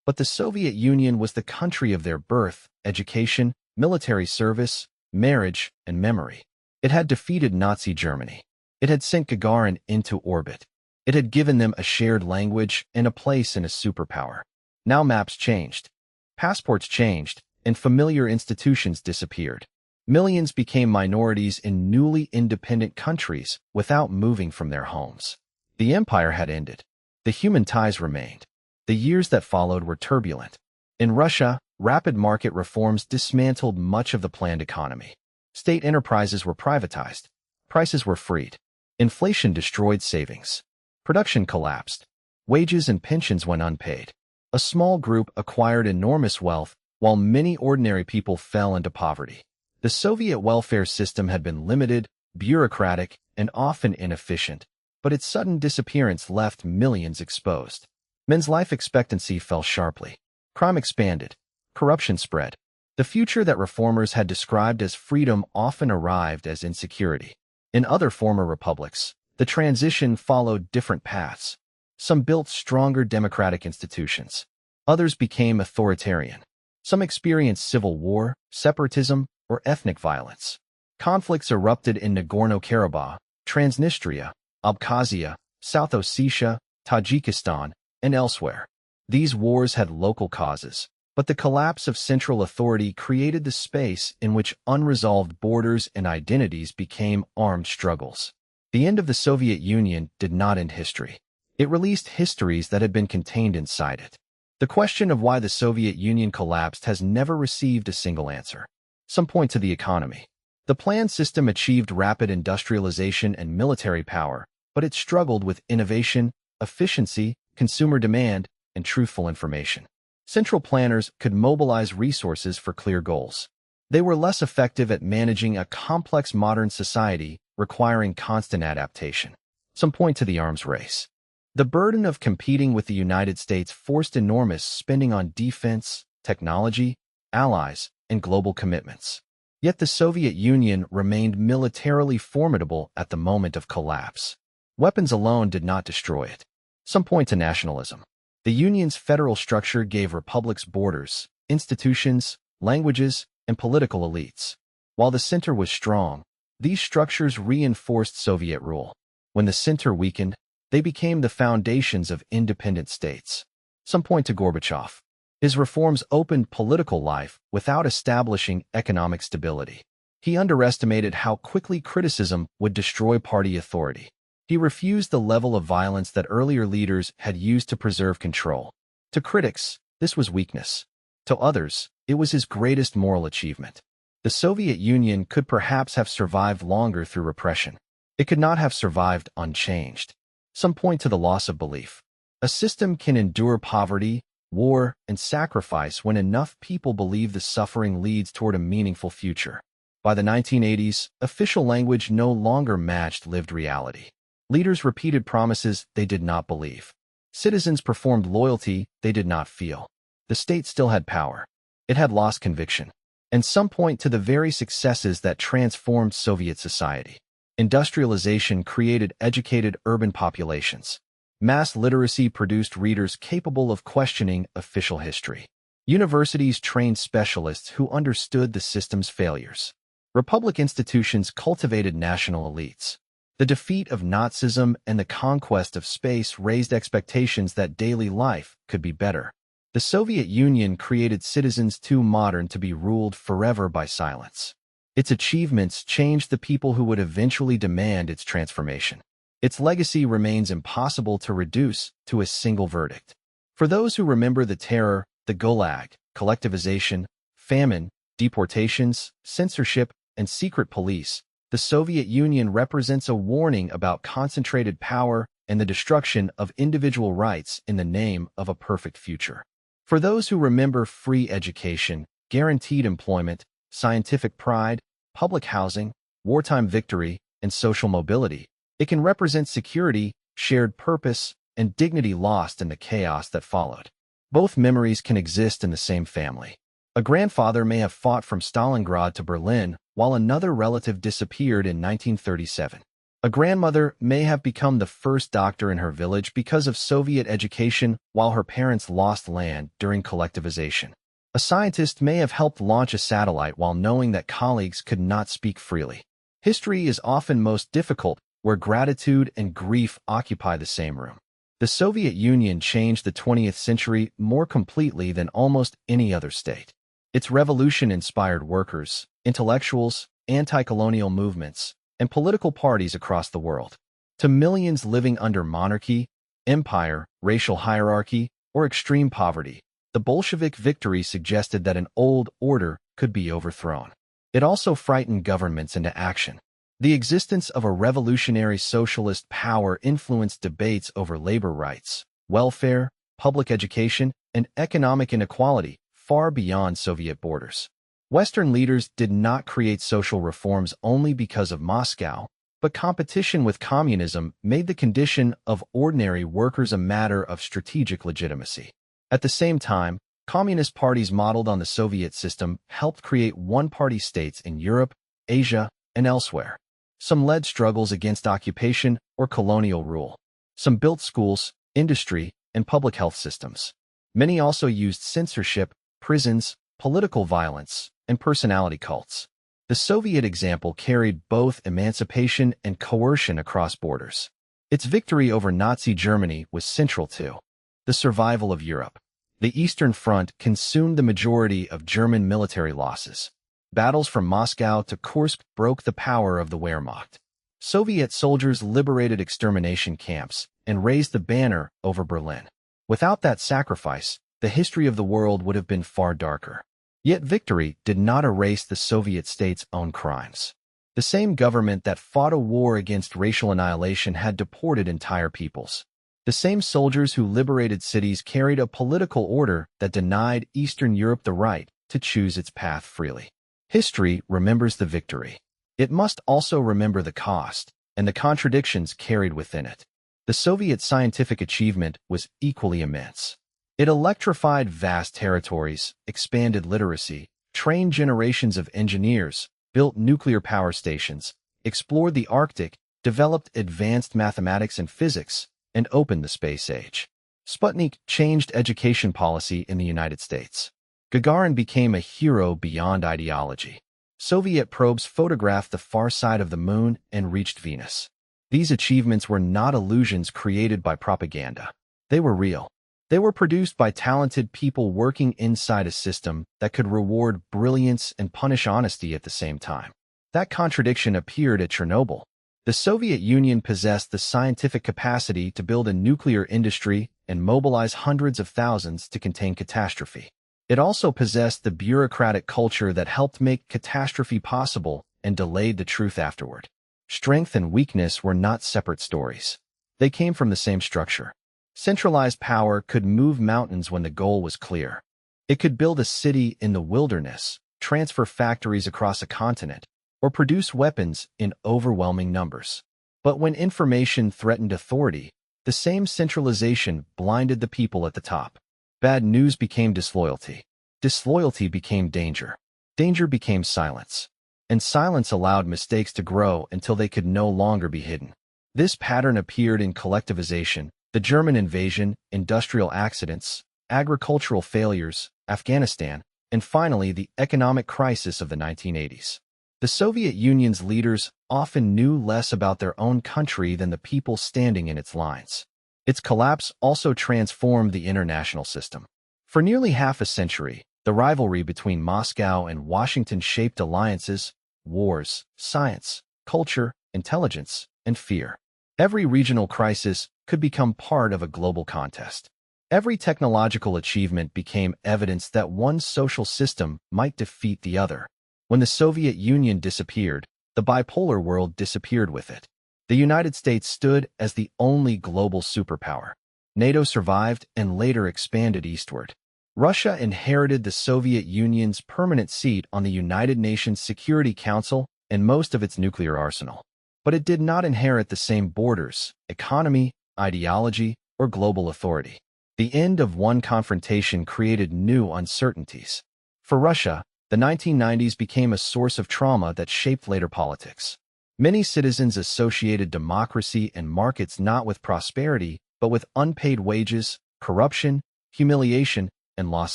but the Soviet Union was the country of their birth, education, military service, marriage, and memory. It had defeated Nazi Germany. It had sent Gagarin into orbit. It had given them a shared language and a place in a superpower. Now maps changed. Passports changed, and familiar institutions disappeared. Millions became minorities in newly independent countries without moving from their homes. The empire had ended. The human ties remained. The years that followed were turbulent. In Russia, rapid market reforms dismantled much of the planned economy. State enterprises were privatized. Prices were freed. Inflation destroyed savings. Production collapsed. Wages and pensions went unpaid. A small group acquired enormous wealth, while many ordinary people fell into poverty. The Soviet welfare system had been limited, bureaucratic, and often inefficient, but its sudden disappearance left millions exposed. Men's life expectancy fell sharply. Crime expanded. Corruption spread. The future that reformers had described as freedom often arrived as insecurity. In other former republics, the transition followed different paths. Some built stronger democratic institutions. Others became authoritarian. Some experienced civil war, separatism, or ethnic violence. Conflicts erupted in Nagorno-Karabakh, Transnistria, Abkhazia, South Ossetia, Tajikistan, and elsewhere. These wars had local causes, but the collapse of central authority created the space in which unresolved borders and identities became armed struggles. The end of the Soviet Union did not end history. It released histories that had been contained inside it. The question of why the Soviet Union collapsed has never received a single answer. Some point to the economy. The planned system achieved rapid industrialization and military power, but it struggled with innovation, efficiency, consumer demand, and truthful information. Central planners could mobilize resources for clear goals. They were less effective at managing a complex modern society requiring constant adaptation. Some point to the arms race. The burden of competing with the United States forced enormous spending on defense, technology, allies, and global commitments. Yet the Soviet Union remained militarily formidable at the moment of collapse. Weapons alone did not destroy it. Some point to nationalism. The Union's federal structure gave republics borders, institutions, languages, and political elites. While the center was strong, these structures reinforced Soviet rule. When the center weakened, they became the foundations of independent states. Some point to Gorbachev. His reforms opened political life without establishing economic stability. He underestimated how quickly criticism would destroy party authority. He refused the level of violence that earlier leaders had used to preserve control. To critics, this was weakness. To others, it was his greatest moral achievement. The Soviet Union could perhaps have survived longer through repression. It could not have survived unchanged. Some point to the loss of belief. A system can endure poverty, war, and sacrifice when enough people believe the suffering leads toward a meaningful future. By the 1980s, official language no longer matched lived reality. Leaders repeated promises they did not believe. Citizens performed loyalty they did not feel. The state still had power. It had lost conviction. And some point to the very successes that transformed Soviet society. Industrialization created educated urban populations. Mass literacy produced readers capable of questioning official history. Universities trained specialists who understood the system's failures. Republic institutions cultivated national elites. The defeat of Nazism and the conquest of space raised expectations that daily life could be better. The Soviet Union created citizens too modern to be ruled forever by silence. Its achievements changed the people who would eventually demand its transformation. Its legacy remains impossible to reduce to a single verdict. For those who remember the terror, the Gulag, collectivization, famine, deportations, censorship, and secret police, the Soviet Union represents a warning about concentrated power and the destruction of individual rights in the name of a perfect future. For those who remember free education, guaranteed employment, scientific pride, public housing, wartime victory, and social mobility, it can represent security, shared purpose, and dignity lost in the chaos that followed. Both memories can exist in the same family. A grandfather may have fought from Stalingrad to Berlin, while another relative disappeared in 1937. A grandmother may have become the first doctor in her village because of Soviet education, while her parents lost land during collectivization. A scientist may have helped launch a satellite while knowing that colleagues could not speak freely. History is often most difficult where gratitude and grief occupy the same room. The Soviet Union changed the 20th century more completely than almost any other state. Its revolution inspired workers, intellectuals, anti-colonial movements, and political parties across the world. To millions living under monarchy, empire, racial hierarchy, or extreme poverty, the Bolshevik victory suggested that an old order could be overthrown. It also frightened governments into action. The existence of a revolutionary socialist power influenced debates over labor rights, welfare, public education, and economic inequality far beyond Soviet borders. Western leaders did not create social reforms only because of Moscow, but competition with communism made the condition of ordinary workers a matter of strategic legitimacy. At the same time, communist parties modeled on the Soviet system helped create one-party states in Europe, Asia, and elsewhere. Some led struggles against occupation or colonial rule. Some built schools, industry, and public health systems. Many also used censorship, prisons, political violence, and personality cults. The Soviet example carried both emancipation and coercion across borders. Its victory over Nazi Germany was central to the survival of Europe. The Eastern Front consumed the majority of German military losses. Battles from Moscow to Kursk broke the power of the Wehrmacht. Soviet soldiers liberated extermination camps and raised the banner over Berlin. Without that sacrifice, the history of the world would have been far darker. Yet victory did not erase the Soviet state's own crimes. The same government that fought a war against racial annihilation had deported entire peoples. The same soldiers who liberated cities carried a political order that denied Eastern Europe the right to choose its path freely. History remembers the victory. It must also remember the cost and the contradictions carried within it. The Soviet scientific achievement was equally immense. It electrified vast territories, expanded literacy, trained generations of engineers, built nuclear power stations, explored the Arctic, developed advanced mathematics and physics, and opened the space age. Sputnik changed education policy in the United States. Gagarin became a hero beyond ideology. Soviet probes photographed the far side of the moon and reached Venus. These achievements were not illusions created by propaganda. They were real. They were produced by talented people working inside a system that could reward brilliance and punish honesty at the same time. That contradiction appeared at Chernobyl. The Soviet Union possessed the scientific capacity to build a nuclear industry and mobilize hundreds of thousands to contain catastrophe. It also possessed the bureaucratic culture that helped make catastrophe possible and delayed the truth afterward. Strength and weakness were not separate stories. They came from the same structure. Centralized power could move mountains when the goal was clear. It could build a city in the wilderness, transfer factories across a continent, or produce weapons in overwhelming numbers. But when information threatened authority, the same centralization blinded the people at the top. Bad news became disloyalty. Disloyalty became danger. Danger became silence. And silence allowed mistakes to grow until they could no longer be hidden. This pattern appeared in collectivization, the German invasion, industrial accidents, agricultural failures, Afghanistan, and finally the economic crisis of the 1980s. The Soviet Union's leaders often knew less about their own country than the people standing in its lines. Its collapse also transformed the international system. For nearly half a century, the rivalry between Moscow and Washington shaped alliances, wars, science, culture, intelligence, and fear. Every regional crisis could become part of a global contest. Every technological achievement became evidence that one social system might defeat the other. When the Soviet Union disappeared, the bipolar world disappeared with it. The United States stood as the only global superpower. NATO survived and later expanded eastward. Russia inherited the Soviet Union's permanent seat on the United Nations Security Council and most of its nuclear arsenal. But it did not inherit the same borders, economy, ideology, or global authority. The end of one confrontation created new uncertainties. For Russia, the 1990s became a source of trauma that shaped later politics. Many citizens associated democracy and markets not with prosperity, but with unpaid wages, corruption, humiliation, and lost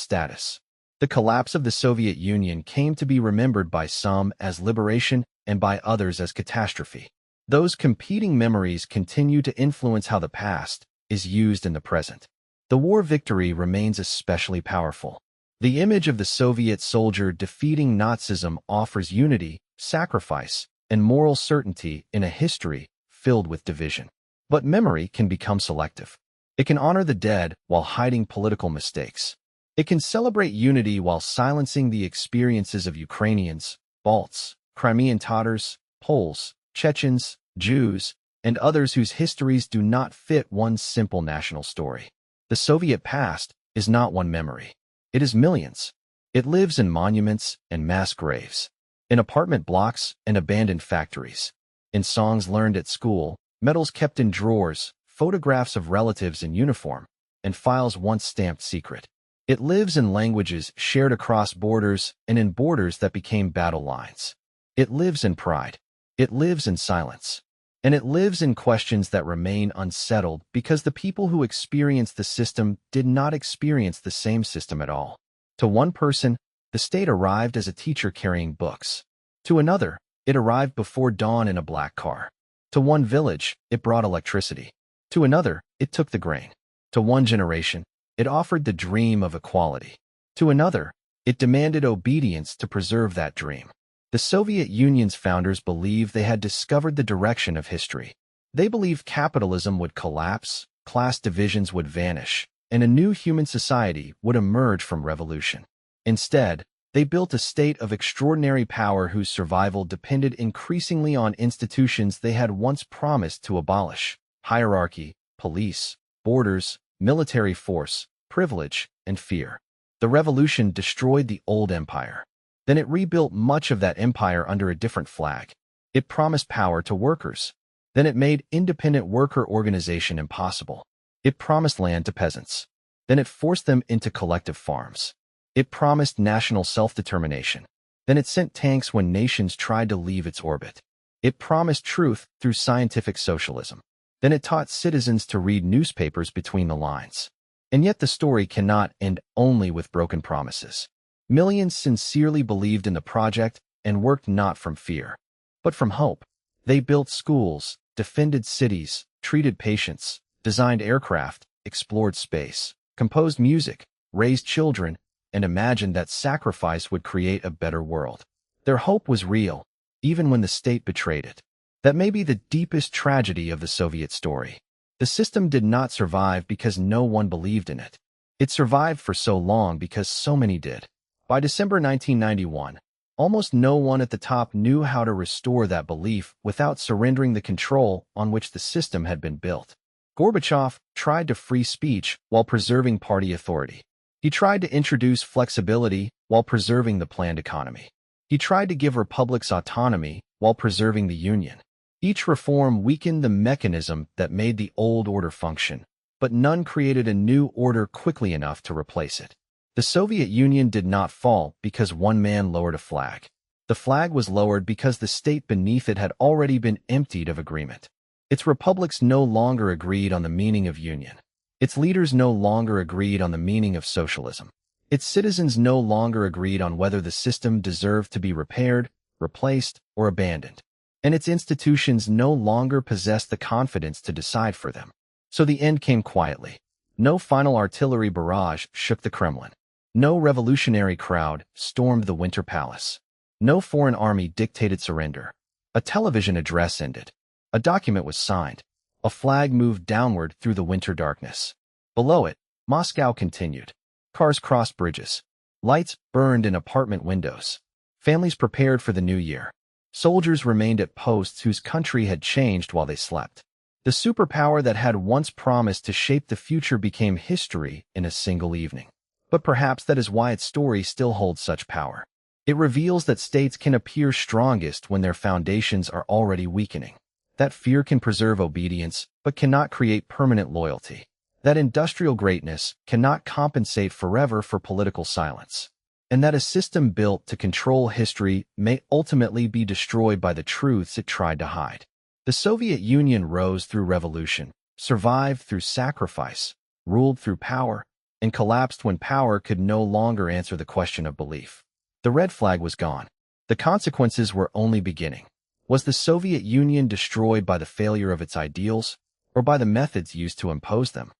status. The collapse of the Soviet Union came to be remembered by some as liberation and by others as catastrophe. Those competing memories continue to influence how the past is used in the present. The war victory remains especially powerful. The image of the Soviet soldier defeating Nazism offers unity, sacrifice, and moral certainty in a history filled with division. But memory can become selective. It can honor the dead while hiding political mistakes. It can celebrate unity while silencing the experiences of Ukrainians, Balts, Crimean Tatars, Poles, Chechens, Jews, and others whose histories do not fit one simple national story. The Soviet past is not one memory. It is millions. It lives in monuments and mass graves, in apartment blocks and abandoned factories, in songs learned at school, medals kept in drawers, photographs of relatives in uniform, and files once stamped secret. It lives in languages shared across borders and in borders that became battle lines. It lives in pride. It lives in silence. And it lives in questions that remain unsettled because the people who experienced the system did not experience the same system at all. To one person, the state arrived as a teacher carrying books. To another, it arrived before dawn in a black car. To one village, it brought electricity. To another, it took the grain. To one generation, it offered the dream of equality. To another, it demanded obedience to preserve that dream. The Soviet Union's founders believed they had discovered the direction of history. They believed capitalism would collapse, class divisions would vanish, and a new human society would emerge from revolution. Instead, they built a state of extraordinary power whose survival depended increasingly on institutions they had once promised to abolish: hierarchy, police, borders, military force, privilege, and fear. The revolution destroyed the old empire. Then it rebuilt much of that empire under a different flag. It promised power to workers. Then it made independent worker organization impossible. It promised land to peasants. Then it forced them into collective farms. It promised national self-determination. Then it sent tanks when nations tried to leave its orbit. It promised truth through scientific socialism. Then it taught citizens to read newspapers between the lines. And yet the story cannot end only with broken promises. Millions sincerely believed in the project and worked not from fear, but from hope. They built schools, defended cities, treated patients, designed aircraft, explored space, composed music, raised children, and imagined that sacrifice would create a better world. Their hope was real, even when the state betrayed it. That may be the deepest tragedy of the Soviet story. The system did not survive because no one believed in it. It survived for so long because so many did. By December 1991, almost no one at the top knew how to restore that belief without surrendering the control on which the system had been built. Gorbachev tried to free speech while preserving party authority. He tried to introduce flexibility while preserving the planned economy. He tried to give republics autonomy while preserving the union. Each reform weakened the mechanism that made the old order function, but none created a new order quickly enough to replace it. The Soviet Union did not fall because one man lowered a flag. The flag was lowered because the state beneath it had already been emptied of agreement. Its republics no longer agreed on the meaning of union. Its leaders no longer agreed on the meaning of socialism. Its citizens no longer agreed on whether the system deserved to be repaired, replaced, or abandoned. And its institutions no longer possessed the confidence to decide for them. So the end came quietly. No final artillery barrage shook the Kremlin. No revolutionary crowd stormed the Winter Palace. No foreign army dictated surrender. A television address ended. A document was signed. A flag moved downward through the winter darkness. Below it, Moscow continued. Cars crossed bridges. Lights burned in apartment windows. Families prepared for the new year. Soldiers remained at posts whose country had changed while they slept. The superpower that had once promised to shape the future became history in a single evening. But perhaps that is why its story still holds such power. It reveals that states can appear strongest when their foundations are already weakening. That fear can preserve obedience, but cannot create permanent loyalty. That industrial greatness cannot compensate forever for political silence. And that a system built to control history may ultimately be destroyed by the truths it tried to hide. The Soviet Union rose through revolution, survived through sacrifice, ruled through power, and collapsed when power could no longer answer the question of belief. The red flag was gone. The consequences were only beginning. Was the Soviet Union destroyed by the failure of its ideals, or by the methods used to impose them?